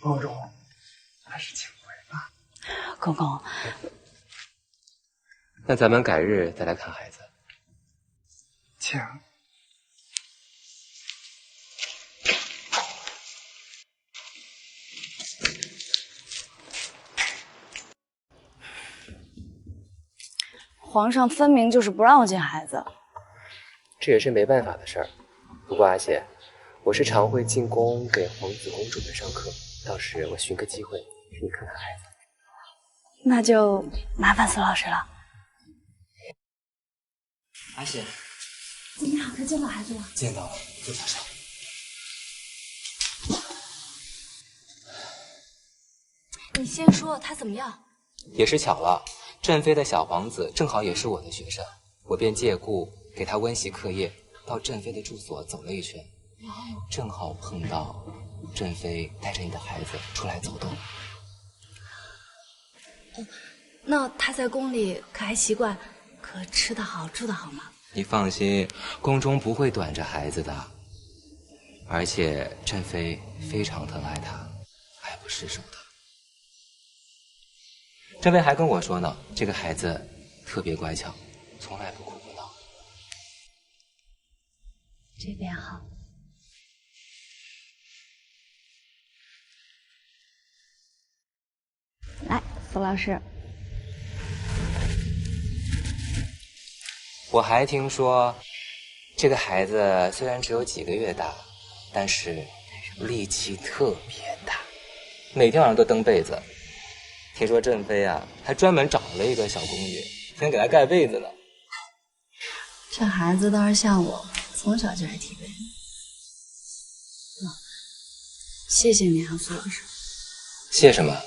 公主，还是请回吧。公公，那咱们改日再来看孩子。请。皇上分明就是不让我见孩子。这也是没办法的事儿。不过阿姐，我是常会进宫给皇子公主们上课，到时我寻个机会给你看看孩子。那就麻烦苏老师了。阿姐，怎么样？他见到孩子了？见到了，就马上。你先说他怎么样？也是巧了，正妃的小皇子正好也是我的学生，我便借故给他温习课业，到正妃的住所走了一圈，正好碰到正妃带着你的孩子出来走动。那他在宫里可还习惯？可吃得好，住得好吗？你放心，宫中不会短着孩子的，而且正妃非常疼爱他，爱不释手的。正妃还跟我说呢，这个孩子特别乖巧，从来不哭不闹。这边好。来，苏老师。我还听说，这个孩子虽然只有几个月大，但是力气特别大，每天晚上都蹬被子。听说正妃啊，还专门找了一个小宫女，想给他盖被子呢。这孩子倒是像我，从小就爱踢被子。谢谢你啊，苏老师。谢什么？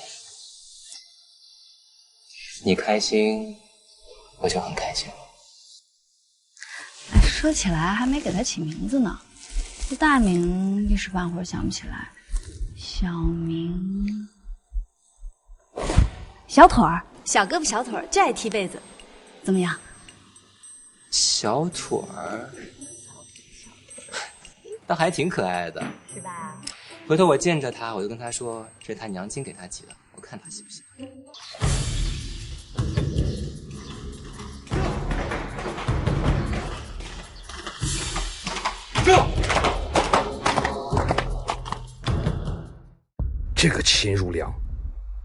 你开心，我就很开心了。哎，说起来还没给他起名字呢，这大名一时半会儿想不起来。小名。小腿儿，小胳膊小腿儿，就爱踢被子，怎么样？小腿儿，那还挺可爱的，是吧？回头我见着他，我就跟他说这是他娘亲给他起的，我看他喜不喜欢。这个秦如良，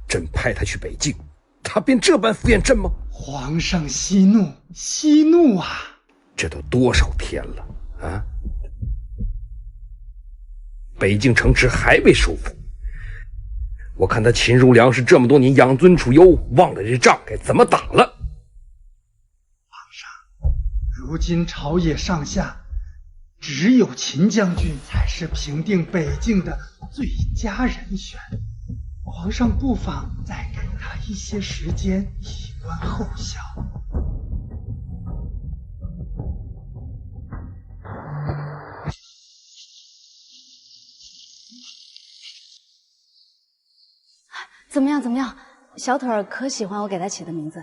朕派他去北境，他便这般敷衍朕吗？皇上息怒，息怒啊！这都多少天了啊！北境城池还未收复，我看他秦如良是这么多年养尊处优，忘了这仗该怎么打了。皇上，如今朝野上下，只有秦将军才是平定北境的最佳人选。皇上不妨再给他一些时间，以观后效。怎么样？怎么样？小腿儿可喜欢我给他起的名字？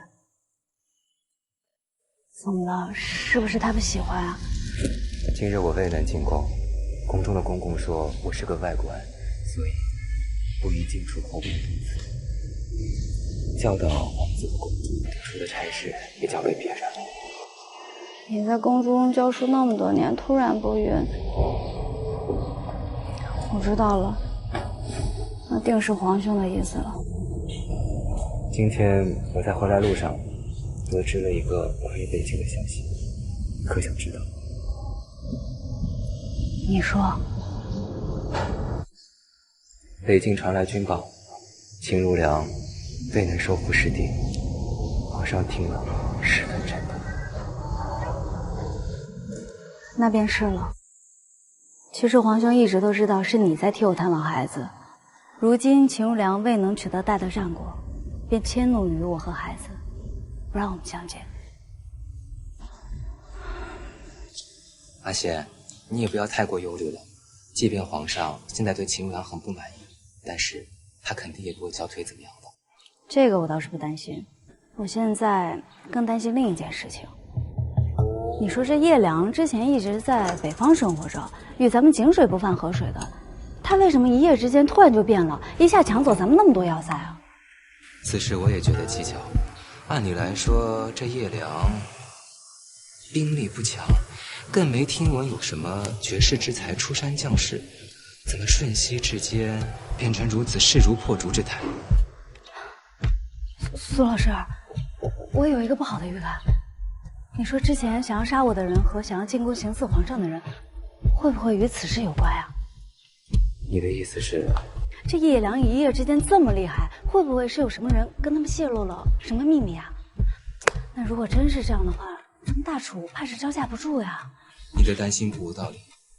怎么了？是不是他不喜欢啊？今日我未能进宫，宫中的公公说我是个外国人，所以不宜进出后宫多次。教导皇子和公主读书的差事也交给别人了。你在宫中教书那么多年，突然不允，我知道了，那定是皇兄的意思了。今天我在回来路上得知了一个关于北京的消息，可想知道？你说。北境传来军报，秦如良未能收复失地，皇上听了十分震动。那便是了。其实皇兄一直都知道是你在替我探望孩子，如今秦如良未能取得大的战果，便迁怒于我和孩子，不让我们相见。阿贤，你也不要太过忧虑了。即便皇上现在对秦如良很不满意，但是他肯定也不会教推怎么样的。这个我倒是不担心，我现在更担心另一件事情。你说这叶良之前一直在北方生活着，与咱们井水不犯河水的，他为什么一夜之间突然就变了，一下抢走咱们那么多要塞啊？此事我也觉得蹊跷。按理来说，这叶良兵力不强，更没听闻有什么绝世之才出山降世，怎么瞬息之间变成如此势如破竹之态？苏老师，我有一个不好的预感。你说之前想要杀我的人和想要进宫行刺皇上的人，会不会与此事有关啊？你的意思是，这叶良一夜之间这么厉害，会不会是有什么人跟他们泄露了什么秘密啊？那如果真是这样的话，咱们大楚怕是招架不住呀。你的担心不无道理，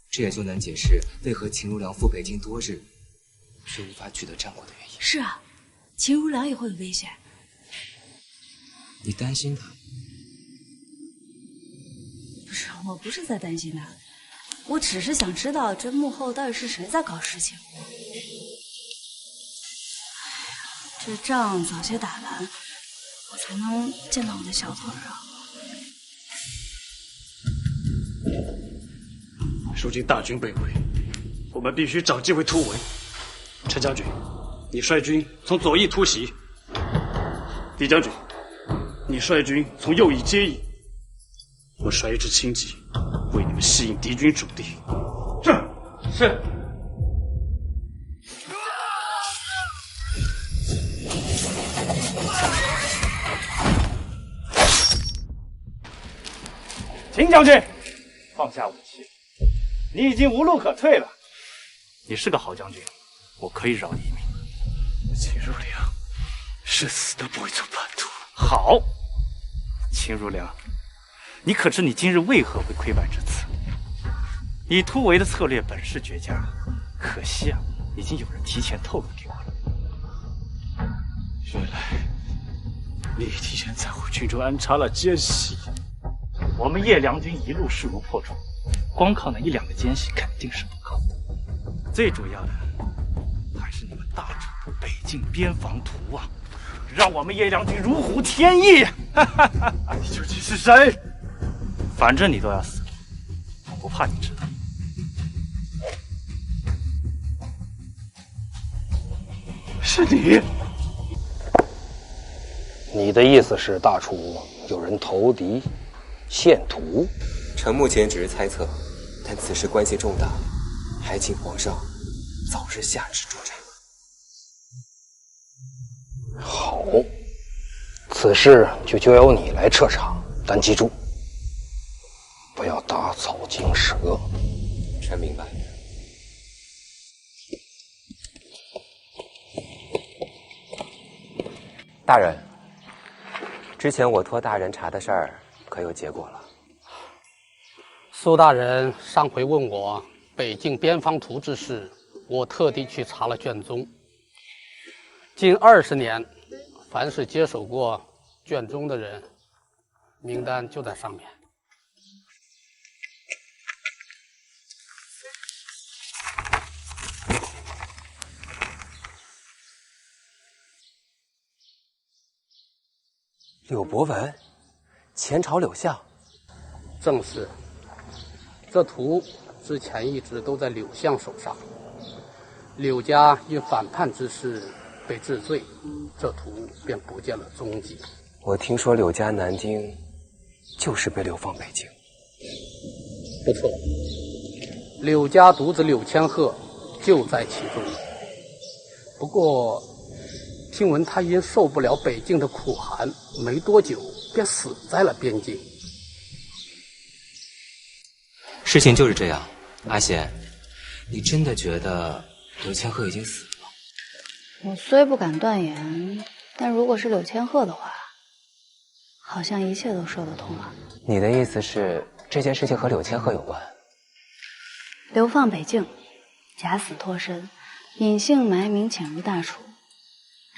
这也就能解释为何秦如良赴北京多日是无法取得战果的原因。是啊，秦如良也会有危险。你担心他？不是，我不是在担心他，我只是想知道这幕后到底是谁在搞事情。哎呀，这仗早些打完，我才能见到我的小腿啊！如今大军被围，我们必须找机会突围。陈将军，你率军从左翼突袭；李将军，你率军从右翼接应。我率一支轻骑，为你们吸引敌军主力。是。秦将军，放下武器，你已经无路可退了。你是个好将军，我可以饶你一命。秦如良是死都不会走半途。好，秦如良。你可知你今日为何会溃败至此？你突围的策略本是绝佳，可惜啊，已经有人提前透露给我了。原来你提前在我军中安插了奸细。我们叶良军一路势如破竹，光靠那一两个奸细肯定是不够。最主要的还是你们大楚北境边防图啊，让我们叶良军如虎添翼。你究竟是谁？反正你都要死，我不怕你知道。是你？你的意思是大楚有人投敌献图？臣目前只是猜测，但此事关系重大，还请皇上早日下旨助战。好，此事就交由你来彻查，但记住，不要打草惊蛇。臣明白。大人，之前我托大人查的事儿，可有结果了？苏大人上回问我北境边防图之事，我特地去查了卷宗。近20年，凡是接手过卷宗的人，名单就在上面。柳伯文，前朝柳相。正是。这图之前一直都在柳相手上，柳家因反叛之事被治罪，这图便不见了踪迹。我听说柳家南京就是被流放北京。不错，柳家独子柳千鹤就在其中。不过听闻他因受不了北境的苦寒，没多久便死在了边境。事情就是这样，阿贤，你真的觉得柳千鹤已经死了？我虽不敢断言，但如果是柳千鹤的话，好像一切都说得通了。你的意思是这件事情和柳千鹤有关？流放北境，假死脱身，隐姓埋名潜入大楚。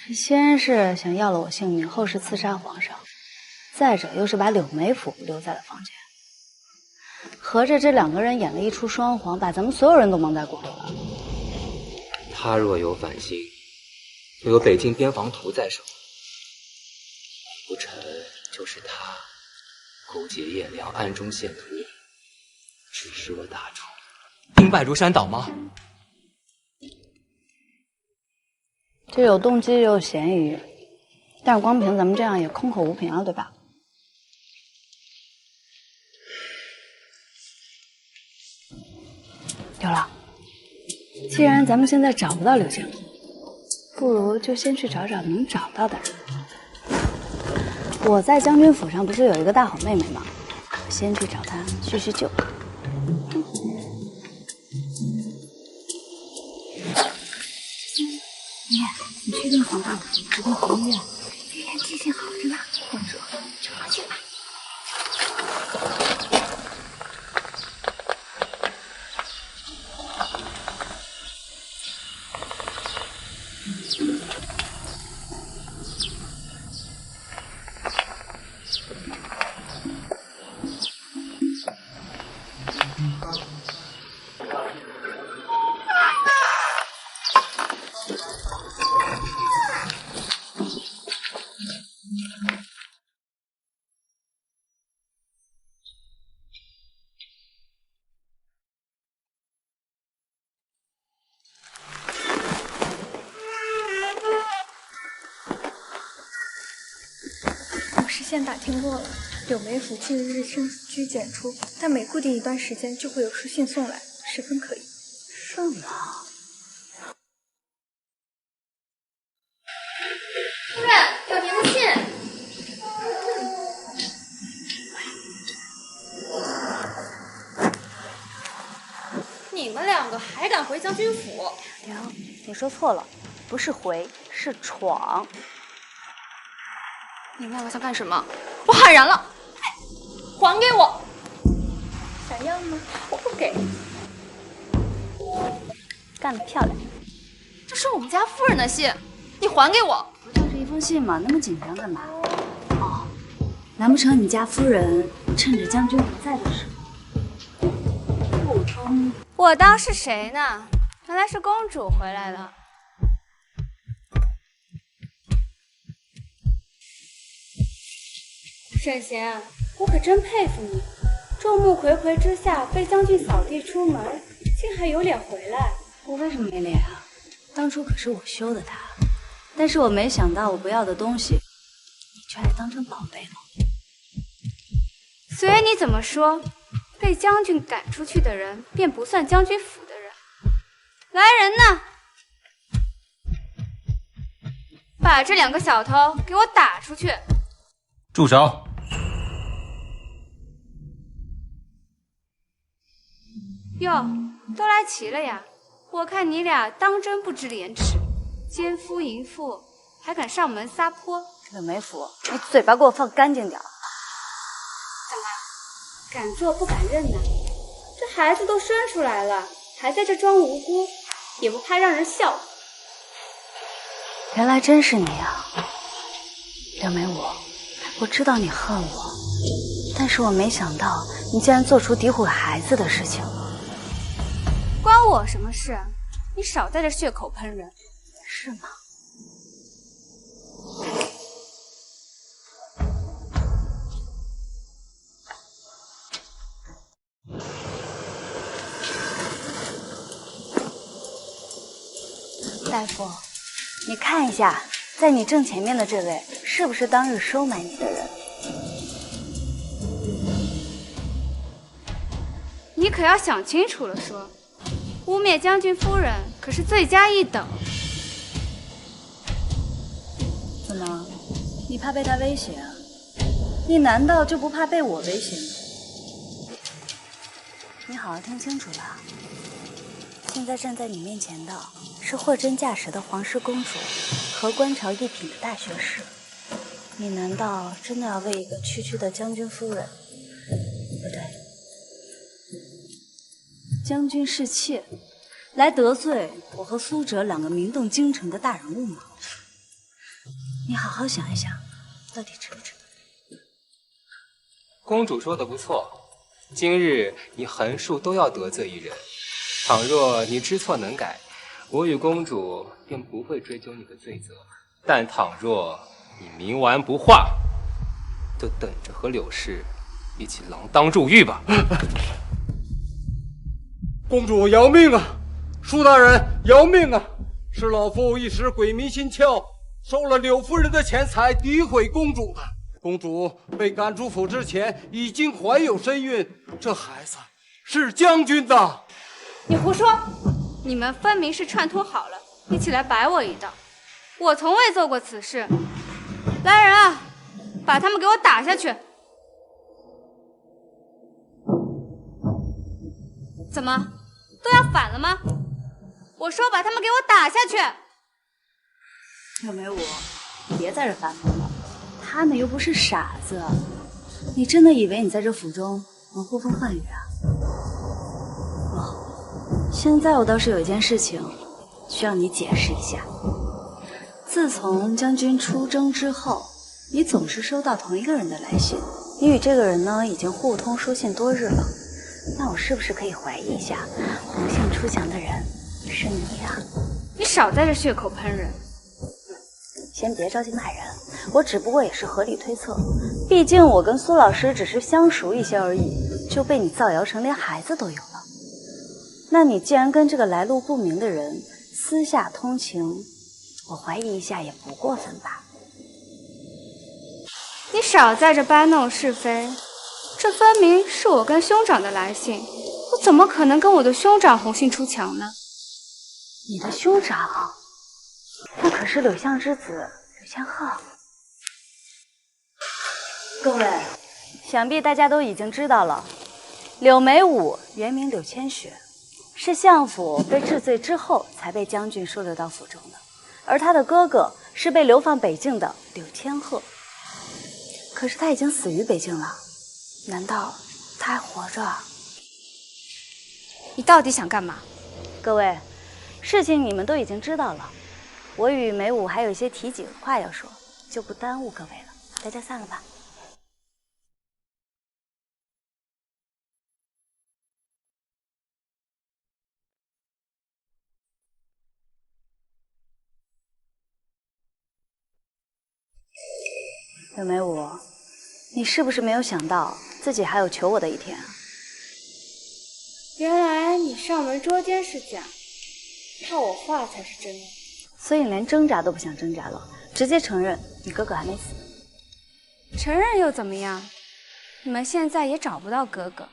这先是想要了我性命，后是刺杀皇上，再者又是把柳梅府留在了房间。合着这2个人演了一出双簧，把咱们所有人都蒙在鼓里了。他若有反心，就有北境边防图在手，不成就是他勾结叶良，暗中献图，指使我大楚兵败如山倒吗？这有动机也有嫌疑，但是光凭咱们这样也空口无凭了，对吧？有了，既然咱们现在找不到柳青图，不如就先去找找能找到的人。我在将军府上不是有一个大好妹妹吗？我先去找她叙叙旧。你确定皇上不会回医院？今天记性好着呢，公主，就放心吧。先打听过了，柳梅府近日深居简出，但每固定一段时间就会有书信送来，十分可疑。是吗？夫人，有您的信。你们2个还敢回将军府？娘，你说错了，不是回，是闯。你们2个想干什么？我喊人了，还给我！想要吗？我不给。干得漂亮！这是我们家夫人的信，你还给我！不就是一封信吗？那么紧张干嘛？哦，难不成你家夫人趁着将军不在的时候，不通？我当是谁呢？原来是公主回来了。圣贤，我可真佩服你，众目睽睽之下被将军扫地出门，竟还有脸回来。我为什么没脸啊？当初可是我休的他，但是我没想到我不要的东西，你却还当成宝贝了。随你怎么说，被将军赶出去的人便不算将军府的人。来人呐！把这2个小偷给我打出去！住手！哟，都来齐了呀！我看你俩当真不知廉耻，奸夫淫妇还敢上门撒泼！柳梅府，你嘴巴给我放干净点！怎么，敢做不敢认呢？这孩子都生出来了，还在这装无辜，也不怕让人笑话。原来真是你啊，柳梅舞！我知道你恨我，但是我没想到你竟然做出诋毁孩子的事情。关我什么事？你少在这血口喷人，是吗？大夫，你看一下，在你正前面的这位是不是当日收买你的人？你可要想清楚了说，污蔑将军夫人可是罪加一等。怎么，你怕被他威胁啊？你难道就不怕被我威胁吗？你好好听清楚了，现在站在你面前的是货真价实的皇室公主和观朝一品的大学士，你难道真的要为一个区区的将军夫人？不对，将军侍妾，来得罪我和苏哲2个名动京城的大人物吗？你好好想一想，到底值不值？公主说的不错，今日你横竖都要得罪一人。倘若你知错能改，我与公主便不会追究你的罪责。但倘若你冥顽不化，就等着和柳氏一起锒铛入狱吧。公主饶命啊！舒大人饶命啊！是老夫一时鬼迷心窍，收了柳夫人的钱财，诋毁公主的。公主被赶出府之前已经怀有身孕，这孩子是将军的。你胡说！你们分明是串通好了，一起来摆我一道。我从未做过此事。来人啊，把他们给我打下去！怎么，都要反了吗？我说把他们给我打下去！柳梅武，你别在这发疯了，他们又不是傻子，你真的以为你在这府中能呼风唤雨啊？哦，现在我倒是有一件事情需要你解释一下。自从将军出征之后，你总是收到同一个人的来信，你与这个人呢已经互通书信多日了。那我是不是可以怀疑一下，不幸出墙的人是你呀？你少在这血口喷人！先别着急骂人，我只不过也是合理推测，毕竟我跟苏老师只是相熟一些而已，就被你造谣成连孩子都有了。那你既然跟这个来路不明的人私下通情，我怀疑一下也不过分吧？你少在这搬弄是非，这分明是我跟兄长的来信，我怎么可能跟我的兄长红杏出墙呢？你的兄长？那可是柳相之子柳千鹤。各位，想必大家都已经知道了，柳梅武原名柳千雪，是相府被治罪之后才被将军收留到府中的，而他的哥哥是被流放北境的柳千鹤。可是他已经死于北境了，难道他还活着？你到底想干嘛？各位，事情你们都已经知道了，我与梅武还有一些提己的话要说，就不耽误各位了，大家散了吧。柳梅武，你是不是没有想到自己还有求我的一天啊？原来你上门捉奸是假，套我话才是真的。所以你连挣扎都不想挣扎了，直接承认你哥哥还没死。承认又怎么样？你们现在也找不到哥哥，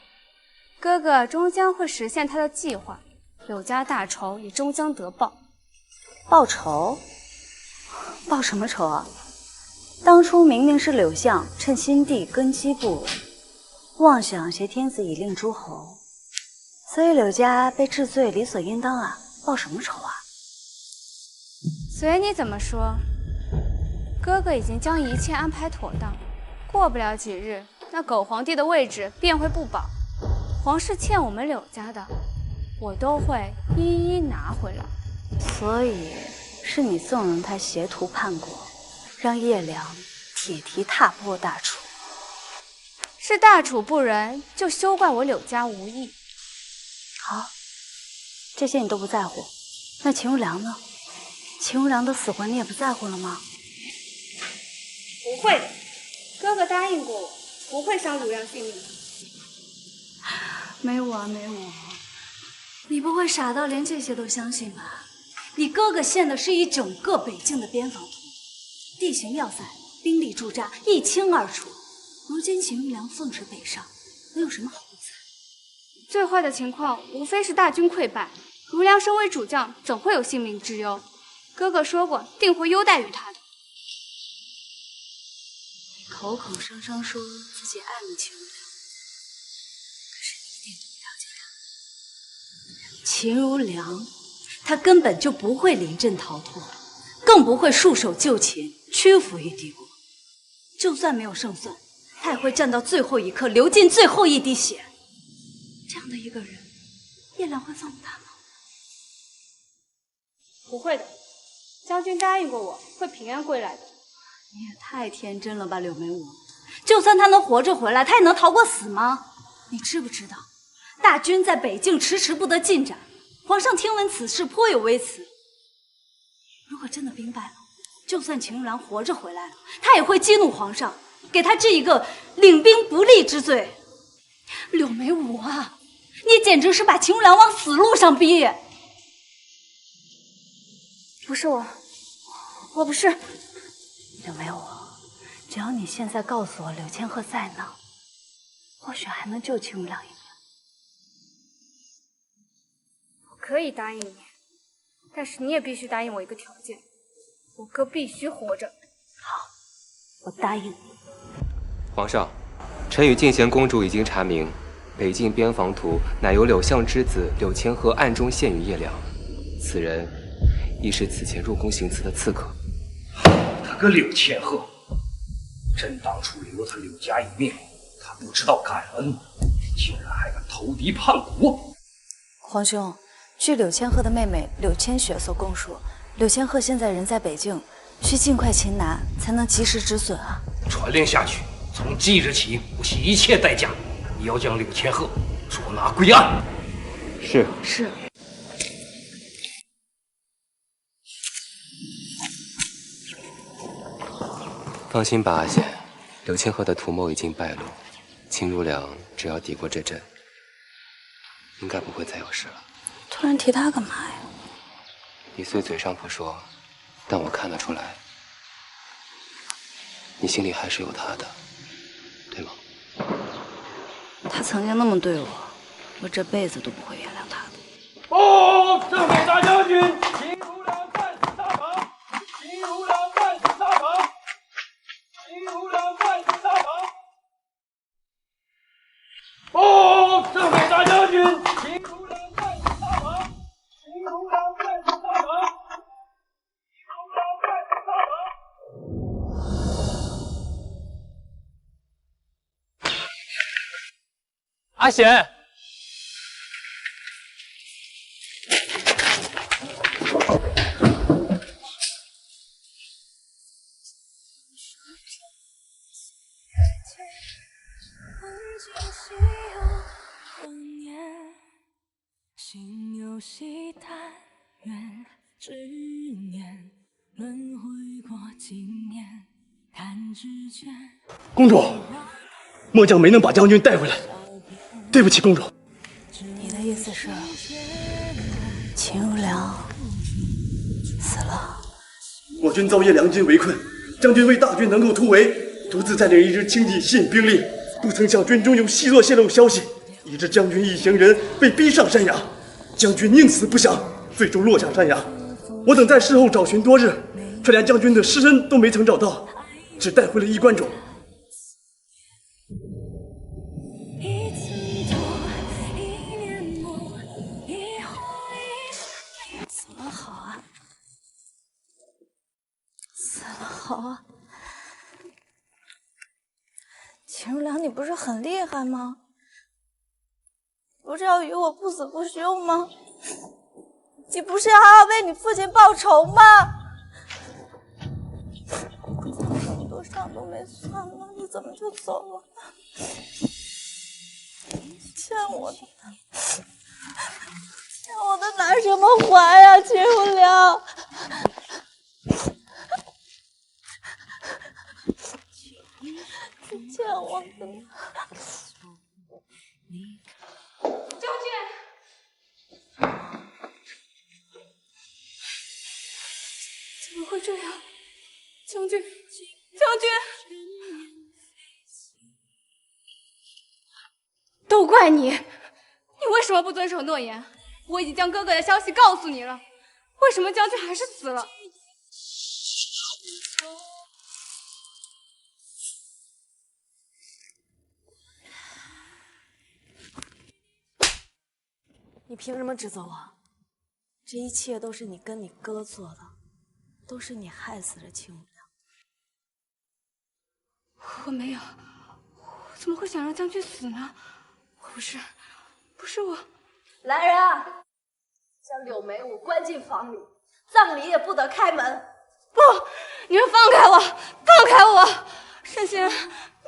哥哥终将会实现他的计划，柳家大仇也终将得报。报仇？报什么仇啊？当初明明是柳相趁新帝根基不稳，妄想挟天子以令诸侯，所以柳家被治罪理所应当啊，报什么仇啊？随你怎么说，哥哥已经将一切安排妥当，过不了几日，那狗皇帝的位置便会不保，皇室欠我们柳家的，我都会一一拿回来。所以是你纵容他挟图叛国，让叶良铁蹄踏破大楚。是大楚不仁，就休怪我柳家无义。好，这些你都不在乎，那秦如良呢？秦如良的死活你也不在乎了吗？不会的，哥哥答应过我，不会伤如良性命。梅武啊，梅武，你不会傻到连这些都相信吧？你哥哥献的是一整个北境的边防图，地形要塞、兵力驻扎一清二楚。如今秦如良奉旨北上，能有什么好不猜？最坏的情况无非是大军溃败，如良身为主将，怎会有性命之忧？哥哥说过，定会优待于他的。你口口声声说自己爱慕秦如良，可是你一点都不了解他。秦如良，他根本就不会临阵逃脱，更不会束手就擒，屈服于敌国。就算没有胜算，他也会战到最后一刻，流尽最后一滴血。这样的一个人，叶良会放过他吗？不会的，将军答应过我会平安归来的。你也太天真了吧，柳眉舞！就算他能活着回来，他也能逃过死吗？你知不知道，大军在北境迟迟不得进展，皇上听闻此事颇有微词。如果真的兵败了，就算秦如良活着回来了，他也会激怒皇上，给他治一个领兵不力之罪。柳眉舞啊，你简直是把秦如良往死路上逼！不是我不是。柳眉舞，只要你现在告诉我柳千鹤在哪，或许还能救秦如良一命。我可以答应你，但是你也必须答应我一个条件，我哥必须活着。好，我答应你。皇上，臣与静贤公主已经查明，北境边防图乃由柳相之子柳千鹤暗中献与叶良，此人亦是此前入宫行刺的刺客。他个柳千鹤，朕当初留了他柳家一命，他不知道感恩，竟然还敢投敌叛国。皇兄，据柳千鹤的妹妹柳千雪所供述，柳千鹤现在人在北境，需尽快擒拿，才能及时止损啊！传令下去，从即日起，不惜一切代价，你要将柳千鹤捉拿归案。是。是。放心吧，阿贤，柳千鹤的图谋已经败露，秦如良只要抵过这阵，应该不会再有事了。突然提他干嘛呀？你虽嘴上不说，但我看得出来，你心里还是有他的，对吗？他曾经那么对我，我这辈子都不会原谅他的。报正北大将军秦如良战死沙场，秦如良战死沙场，秦如良战死沙场。报正北大将军秦如良战死沙场，秦如良战死沙场，秦如良战死沙场。阿贤，心有喜但愿执念，轮回过经年，弹指间。公主，末将没能把将军带回来，对不起公主。你的意思是，秦如良死了？我军遭叶良军围困，将军为大军能够突围，独自带领一支轻骑吸引兵力，不曾向军中有细作泄露消息，以致将军一行人被逼上山崖。将军宁死不降，最终落下山崖。我等在事后找寻多日，却连将军的尸身都没曾找到，只带回了衣冠冢。死了好啊，死了好啊！秦如良，你不是很厉害吗？不是要与我不死不休吗？你不是还要为你父亲报仇吗？这么多伤都没算呢，你怎么就走了？欠我的，欠我的拿什么还呀，秦如良？你欠我的。将军，怎么会这样？将军，将军，都怪你！你为什么不遵守诺言？我已经将哥哥的消息告诉你了，为什么将军还是死了？你凭什么指责我？这一切都是你跟你哥做的，都是你害死了秦如良。我没有，我怎么会想让将军死呢？我不是我来人啊，将柳眉舞关进房里，葬礼也不得开门。不，你们放开我，放开我！沈仙，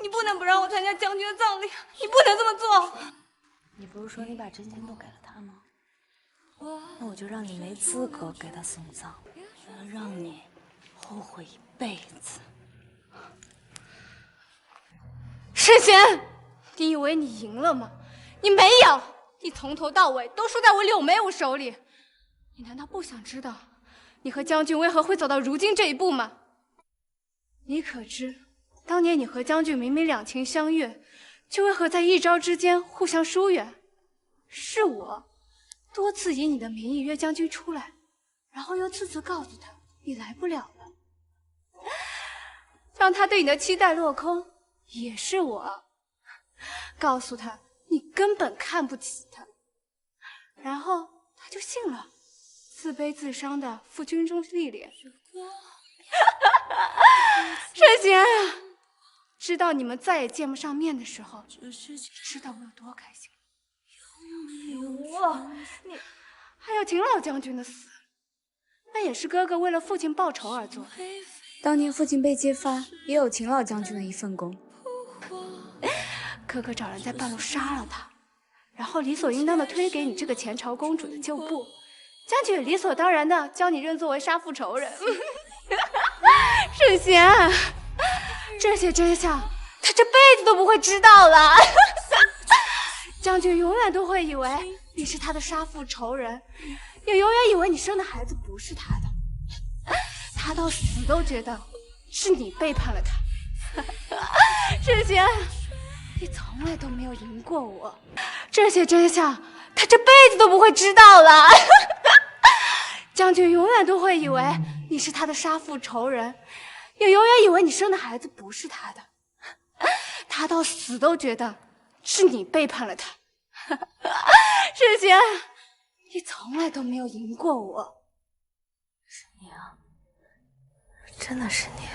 你不能不让我参加将军的葬礼，你不能这么做。你不是说你把真仙都给了他吗？那我就让你没资格给他送葬，为了让你后悔一辈子。沈仙，你以为你赢了吗？你没有，你从头到尾都输在我柳眉舞手里。你难道不想知道你和将军为何会走到如今这一步吗？你可知当年你和将军明明两情相悦，却为何在一朝之间互相疏远？是我多次以你的名义约将军出来，然后又次次告诉他你来不了了，让他对你的期待落空。也是我告诉他你根本看不起他，然后他就信了，自卑自伤的赴军中历练。沈仙，知道你们再也见不上面的时候，知道我有多开心。你还有秦老将军的死，那也是哥哥为了父亲报仇而做的。当年父亲被揭发，也有秦老将军的一份功。哥哥找人在半路杀了他，然后理所应当的推给你这个前朝公主的旧部，将军也理所当然的将你认作为杀父仇人。沈贤，这些真相他这辈子都不会知道了。将军永远都会以为你是他的杀父仇人，也永远以为你生的孩子不是他的，他到死都觉得是你背叛了他。沈贤，你从来都没有赢过我，这些真相他这辈子都不会知道了。将军永远都会以为你是他的杀父仇人，也永远以为你生的孩子不是他的，他到死都觉得是你背叛了他。沈贤，你从来都没有赢过我。是你啊，真的是你。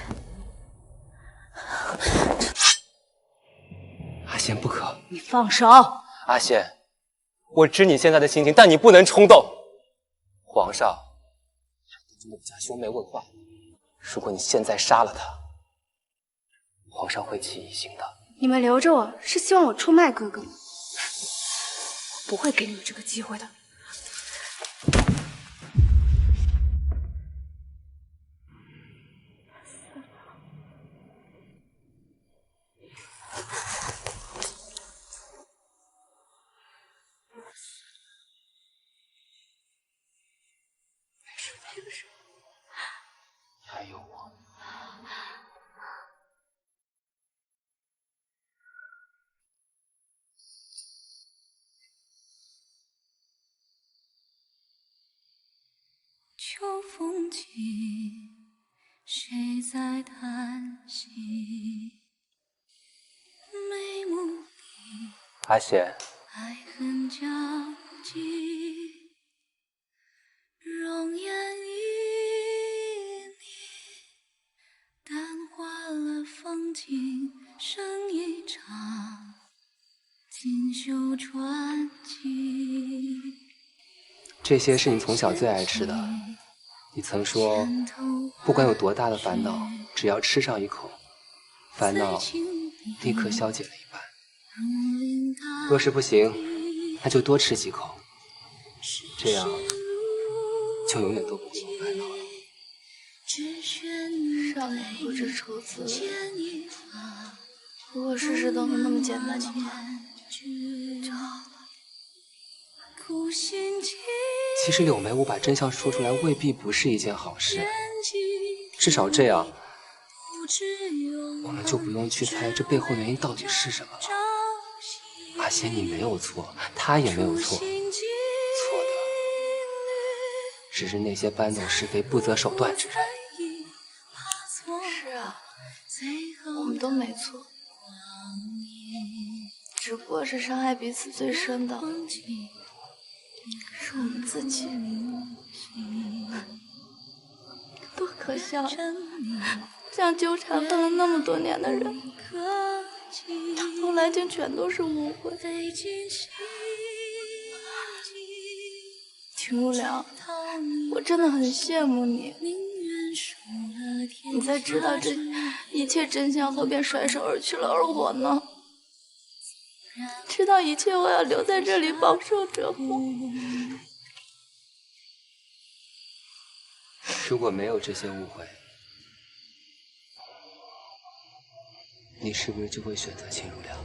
阿仙不可！你放手！阿仙，我知你现在的心情，但你不能冲动。皇上对柳家兄妹问话，如果你现在杀了他，皇上会起疑心的。你们留着我是希望我出卖哥哥吗？我不会给你们这个机会的。还有我。秋风起，谁在叹息？眉目里，阿仙，爱恨交集，容颜旖旎，淡化了风景，生一场锦绣传奇。这些是你从小最爱吃的。你曾说，不管有多大的烦恼，只要吃上一口，烦恼立刻消解了一半。若是不行，那就多吃几口，这样就永远都不会有烦恼了。少年不知愁滋味，如果事事都能那么简单的话，就好了。其实柳眉舞把真相说出来未必不是一件好事，至少这样我们就不用去猜这背后原因到底是什么了。阿仙，你没有错，他也没有错，错的只是那些搬弄是非、不择手段之人。是啊，我们都没错，只不过是伤害彼此最深的是我们自己。多可笑，这样纠缠分了那么多年的人，后来竟全都是误会。秦如良，我真的很羡慕你。你在知道这一切真相后便甩手而去了，而我呢，知道一切我要留在这里饱受折磨。如果没有这些误会，你是不是就会选择秦如良？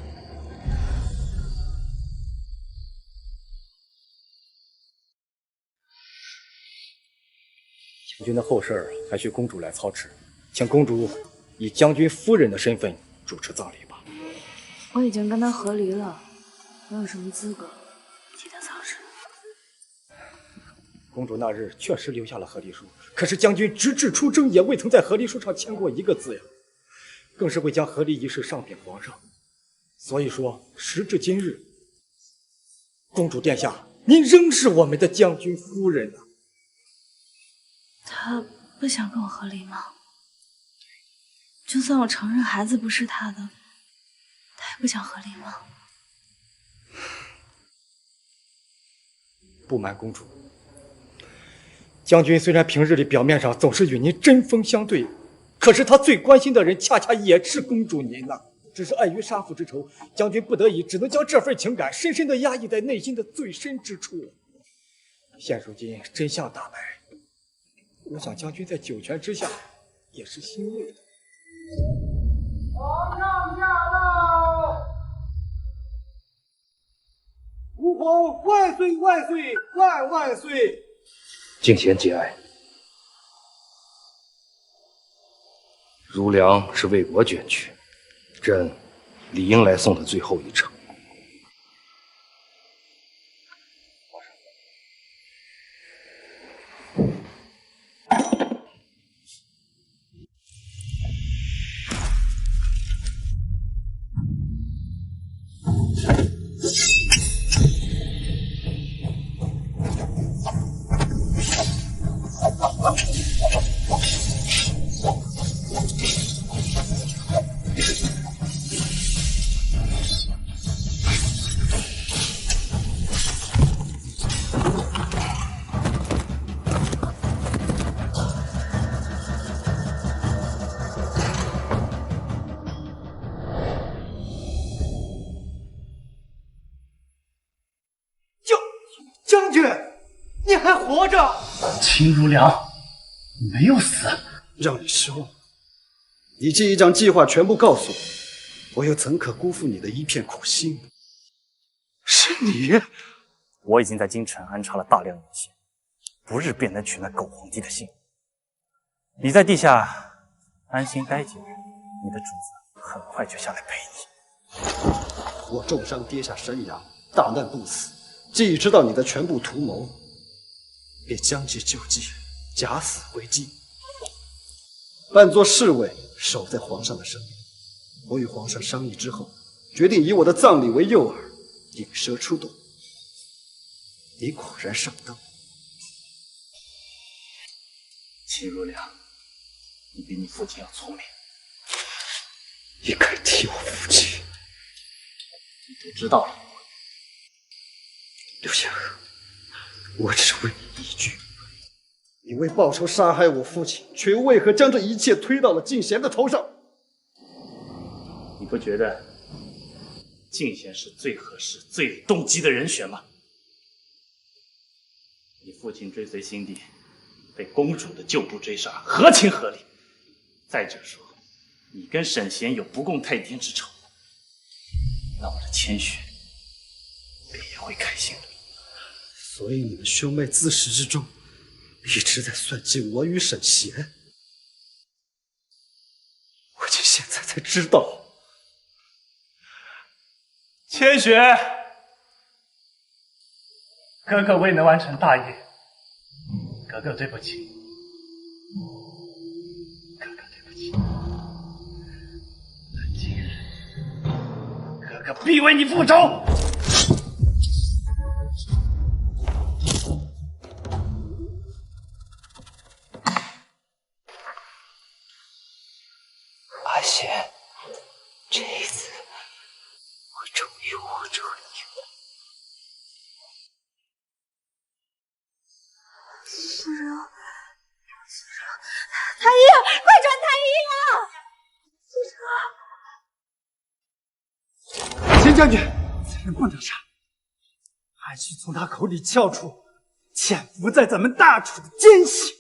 将军的后事还需公主来操持，请公主以将军夫人的身份主持葬礼吧。我已经跟他和离了，我有什么资格替他操持？公主那日确实留下了和离书，可是将军直至出征也未曾在和离书上签过一个字呀，更是未将和离一事上禀皇上。所以说，时至今日，公主殿下，您仍是我们的将军夫人啊。他不想跟我和离吗？就算我承认孩子不是他的，他也不想和离吗？不瞒公主，将军虽然平日里表面上总是与您针锋相对，可是他最关心的人恰恰也是公主您呐。只是碍于杀父之仇，将军不得已只能将这份情感深深地压抑在内心的最深之处。现如今真相大白，我想将军在九泉之下也是欣慰的。皇上驾到！吾皇万岁万岁万万岁！敬贤节哀。如良是为我捐躯，朕理应来送他最后一程。将军，你还活着！秦如良，你没有死，让你失望。你既已将计划全部告诉我，我又怎可辜负你的一片苦心？是你！我已经在京城安插了大量眼线，不日便能取那狗皇帝的性命。你在地下安心待几日，你的主子很快就下来陪你。我重伤跌下山崖，大难不死。既已知道你的全部图谋，便将计就计，假死为敬，扮作侍卫，守在皇上的身边。我与皇上商议之后，决定以我的葬礼为诱饵，引蛇出洞。你果然上当。秦如良，你比你父亲要聪明，应该替我负气。你都知道了。刘仙河，我只问你一句：你为报仇杀害我父亲，却又为何将这一切推到了静贤的头上？你不觉得静贤是最合适、最有动机的人选吗？你父亲追随新帝，被公主的旧部追杀，合情合理。再者说，你跟沈贤有不共戴天之仇，那我的千雪便也会开心的。所以你们兄妹自始至终一直在算计我与沈贤。我竟现在才知道。千雪，哥哥未能完成大业，哥哥对不起，哥哥对不起。但今日，哥哥必为你复仇。阿贤，这一次我终于握住你了。司哲，太医，快传太医啊！司哲，秦将军，此人不能杀，还需从他口里撬出潜伏在咱们大楚的奸细。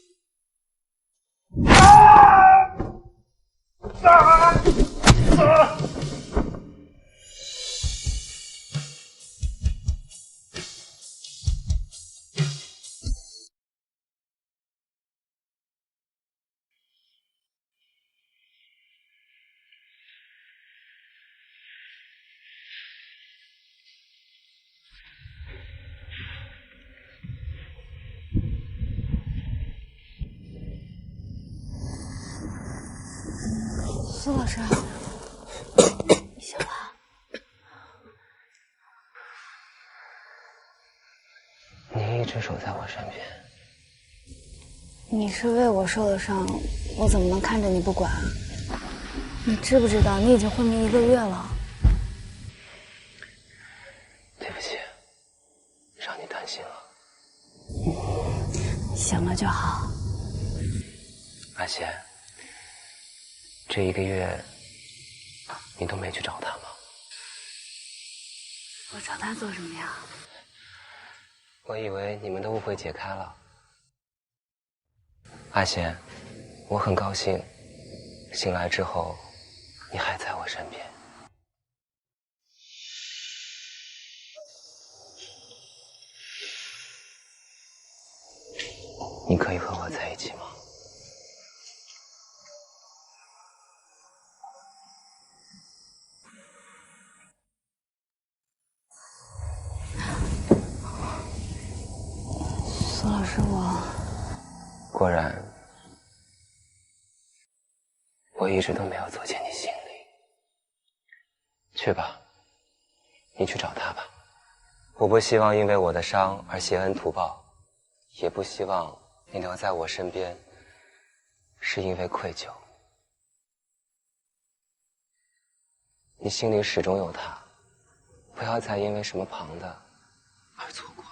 苏老师，你醒了？你一直守在我身边。你是为我受了伤，我怎么能看着你不管啊？你知不知道你已经昏迷1个月了？对不起，让你担心了。醒了就好。阿贤，这1个月你都没去找他吗？我找他做什么呀？我以为你们的误会解开了。阿贤，我很高兴，醒来之后你还在我身边。你可以和我在一起吗？苏老师，果然，我一直都没有走进你心里。去吧，你去找他吧。我不希望因为我的伤而谢恩图报，也不希望你留在我身边是因为愧疚。你心里始终有他，不要再因为什么旁的而错过了。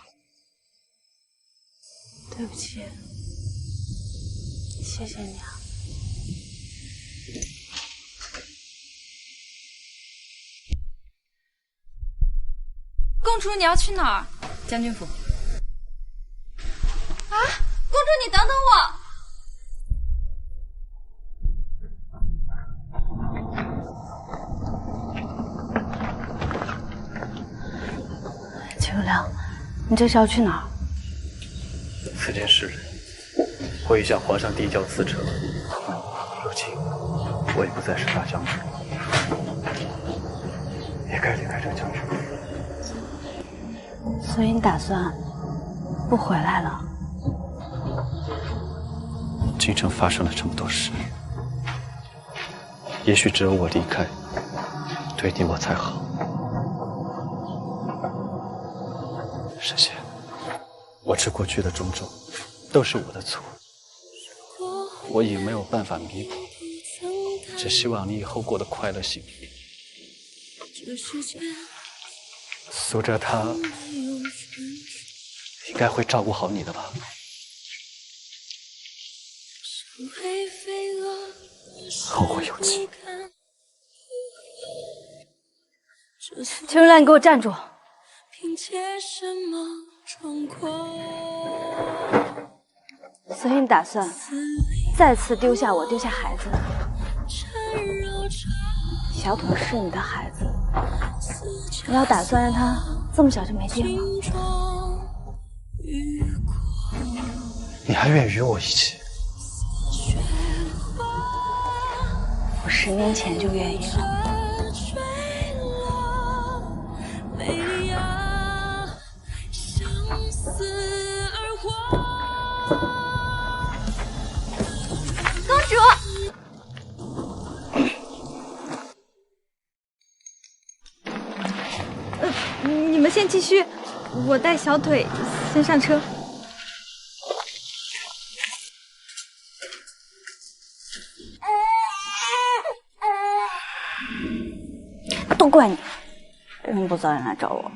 对不起，谢谢你啊。公主，你要去哪儿？将军府。啊，公主，你等等我。秦如良，你这是要去哪儿？此间事我已向皇上递交辞呈，如今我也不再是大将军，也该离开这将军府。所以你打算不回来了？京城发生了这么多事，也许只有我离开，对你我才好。沈仙，我这过去的种种都是我的错，我已没有办法弥补，只希望你以后过得快乐幸福。苏哲他应该会照顾好你的吧？后会有期。秦如良，你给我站住！所以你打算再次丢下我，丢下孩子？小腿是你的孩子，你要打算让他这么小就没爹吗？你还愿与我一起？我10年前就愿意了。公主，你们先继续，我带小腿先上车。都怪你，人不早点来找我。